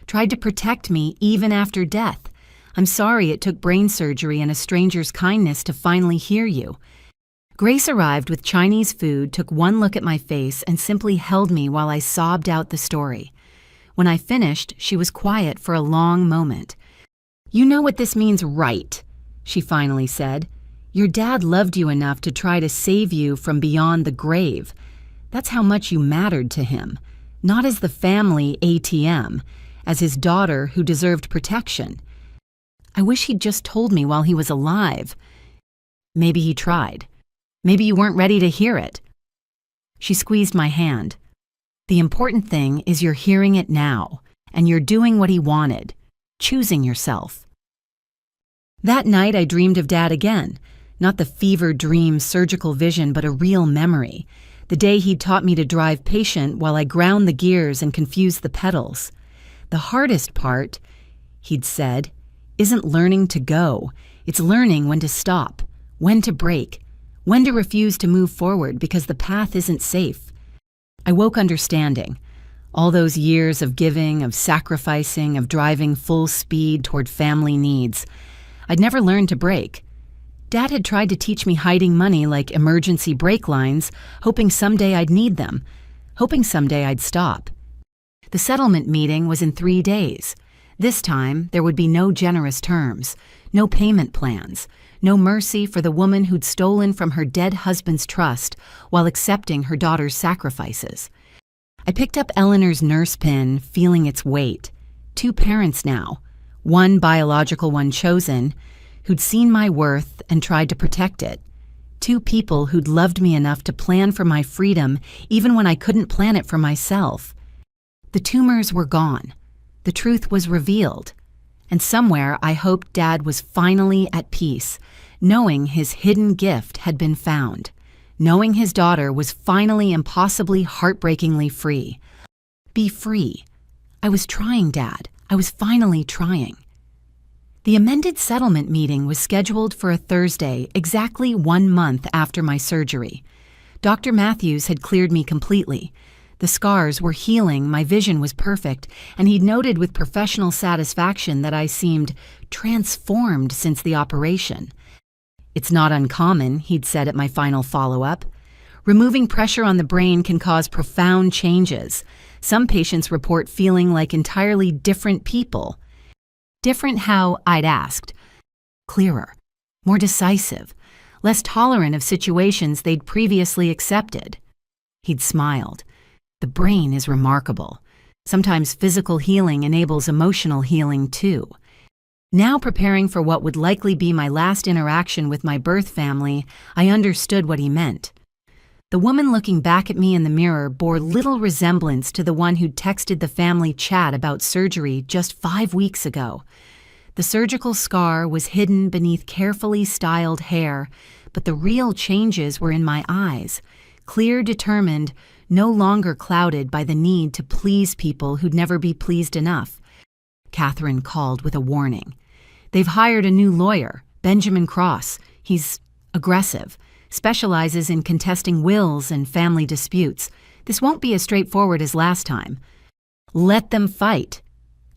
"Tried to protect me even after death. I'm sorry it took brain surgery and a stranger's kindness to finally hear you." Grace arrived with Chinese food, took one look at my face, and simply held me while I sobbed out the story. When I finished, she was quiet for a long moment. "You know what this means, right?" she finally said. "Your dad loved you enough to try to save you from beyond the grave. That's how much you mattered to him. Not as the family ATM, as his daughter who deserved protection. I wish he'd just told me while he was alive." "Maybe he tried. Maybe you weren't ready to hear it." She squeezed my hand. "The important thing is you're hearing it now, and you're doing what he wanted, choosing yourself." That night I dreamed of Dad again, not the fever dream surgical vision, but a real memory. The day he'd taught me to drive patient while I ground the gears and confused the pedals. "The hardest part," he'd said, "isn't learning to go. It's learning when to stop, when to brake, when to refuse to move forward because the path isn't safe." I woke understanding. All those years of giving, of sacrificing, of driving full speed toward family needs. I'd never learned to brake. Dad had tried to teach me hiding money like emergency brake lines, hoping someday I'd need them, hoping someday I'd stop. The settlement meeting was in 3 days. This time, there would be no generous terms, no payment plans, no mercy for the woman who'd stolen from her dead husband's trust while accepting her daughter's sacrifices. I picked up Eleanor's nurse pin, feeling its weight. 2 parents now, one biological one chosen, who'd seen my worth and tried to protect it. 2 people who'd loved me enough to plan for my freedom even when I couldn't plan it for myself. The tumors were gone. The truth was revealed. And somewhere I hoped Dad was finally at peace, knowing his hidden gift had been found, knowing his daughter was finally impossibly heartbreakingly free. Be free. I was trying, Dad. I was finally trying. The amended settlement meeting was scheduled for a Thursday, exactly 1 month after my surgery. Dr. Matthews had cleared me completely. The scars were healing, my vision was perfect, and he'd noted with professional satisfaction that I seemed transformed since the operation. "It's not uncommon," he'd said at my final follow-up. "Removing pressure on the brain can cause profound changes. Some patients report feeling like entirely different people." Different how, I'd asked. Clearer, more decisive, less tolerant of situations they'd previously accepted. He'd smiled. The brain is remarkable. Sometimes physical healing enables emotional healing too. Now preparing for what would likely be my last interaction with my birth family, I understood what he meant. The woman looking back at me in the mirror bore little resemblance to the one who'd texted the family chat about surgery just 5 weeks ago. The surgical scar was hidden beneath carefully styled hair, but the real changes were in my eyes, clear, determined, no longer clouded by the need to please people who'd never be pleased enough. Catherine called with a warning. They've hired a new lawyer, Benjamin Cross. He's aggressive, specializes in contesting wills and family disputes. This won't be as straightforward as last time. Let them fight,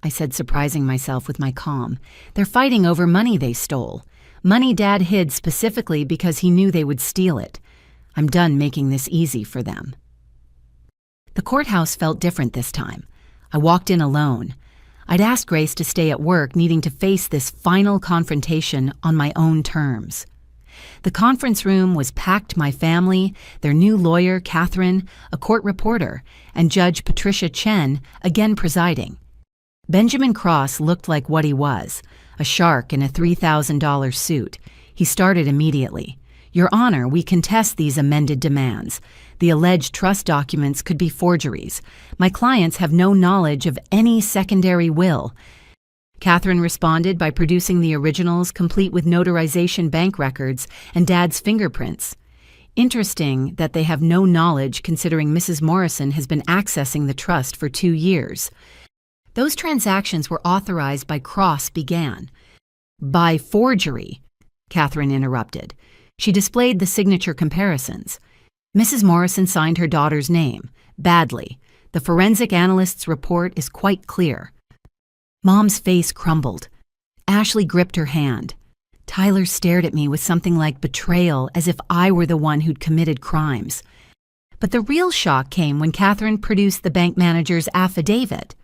I said, surprising myself with my calm. They're fighting over money they stole. Money Dad hid specifically because he knew they would steal it. I'm done making this easy for them. The courthouse felt different this time. I walked in alone. I'd asked Grace to stay at work, needing to face this final confrontation on my own terms. The conference room was packed my family, their new lawyer, Catherine, a court reporter, and Judge Patricia Chen, again presiding. Benjamin Cross looked like what he was, a shark in a $3,000 suit. He started immediately. Your Honor, we contest these amended demands. The alleged trust documents could be forgeries. My clients have no knowledge of any secondary will. Catherine responded by producing the originals, complete with notarization bank records and Dad's fingerprints. Interesting that they have no knowledge, considering Mrs. Morrison has been accessing the trust for 2 years. Those transactions were authorized by Cross began. By forgery, Catherine interrupted. She displayed the signature comparisons. Mrs. Morrison signed her daughter's name, badly. The forensic analyst's report is quite clear. Mom's face crumbled. Ashley gripped her hand. Tyler stared at me with something like betrayal, as if I were the one who'd committed crimes. But the real shock came when Catherine produced the bank manager's affidavit.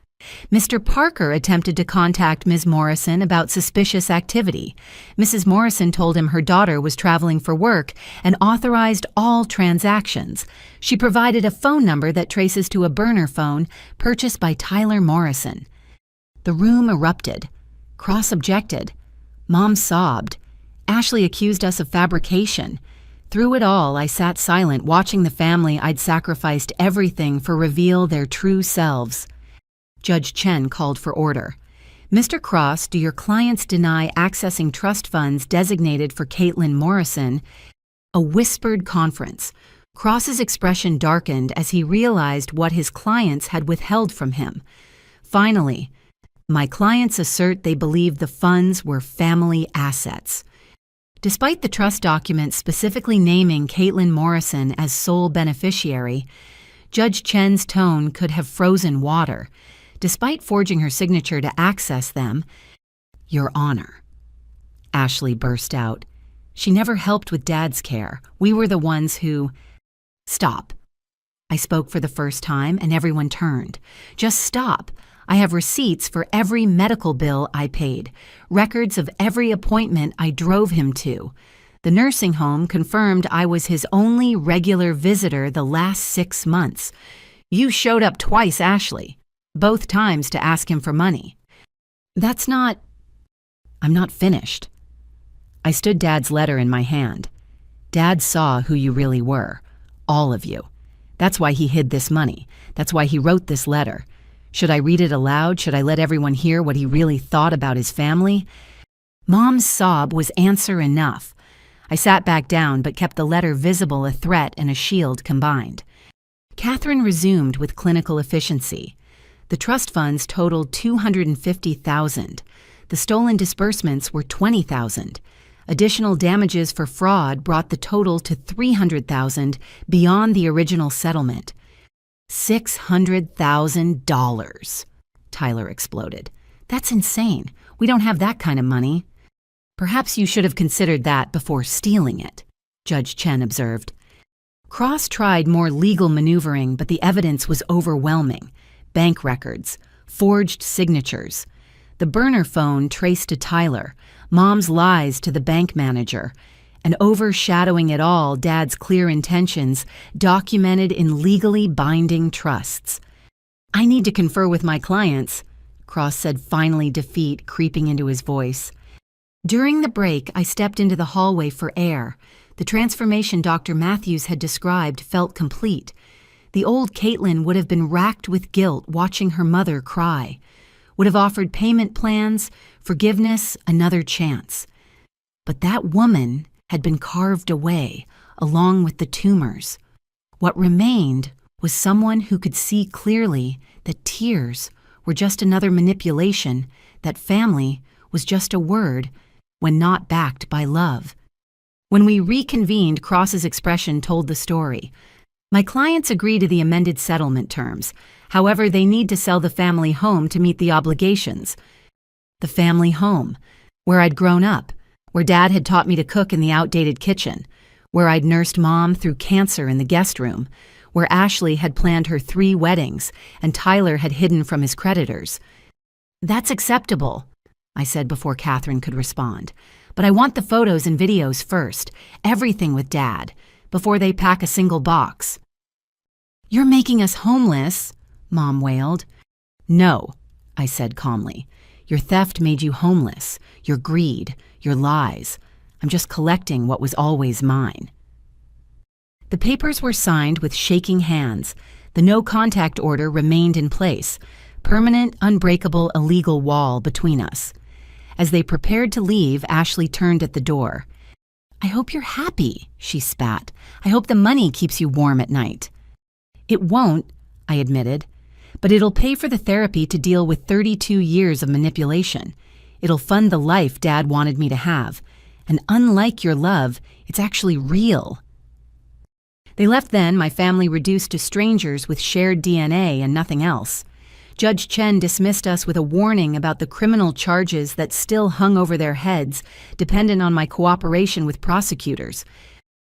Mr. Parker attempted to contact Ms. Morrison about suspicious activity. Mrs. Morrison told him her daughter was traveling for work and authorized all transactions. She provided a phone number that traces to a burner phone purchased by Tyler Morrison. The room erupted. Cross objected. Mom sobbed. Ashley accused us of fabrication. Through it all, I sat silent, watching the family I'd sacrificed everything for reveal their true selves. Judge Chen called for order. Mr. Cross, do your clients deny accessing trust funds designated for Caitlin Morrison? A whispered conference. Cross's expression darkened as he realized what his clients had withheld from him. Finally, my clients assert they believe the funds were family assets. Despite the trust document specifically naming Caitlin Morrison as sole beneficiary, Judge Chen's tone could have frozen water. Despite forging her signature to access them, Your Honor, Ashley burst out. She never helped with Dad's care. We were the ones who... Stop. I spoke for the first time, and everyone turned. Just stop. I have receipts for every medical bill I paid, records of every appointment I drove him to. The nursing home confirmed I was his only regular visitor the last 6 months. You showed up twice, Ashley. Both times to ask him for money. I'm not finished. I stood Dad's letter in my hand. Dad saw who you really were. All of you. That's why he hid this money. That's why he wrote this letter. Should I read it aloud? Should I let everyone hear what he really thought about his family? Mom's sob was answer enough. I sat back down but kept the letter visible, a threat and a shield combined. Catherine resumed with clinical efficiency. The trust funds totaled $250,000. The stolen disbursements were $20,000. Additional damages for fraud brought the total to $300,000 beyond the original settlement. $600,000, Tyler exploded. That's insane. We don't have that kind of money. Perhaps you should have considered that before stealing it, Judge Chen observed. Cross tried more legal maneuvering, but the evidence was overwhelming. Bank records, forged signatures. The burner phone traced to Tyler, Mom's lies to the bank manager. and overshadowing it all, Dad's clear intentions, documented in legally binding trusts. "I need to confer with my clients," Cross said, finally, defeat creeping into his voice. During the break, I stepped into the hallway for air. The transformation Dr. Matthews had described felt complete. The old Caitlin would have been racked with guilt watching her mother cry, would have offered payment plans, forgiveness, another chance. But that woman had been carved away, along with the tumors. What remained was someone who could see clearly that tears were just another manipulation, that family was just a word when not backed by love. When we reconvened, Cross's expression told the story. My clients agree to the amended settlement terms. However, they need to sell the family home to meet the obligations. The family home, where I'd grown up, where Dad had taught me to cook in the outdated kitchen, where I'd nursed Mom through cancer in the guest room, where Ashley had planned her 3 weddings and Tyler had hidden from his creditors. "That's acceptable," I said before Catherine could respond. "But I want the photos and videos first, everything with Dad, before they pack a single box." "You're making us homeless," Mom wailed. "No," I said calmly. "Your theft made you homeless, your greed, your lies. I'm just collecting what was always mine." The papers were signed with shaking hands. The no-contact order remained in place, permanent, unbreakable, illegal wall between us. As they prepared to leave, Ashley turned at the door. "I hope you're happy," she spat. "I hope the money keeps you warm at night." "It won't," I admitted, "but it'll pay for the therapy to deal with 32 years of manipulation. It'll fund the life Dad wanted me to have. And unlike your love, it's actually real." They left then, my family reduced to strangers with shared DNA and nothing else. Judge Chen dismissed us with a warning about the criminal charges that still hung over their heads, dependent on my cooperation with prosecutors.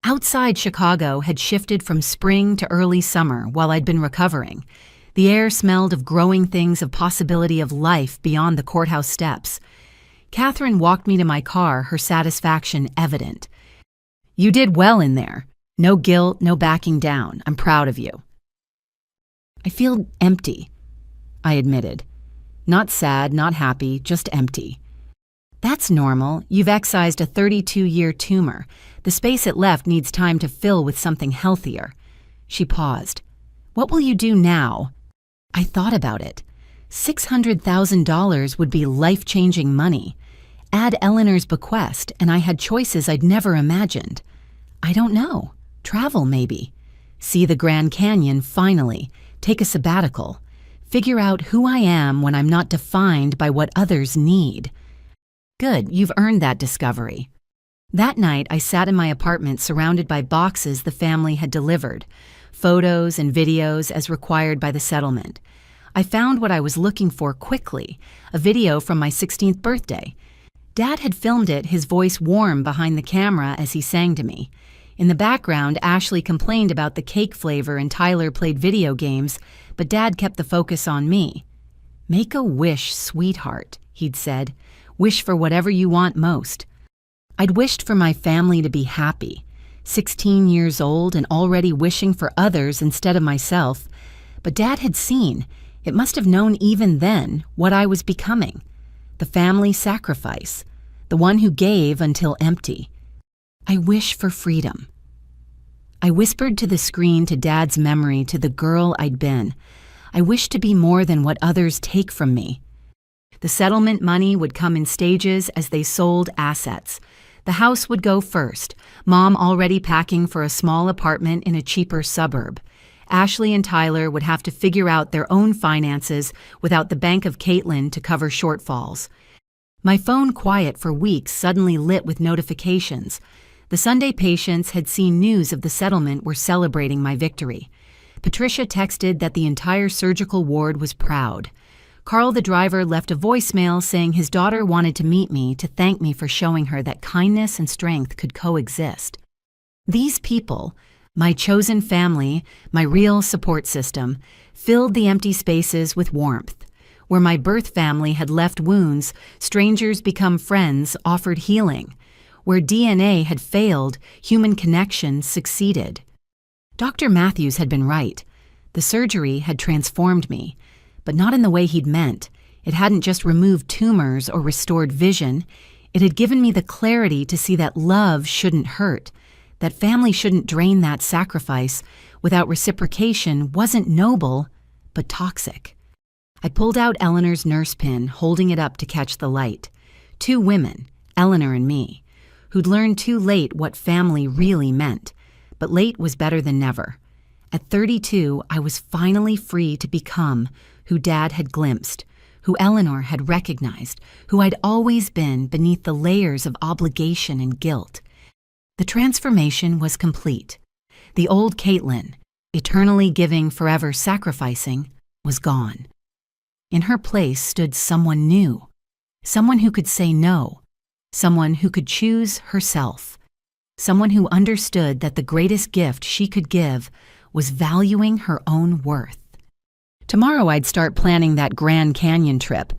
Outside Chicago had shifted from spring to early summer while I'd been recovering. The air smelled of growing things, of possibility of life beyond the courthouse steps. Catherine walked me to my car, her satisfaction evident. "You did well in there. No guilt, no backing down. I'm proud of you." "I feel empty," I admitted. Not sad, not happy, just empty. "That's normal. You've excised a 32-year tumor. The space it left needs time to fill with something healthier." She paused. "What will you do now?" I thought about it. $600,000 would be life-changing money. Add Eleanor's bequest, and I had choices I'd never imagined. I don't know. Travel, maybe. See the Grand Canyon, finally. Take a sabbatical. Figure out who I am when I'm not defined by what others need. Good, you've earned that discovery. That night, I sat in my apartment surrounded by boxes the family had delivered, photos and videos as required by the settlement. I found what I was looking for quickly, a video from my 16th birthday. Dad had filmed it, his voice warm behind the camera as he sang to me. In the background, Ashley complained about the cake flavor and Tyler played video games, but Dad kept the focus on me. "Make a wish, sweetheart," he'd said. "Wish for whatever you want most." I'd wished for my family to be happy. 16 years old and already wishing for others instead of myself. But Dad had seen, it must have known even then, what I was becoming. The family sacrifice. The one who gave until empty. I wish for freedom. I whispered to the screen, to Dad's memory, to the girl I'd been. I wished to be more than what others take from me. The settlement money would come in stages as they sold assets. The house would go first, Mom already packing for a small apartment in a cheaper suburb. Ashley and Tyler would have to figure out their own finances without the Bank of Caitlin to cover shortfalls. My phone, quiet for weeks, suddenly lit with notifications. The Sunday patients had seen news of the settlement were celebrating my victory. Patricia texted that the entire surgical ward was proud. Carl, the driver, left a voicemail saying his daughter wanted to meet me to thank me for showing her that kindness and strength could coexist. These people, my chosen family, my real support system, filled the empty spaces with warmth. Where my birth family had left wounds, strangers become friends, offered healing. Where DNA had failed, human connection succeeded. Dr. Matthews had been right. The surgery had transformed me, but not in the way he'd meant. It hadn't just removed tumors or restored vision. It had given me the clarity to see that love shouldn't hurt, that family shouldn't drain that sacrifice without reciprocation wasn't noble, but toxic. I pulled out Eleanor's nurse pin, holding it up to catch the light. 2 women, Eleanor and me, who'd learned too late what family really meant. But late was better than never. At 32, I was finally free to become who Dad had glimpsed, who Eleanor had recognized, who I'd always been beneath the layers of obligation and guilt. The transformation was complete. The old Caitlin, eternally giving, forever sacrificing, was gone. In her place stood someone new, someone who could say no, someone who could choose herself, someone who understood that the greatest gift she could give was valuing her own worth. Tomorrow I'd start planning that Grand Canyon trip,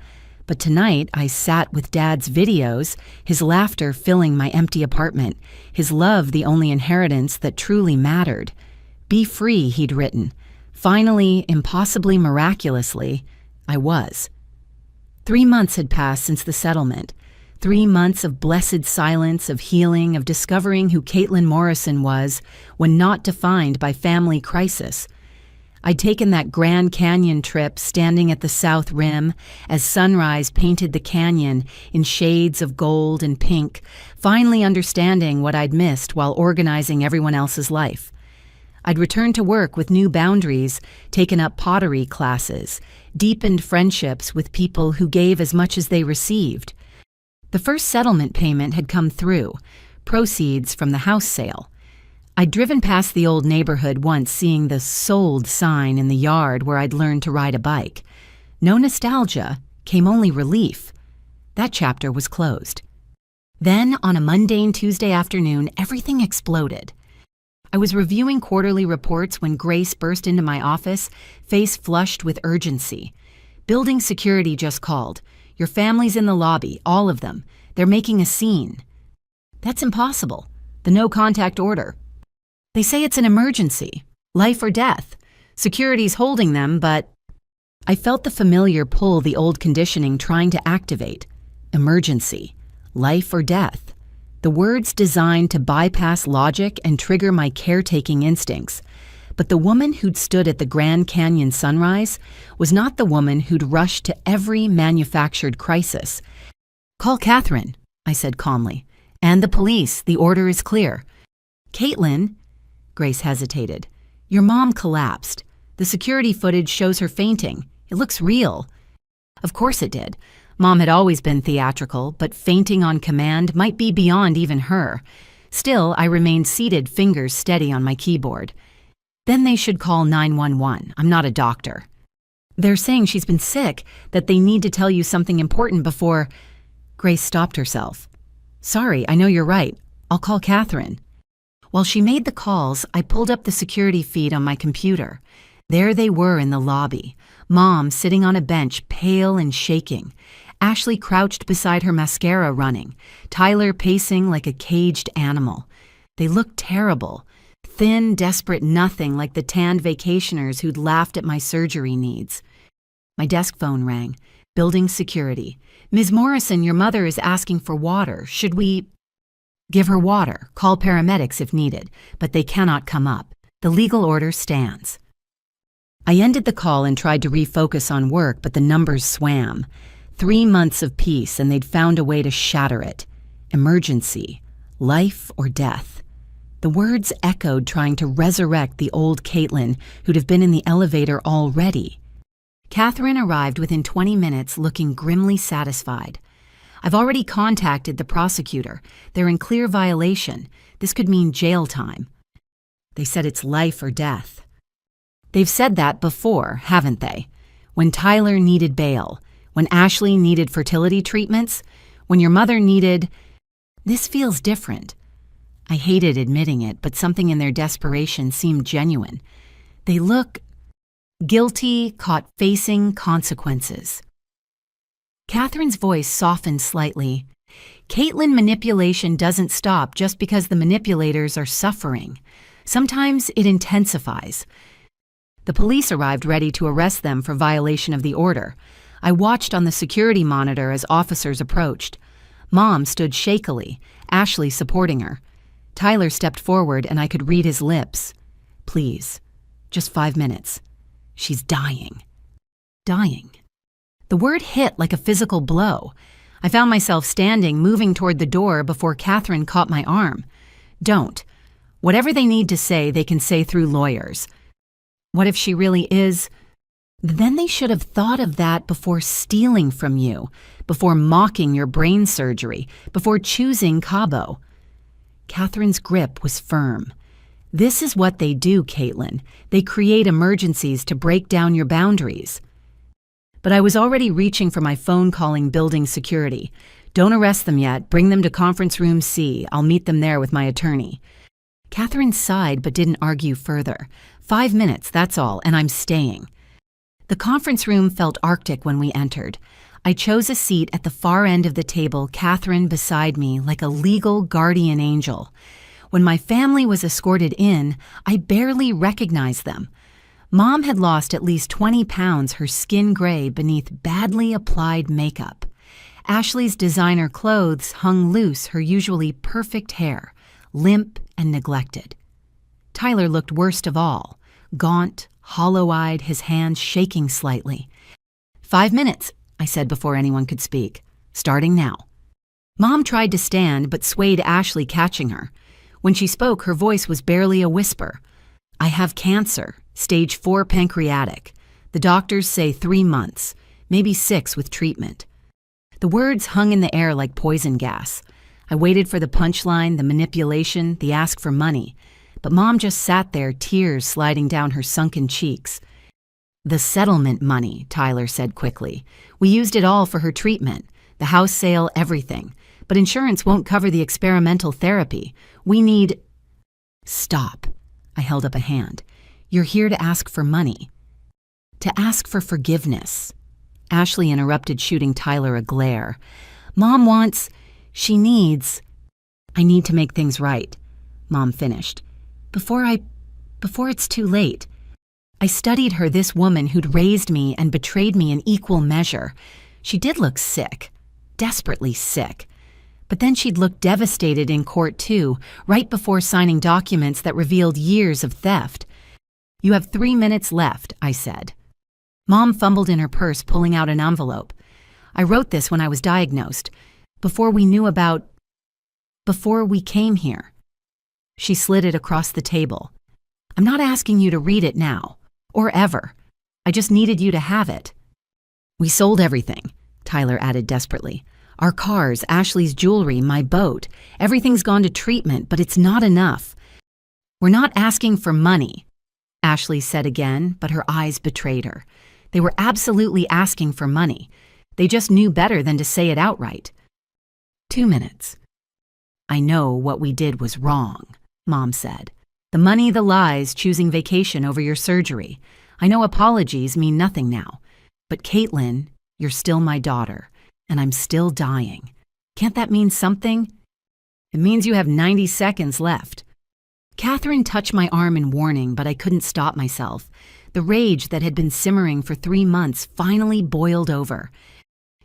but tonight I sat with Dad's videos, his laughter filling my empty apartment, his love the only inheritance that truly mattered. Be free, he'd written. Finally, impossibly miraculously, I was. 3 months had passed since the settlement. 3 months of blessed silence, of healing, of discovering who Caitlin Morrison was when not defined by family crisis. I'd taken that Grand Canyon trip standing at the south rim as sunrise painted the canyon in shades of gold and pink, finally understanding what I'd missed while organizing everyone else's life. I'd returned to work with new boundaries, taken up pottery classes, deepened friendships with people who gave as much as they received. The first settlement payment had come through, proceeds from the house sale. I'd driven past the old neighborhood once, seeing the "sold" sign in the yard where I'd learned to ride a bike. No nostalgia, came only relief. That chapter was closed. Then, on a mundane Tuesday afternoon, everything exploded. I was reviewing quarterly reports when Grace burst into my office, face flushed with urgency. "Building security just called. Your family's in the lobby, all of them. They're making a scene." "That's impossible. The no-contact order." "They say it's an emergency. Life or death. Security's holding them, but..." I felt the familiar pull the old conditioning trying to activate. Emergency. Life or death. The words designed to bypass logic and trigger my caretaking instincts. But the woman who'd stood at the Grand Canyon sunrise was not the woman who'd rushed to every manufactured crisis. "Call Catherine," I said calmly. "And the police. The order is clear." "Caitlin," Grace hesitated. "Your mom collapsed. The security footage shows her fainting. It looks real." Of course it did. Mom had always been theatrical, but fainting on command might be beyond even her. Still, I remained seated, fingers steady on my keyboard. "Then they should call 911. I'm not a doctor." "They're saying she's been sick, that they need to tell you something important before..." Grace stopped herself. "Sorry, I know you're right. I'll call Catherine." While she made the calls, I pulled up the security feed on my computer. There they were in the lobby. Mom sitting on a bench, pale and shaking. Ashley crouched beside her, mascara running. Tyler pacing like a caged animal. They looked terrible. Thin, desperate nothing like the tanned vacationers who'd laughed at my surgery needs. My desk phone rang. Building security. "Ms. Morrison, your mother is asking for water. Should we..." "Give her water. Call paramedics if needed, but they cannot come up. The legal order stands." I ended the call and tried to refocus on work, but the numbers swam. 3 months of peace, and they'd found a way to shatter it. Emergency. Life or death. The words echoed, trying to resurrect the old Caitlin who'd have been in the elevator already. Catherine arrived within 20 minutes, looking grimly satisfied. "I've already contacted the prosecutor. They're in clear violation. This could mean jail time." "They said it's life or death." "They've said that before, haven't they? When Tyler needed bail, when Ashley needed fertility treatments, when your mother needed..." "This feels different." I hated admitting it, but something in their desperation seemed genuine. "They look guilty, caught facing consequences." Catherine's voice softened slightly. Caitlin, manipulation doesn't stop just because the manipulators are suffering. Sometimes it intensifies. The police arrived ready to arrest them for violation of the order. I watched on the security monitor as officers approached. Mom stood shakily, Ashley supporting her. Tyler stepped forward and I could read his lips. Please, just 5 minutes. She's dying. Dying. The word hit like a physical blow. I found myself standing, moving toward the door before Catherine caught my arm. Don't. Whatever they need to say, they can say through lawyers. What if she really is? Then they should have thought of that before stealing from you, before mocking your brain surgery, before choosing Cabo. Catherine's grip was firm. This is what they do, Caitlin. They create emergencies to break down your boundaries. But I was already reaching for my phone, calling building security. Don't arrest them yet. Bring them to conference room C. I'll meet them there with my attorney. Catherine sighed but didn't argue further. 5 minutes, that's all, and I'm staying. The conference room felt arctic when we entered. I chose a seat at the far end of the table, Catherine beside me like a legal guardian angel. When my family was escorted in, I barely recognized them. Mom had lost at least 20 pounds, her skin gray beneath badly applied makeup. Ashley's designer clothes hung loose, her usually perfect hair, limp and neglected. Tyler looked worst of all, gaunt, hollow-eyed, his hands shaking slightly. 5 minutes, I said before anyone could speak. Starting now. Mom tried to stand but swayed Ashley, catching her. When she spoke, her voice was barely a whisper. I have cancer, stage 4 pancreatic. The doctors say 3 months, maybe 6 with treatment. The words hung in the air like poison gas. I waited for the punchline, the manipulation, the ask for money. But Mom just sat there, tears sliding down her sunken cheeks. The settlement money, Tyler said quickly. We used it all for her treatment, the house sale, everything. But insurance won't cover the experimental therapy. We need... Stop. I held up a hand. You're here to ask for money. To ask for forgiveness. Ashley interrupted, shooting Tyler a glare. Mom wants... She needs... I need to make things right, Mom finished. Before it's too late. I studied her, this woman who'd raised me and betrayed me in equal measure. She did look sick, desperately sick. But then she'd looked devastated in court too, right before signing documents that revealed years of theft. You have 3 minutes left, I said. Mom fumbled in her purse, pulling out an envelope. I wrote this when I was diagnosed, before we came here. She slid it across the table. I'm not asking you to read it now, or ever. I just needed you to have it. We sold everything, Tyler added desperately. Our cars, Ashley's jewelry, my boat. Everything's gone to treatment, but it's not enough. We're not asking for money, Ashley said again, but her eyes betrayed her. They were absolutely asking for money. They just knew better than to say it outright. 2 minutes. I know what we did was wrong, Mom said. The money, the lies, choosing vacation over your surgery. I know apologies mean nothing now. But Caitlin, you're still my daughter, and I'm still dying. Can't that mean something? It means you have 90 seconds left. Catherine touched my arm in warning, but I couldn't stop myself. The rage that had been simmering for 3 months finally boiled over.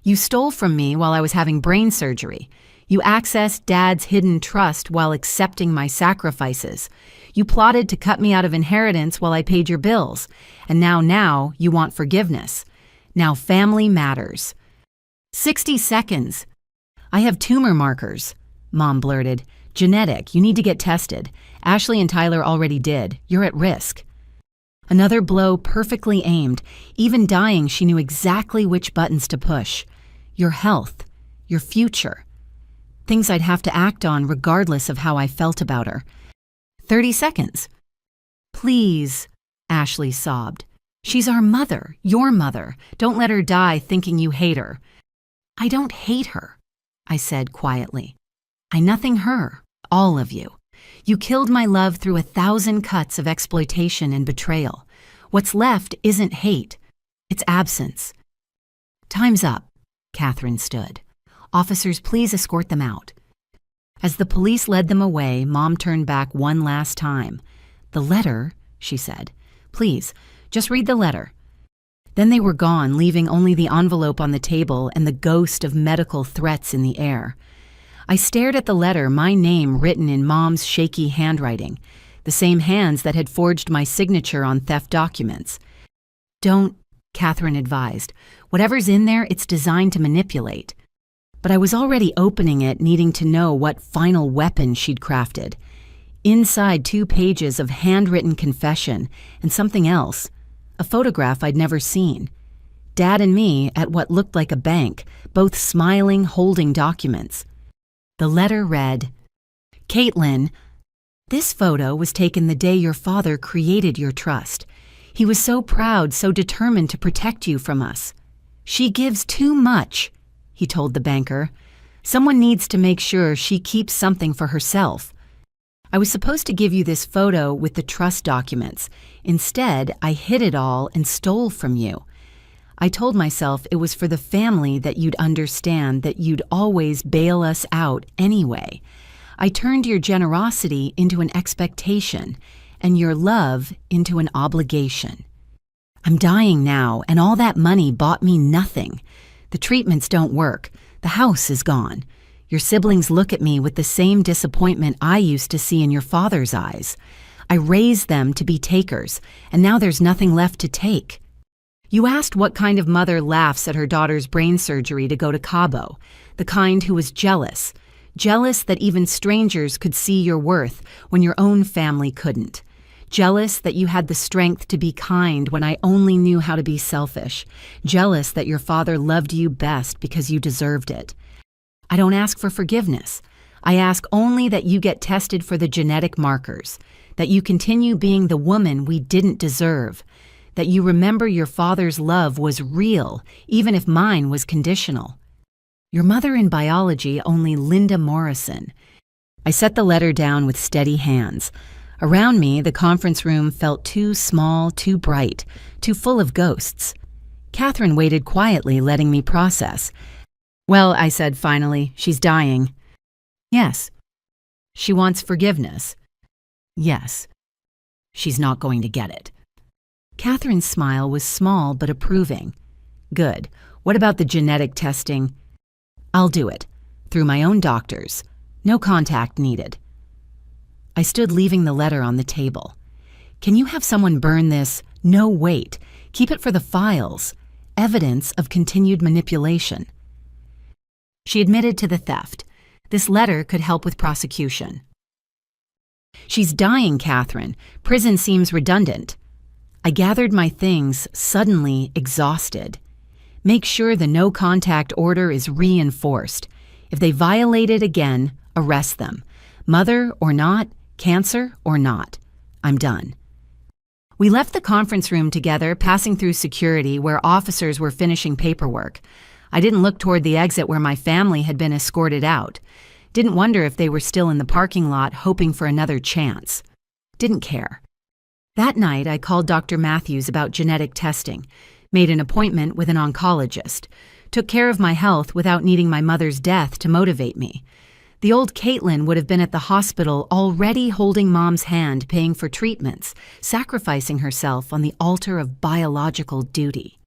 You stole from me while I was having brain surgery. You accessed Dad's hidden trust while accepting my sacrifices. You plotted to cut me out of inheritance while I paid your bills. And now you want forgiveness. Now family matters. 60 seconds. I have tumor markers, Mom blurted. Genetic, you need to get tested. Ashley and Tyler already did. You're at risk. Another blow perfectly aimed. Even dying, she knew exactly which buttons to push. Your health, your future. Things I'd have to act on regardless of how I felt about her. 30 seconds. Please, Ashley sobbed. She's our mother, your mother. Don't let her die thinking you hate her. I don't hate her, I said quietly. I nothing her, all of you. You killed my love through 1,000 cuts of exploitation and betrayal. What's left isn't hate, it's absence. Time's up, Catherine stood. Officers, please escort them out." As the police led them away, Mom turned back one last time. "The letter," she said. "Please, just read the letter." Then they were gone, leaving only the envelope on the table and the ghost of medical threats in the air. I stared at the letter, my name written in Mom's shaky handwriting, the same hands that had forged my signature on theft documents. "Don't," Catherine advised. "Whatever's in there, it's designed to manipulate." But I was already opening it, needing to know what final weapon she'd crafted. Inside 2 pages of handwritten confession and something else, a photograph I'd never seen. Dad and me at what looked like a bank, both smiling, holding documents. The letter read, "Caitlin, this photo was taken the day your father created your trust. He was so proud, so determined to protect you from us. She gives too much," he told the banker. "Someone needs to make sure she keeps something for herself. I was supposed to give you this photo with the trust documents. Instead, I hid it all and stole from you. I told myself it was for the family, that you'd understand, that you'd always bail us out anyway. I turned your generosity into an expectation and your love into an obligation. I'm dying now, and all that money bought me nothing. The treatments don't work. The house is gone. Your siblings look at me with the same disappointment I used to see in your father's eyes. I raised them to be takers, and now there's nothing left to take. You asked what kind of mother laughs at her daughter's brain surgery to go to Cabo, the kind who was jealous. Jealous that even strangers could see your worth when your own family couldn't. Jealous that you had the strength to be kind when I only knew how to be selfish. Jealous that your father loved you best because you deserved it. I don't ask for forgiveness. I ask only that you get tested for the genetic markers, that you continue being the woman we didn't deserve, that you remember your father's love was real, even if mine was conditional. Your mother in biology, only Linda Morrison. I set the letter down with steady hands. Around me, the conference room felt too small, too bright, too full of ghosts. Catherine waited quietly, letting me process. "Well," I said finally, "she's dying." "Yes." "She wants forgiveness." "Yes." "She's not going to get it." Catherine's smile was small but approving. "Good. What about the genetic testing?" "I'll do it. Through my own doctors. No contact needed." I stood, leaving the letter on the table. "Can you have someone burn this?" "No, wait. Keep it for the files. Evidence of continued manipulation." She admitted to the theft. This letter could help with prosecution. "She's dying, Catherine. Prison seems redundant." I gathered my things, suddenly exhausted. Make sure the no-contact order is reinforced. If they violate it again, arrest them. Mother or not, cancer or not. I'm done. We left the conference room together, passing through security where officers were finishing paperwork. I didn't look toward the exit where my family had been escorted out. Didn't wonder if they were still in the parking lot hoping for another chance. Didn't care. That night, I called Dr. Matthews about genetic testing, made an appointment with an oncologist, took care of my health without needing my mother's death to motivate me. The old Caitlin would have been at the hospital already holding Mom's hand, paying for treatments, sacrificing herself on the altar of biological duty.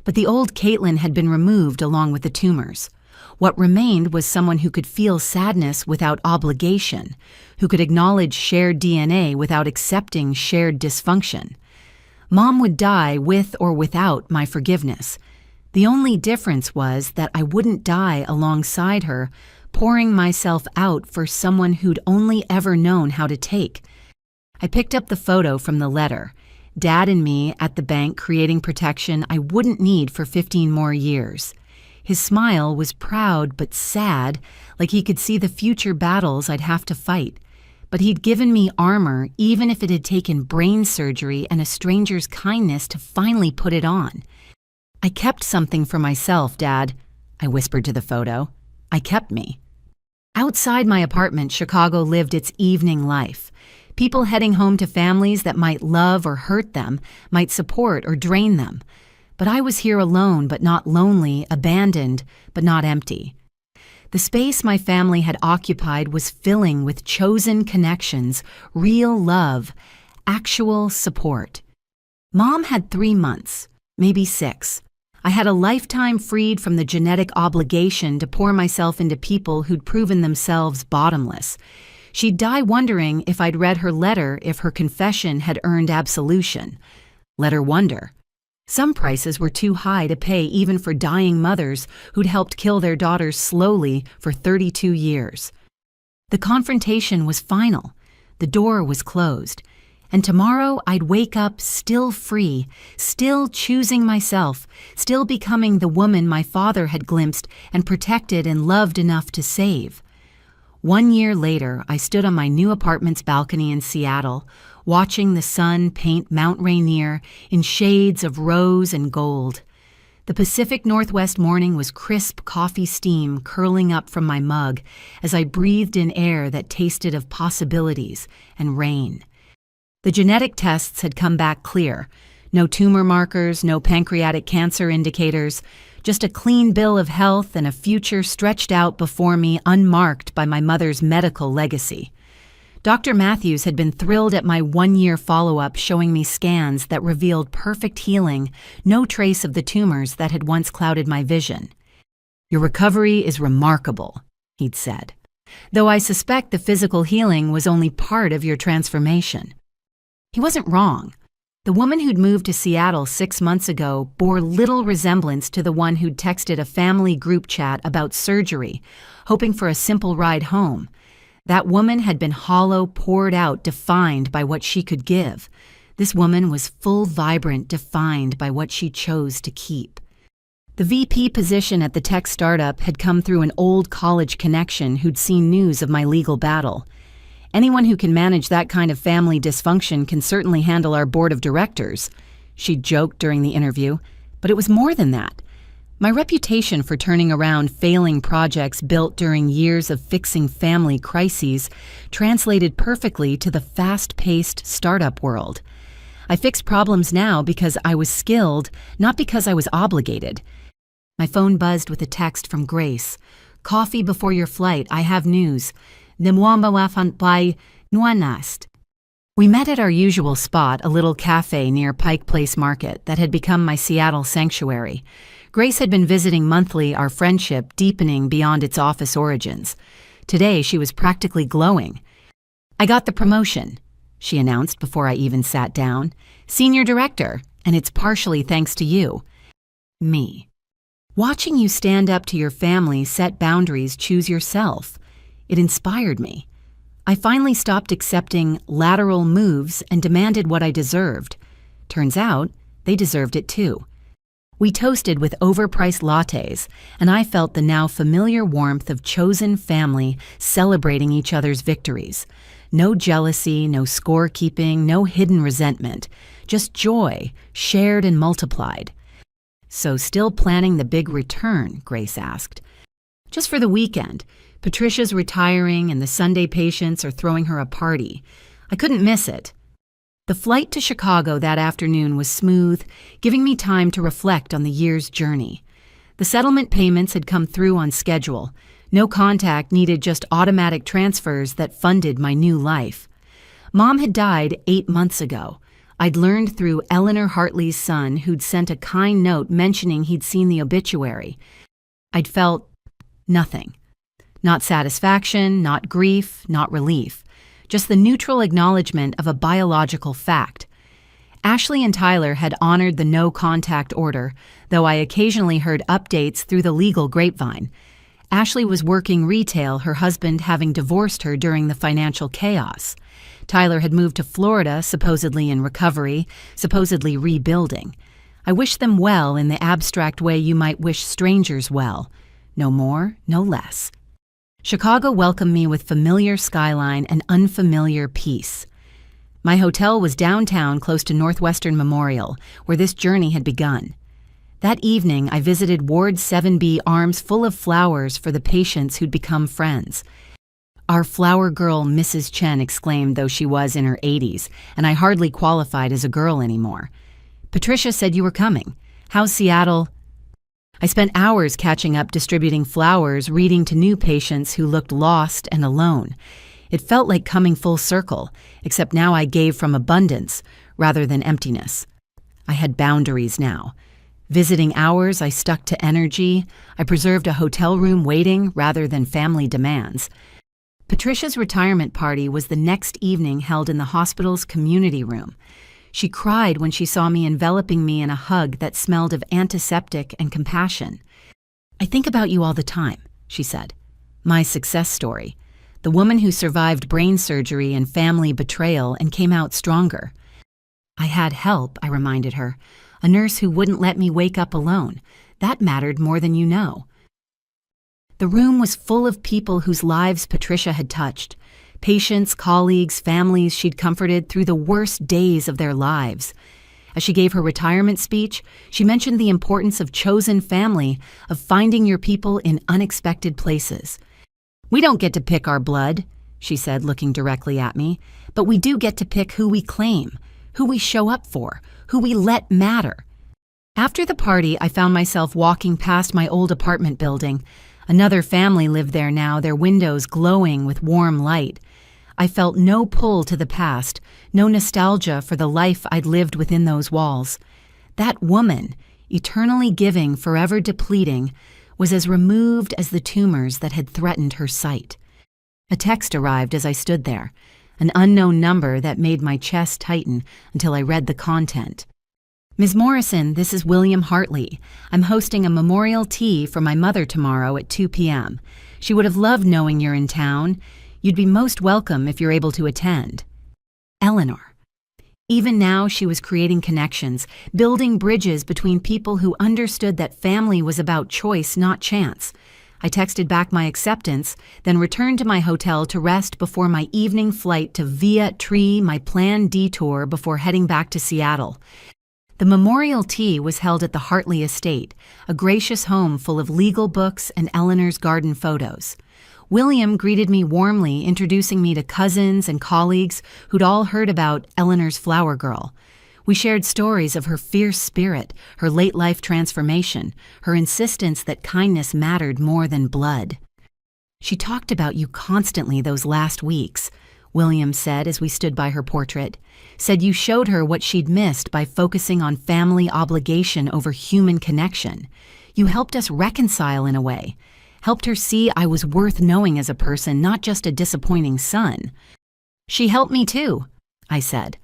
But the old Caitlin had been removed along with the tumors. What remained was someone who could feel sadness without obligation, who could acknowledge shared DNA without accepting shared dysfunction. Mom would die with or without my forgiveness. The only difference was that I wouldn't die alongside her, pouring myself out for someone who'd only ever known how to take. I picked up the photo from the letter. Dad and me at the bank creating protection I wouldn't need for 15 more years. His smile was proud but sad, like he could see the future battles I'd have to fight. But he'd given me armor even if it had taken brain surgery and a stranger's kindness to finally put it on. "I kept something for myself, Dad," I whispered to the photo. "I kept me." Outside my apartment, Chicago lived its evening life. People heading home to families that might love or hurt them, might support or drain them. But I was here alone but not lonely, abandoned but not empty. The space my family had occupied was filling with chosen connections, real love, actual support. Mom had 3 months, maybe 6. I had a lifetime freed from the genetic obligation to pour myself into people who'd proven themselves bottomless. She'd die wondering if I'd read her letter if her confession had earned absolution. Let her wonder. Some prices were too high to pay even for dying mothers who'd helped kill their daughters slowly for 32 years. The confrontation was final. The door was closed. And tomorrow I'd wake up still free, still choosing myself, still becoming the woman my father had glimpsed and protected and loved enough to save. 1 year later, I stood on my new apartment's balcony in Seattle, watching the sun paint Mount Rainier in shades of rose and gold. The Pacific Northwest morning was crisp coffee steam curling up from my mug as I breathed in air that tasted of possibilities and rain. The genetic tests had come back clear. No tumor markers, no pancreatic cancer indicators, just a clean bill of health and a future stretched out before me unmarked by my mother's medical legacy. Dr. Matthews had been thrilled at my 1-year follow-up showing me scans that revealed perfect healing, no trace of the tumors that had once clouded my vision. "Your recovery is remarkable," he'd said, "though I suspect the physical healing was only part of your transformation." He wasn't wrong. The woman who'd moved to Seattle 6 months ago bore little resemblance to the one who'd texted a family group chat about surgery, hoping for a simple ride home. That woman had been hollow, poured out, defined by what she could give. This woman was full, vibrant, defined by what she chose to keep. The VP position at the tech startup had come through an old college connection who'd seen news of my legal battle. "Anyone who can manage that kind of family dysfunction can certainly handle our board of directors," she'd joked during the interview, but it was more than that. My reputation for turning around failing projects built during years of fixing family crises translated perfectly to the fast-paced startup world. I fixed problems now because I was skilled, not because I was obligated. My phone buzzed with a text from Grace. "Coffee before your flight, I have news. We met at our usual spot, a little cafe near Pike Place Market that had become my Seattle sanctuary. Grace had been visiting monthly, our friendship deepening beyond its office origins. Today she was practically glowing. "I got the promotion," she announced before I even sat down. "Senior director, and it's partially thanks to you." Me. Watching you stand up to your family, set boundaries, choose yourself. It inspired me. I finally stopped accepting lateral moves and demanded what I deserved. Turns out, they deserved it too. We toasted with overpriced lattes, and I felt the now familiar warmth of chosen family celebrating each other's victories. No jealousy, no scorekeeping, no hidden resentment. Just joy, shared and multiplied. "So still planning the big return?" Grace asked. "Just for the weekend. Patricia's retiring and the Sunday patients are throwing her a party. I couldn't miss it." The flight to Chicago that afternoon was smooth, giving me time to reflect on the year's journey. The settlement payments had come through on schedule. No contact needed, just automatic transfers that funded my new life. Mom had died 8 months ago. I'd learned through Eleanor Hartley's son, who'd sent a kind note mentioning he'd seen the obituary. I'd felt nothing. Not satisfaction, not grief, not relief. Just the neutral acknowledgement of a biological fact. Ashley and Tyler had honored the no-contact order, though I occasionally heard updates through the legal grapevine. Ashley was working retail, her husband having divorced her during the financial chaos. Tyler had moved to Florida, supposedly in recovery, supposedly rebuilding. I wished them well in the abstract way you might wish strangers well. No more, no less. Chicago welcomed me with familiar skyline and unfamiliar peace. My hotel was downtown close to Northwestern Memorial, where this journey had begun. That evening, I visited Ward 7B, arms full of flowers for the patients who'd become friends. "Our flower girl, Mrs. Chen," exclaimed, though she was in her 80s, and I hardly qualified as a girl anymore. "Patricia said you were coming. How's Seattle?" I spent hours catching up, distributing flowers, reading to new patients who looked lost and alone. It felt like coming full circle, except now I gave from abundance rather than emptiness. I had boundaries now. Visiting hours, I stuck to energy. I preserved a hotel room waiting rather than family demands. Patricia's retirement party was the next evening, held in the hospital's community room. She cried when she saw me, enveloping me in a hug that smelled of antiseptic and compassion. "I think about you all the time," she said. My success story. The woman who survived brain surgery and family betrayal and came out stronger. "I had help," I reminded her. "A nurse who wouldn't let me wake up alone. That mattered more than you know." The room was full of people whose lives Patricia had touched. Patients, colleagues, families she'd comforted through the worst days of their lives. As she gave her retirement speech, she mentioned the importance of chosen family, of finding your people in unexpected places. "We don't get to pick our blood," she said, looking directly at me, "but we do get to pick who we claim, who we show up for, who we let matter." After the party, I found myself walking past my old apartment building. Another family lived there now, their windows glowing with warm light. I felt no pull to the past, no nostalgia for the life I'd lived within those walls. That woman, eternally giving, forever depleting, was as removed as the tumors that had threatened her sight. A text arrived as I stood there, an unknown number that made my chest tighten until I read the content. "Ms. Morrison, this is William Hartley. I'm hosting a memorial tea for my mother tomorrow at 2 p.m. She would have loved knowing you're in town. You'd be most welcome if you're able to attend. Eleanor." Even now, she was creating connections, building bridges between people who understood that family was about choice, not chance. I texted back my acceptance, then returned to my hotel to rest before my evening flight to Via Tree, my planned detour before heading back to Seattle. The memorial tea was held at the Hartley estate, a gracious home full of legal books and Eleanor's garden photos. William greeted me warmly, introducing me to cousins and colleagues who'd all heard about Eleanor's flower girl. We shared stories of her fierce spirit, her late-life transformation, her insistence that kindness mattered more than blood. "She talked about you constantly those last weeks," William said as we stood by her portrait. "Said you showed her what she'd missed by focusing on family obligation over human connection. You helped us reconcile in a way. Helped her see I was worth knowing as a person, not just a disappointing son." "She helped me too," I said.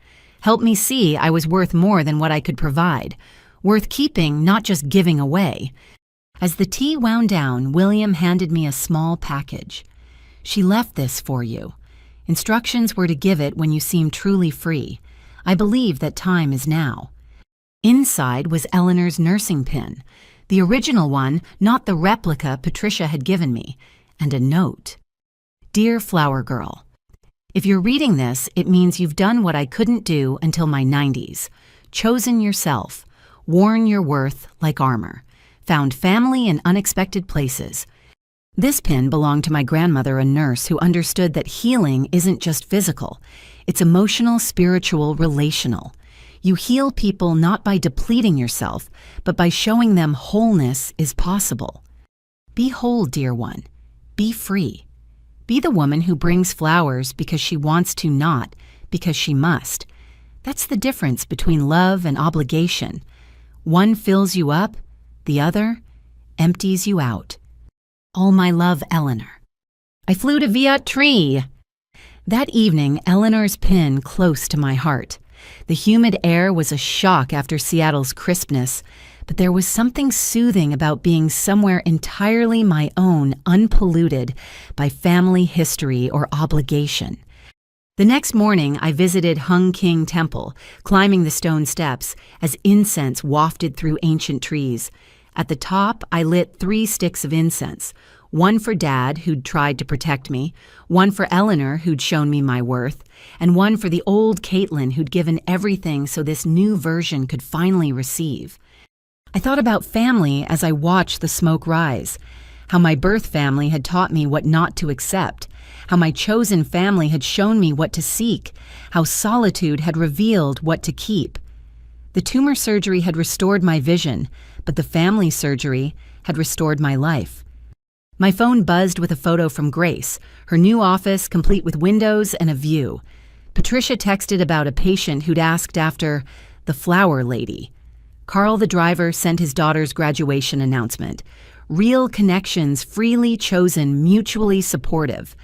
"Helped me see I was worth more than what I could provide. Worth keeping, not just giving away." As the tea wound down, William handed me a small package. "She left this for you. Instructions were to give it when you seem truly free. I believe that time is now." Inside was Eleanor's nursing pin, the original one, not the replica Patricia had given me, and a note. "Dear Flower Girl, if you're reading this, it means you've done what I couldn't do until my 90s. Chosen yourself, worn your worth like armor, found family in unexpected places. This pin belonged to my grandmother, a nurse who understood that healing isn't just physical. It's emotional, spiritual, relational. You heal people not by depleting yourself, but by showing them wholeness is possible. Be whole, dear one. Be free. Be the woman who brings flowers because she wants to, not because she must. That's the difference between love and obligation. One fills you up, the other empties you out. All my love, Eleanor." I flew to Via Tree. That evening, Eleanor's pin close to my heart. The humid air was a shock after Seattle's crispness, but there was something soothing about being somewhere entirely my own, unpolluted by family history or obligation. The next morning, I visited Hung King Temple, climbing the stone steps as incense wafted through ancient trees. At the top, I lit 3 sticks of incense, one for Dad, who'd tried to protect me, one for Eleanor, who'd shown me my worth, and one for the old Caitlin, who'd given everything so this new version could finally receive. I thought about family as I watched the smoke rise, how my birth family had taught me what not to accept, how my chosen family had shown me what to seek, how solitude had revealed what to keep. The tumor surgery had restored my vision, but the family surgery had restored my life. My phone buzzed with a photo from Grace, her new office complete with windows and a view. Patricia texted about a patient who'd asked after the flower lady. Carl, the driver, sent his daughter's graduation announcement. Real connections, freely chosen, mutually supportive.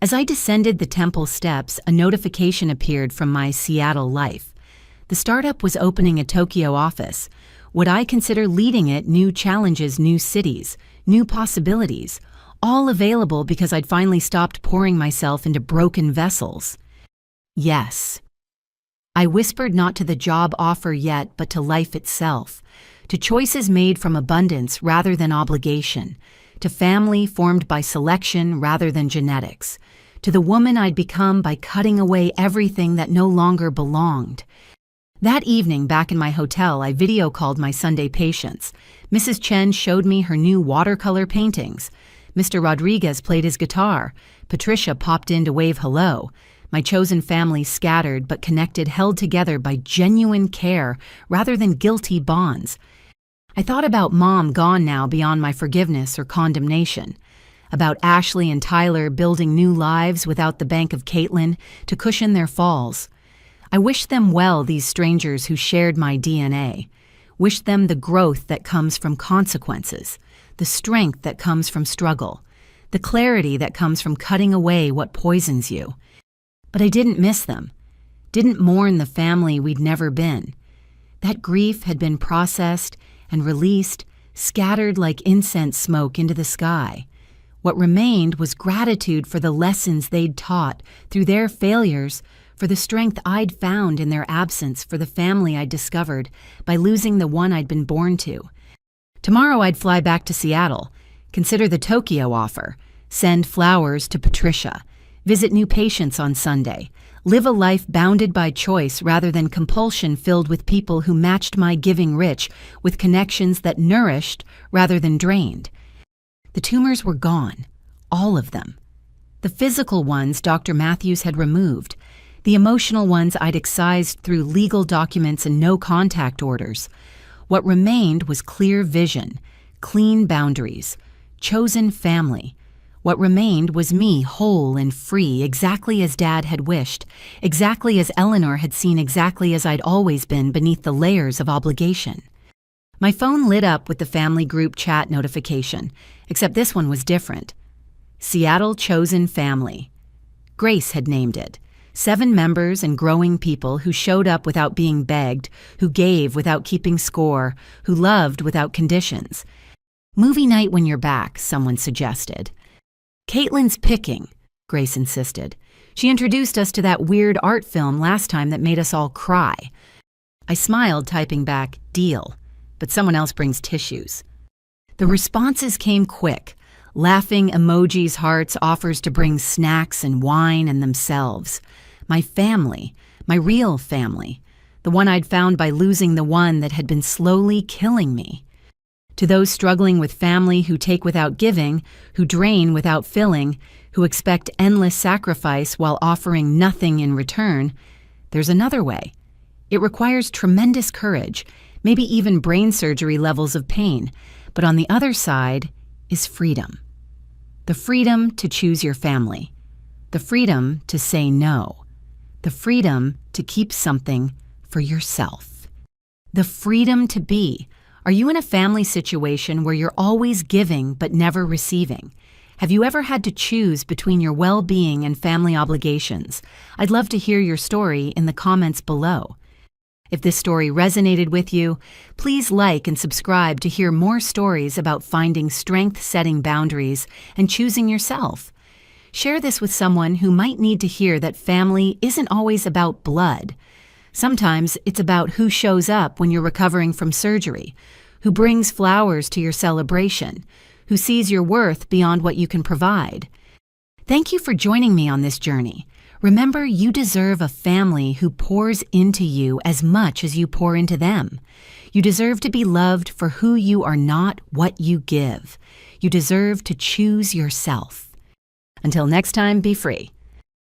As I descended the temple steps, a notification appeared from my Seattle life. The startup was opening a Tokyo office. Would I consider leading it? New challenges, new cities, new possibilities, all available because I'd finally stopped pouring myself into broken vessels. Yes. I whispered not to the job offer yet, but to life itself, to choices made from abundance rather than obligation, to family formed by selection rather than genetics, to the woman I'd become by cutting away everything that no longer belonged. That evening, back in my hotel, I video called my Sunday patients. Mrs. Chen showed me her new watercolor paintings. Mr. Rodriguez played his guitar. Patricia popped in to wave hello. My chosen family scattered but connected, held together by genuine care rather than guilty bonds. I thought about Mom, gone now beyond my forgiveness or condemnation. About Ashley and Tyler building new lives without the bank of Caitlin to cushion their falls. I wished them well, these strangers who shared my DNA. Wished them the growth that comes from consequences, the strength that comes from struggle, the clarity that comes from cutting away what poisons you. But I didn't miss them, didn't mourn the family we'd never been. That grief had been processed and released, scattered like incense smoke into the sky. What remained was gratitude for the lessons they'd taught through their failures, for the strength I'd found in their absence, for the family I'd discovered by losing the one I'd been born to. Tomorrow I'd fly back to Seattle, consider the Tokyo offer, send flowers to Patricia, visit new patients on Sunday, live a life bounded by choice rather than compulsion, filled with people who matched my giving, rich with connections that nourished rather than drained. The tumors were gone, all of them. The physical ones Dr. Matthews had removed, the emotional ones I'd excised through legal documents and no-contact orders. What remained was clear vision, clean boundaries, chosen family. What remained was me, whole and free, exactly as Dad had wished, exactly as Eleanor had seen, exactly as I'd always been beneath the layers of obligation. My phone lit up with the family group chat notification, except this one was different. Seattle Chosen Family. Grace had named it. 7 members and growing people who showed up without being begged, who gave without keeping score, who loved without conditions. Movie night when you're back, someone suggested. Caitlin's picking, Grace insisted. She introduced us to that weird art film last time that made us all cry. I smiled, typing back, deal, but someone else brings tissues. The responses came quick. Laughing emojis, hearts, offers to bring snacks and wine and themselves. My family, my real family, the one I'd found by losing the one that had been slowly killing me. To those struggling with family who take without giving, who drain without filling, who expect endless sacrifice while offering nothing in return, there's another way. It requires tremendous courage, maybe even brain surgery levels of pain, but on the other side is freedom. The freedom to choose your family. The freedom to say no. The freedom to keep something for yourself. The freedom to be. Are you in a family situation where you're always giving but never receiving? Have you ever had to choose between your well-being and family obligations? I'd love to hear your story in the comments below. If this story resonated with you, please like and subscribe to hear more stories about finding strength, setting boundaries, and choosing yourself. Share this with someone who might need to hear that family isn't always about blood. Sometimes it's about who shows up when you're recovering from surgery, who brings flowers to your celebration, who sees your worth beyond what you can provide. Thank you for joining me on this journey. Remember, you deserve a family who pours into you as much as you pour into them. You deserve to be loved for who you are, not what you give. You deserve to choose yourself. Until next time, be free.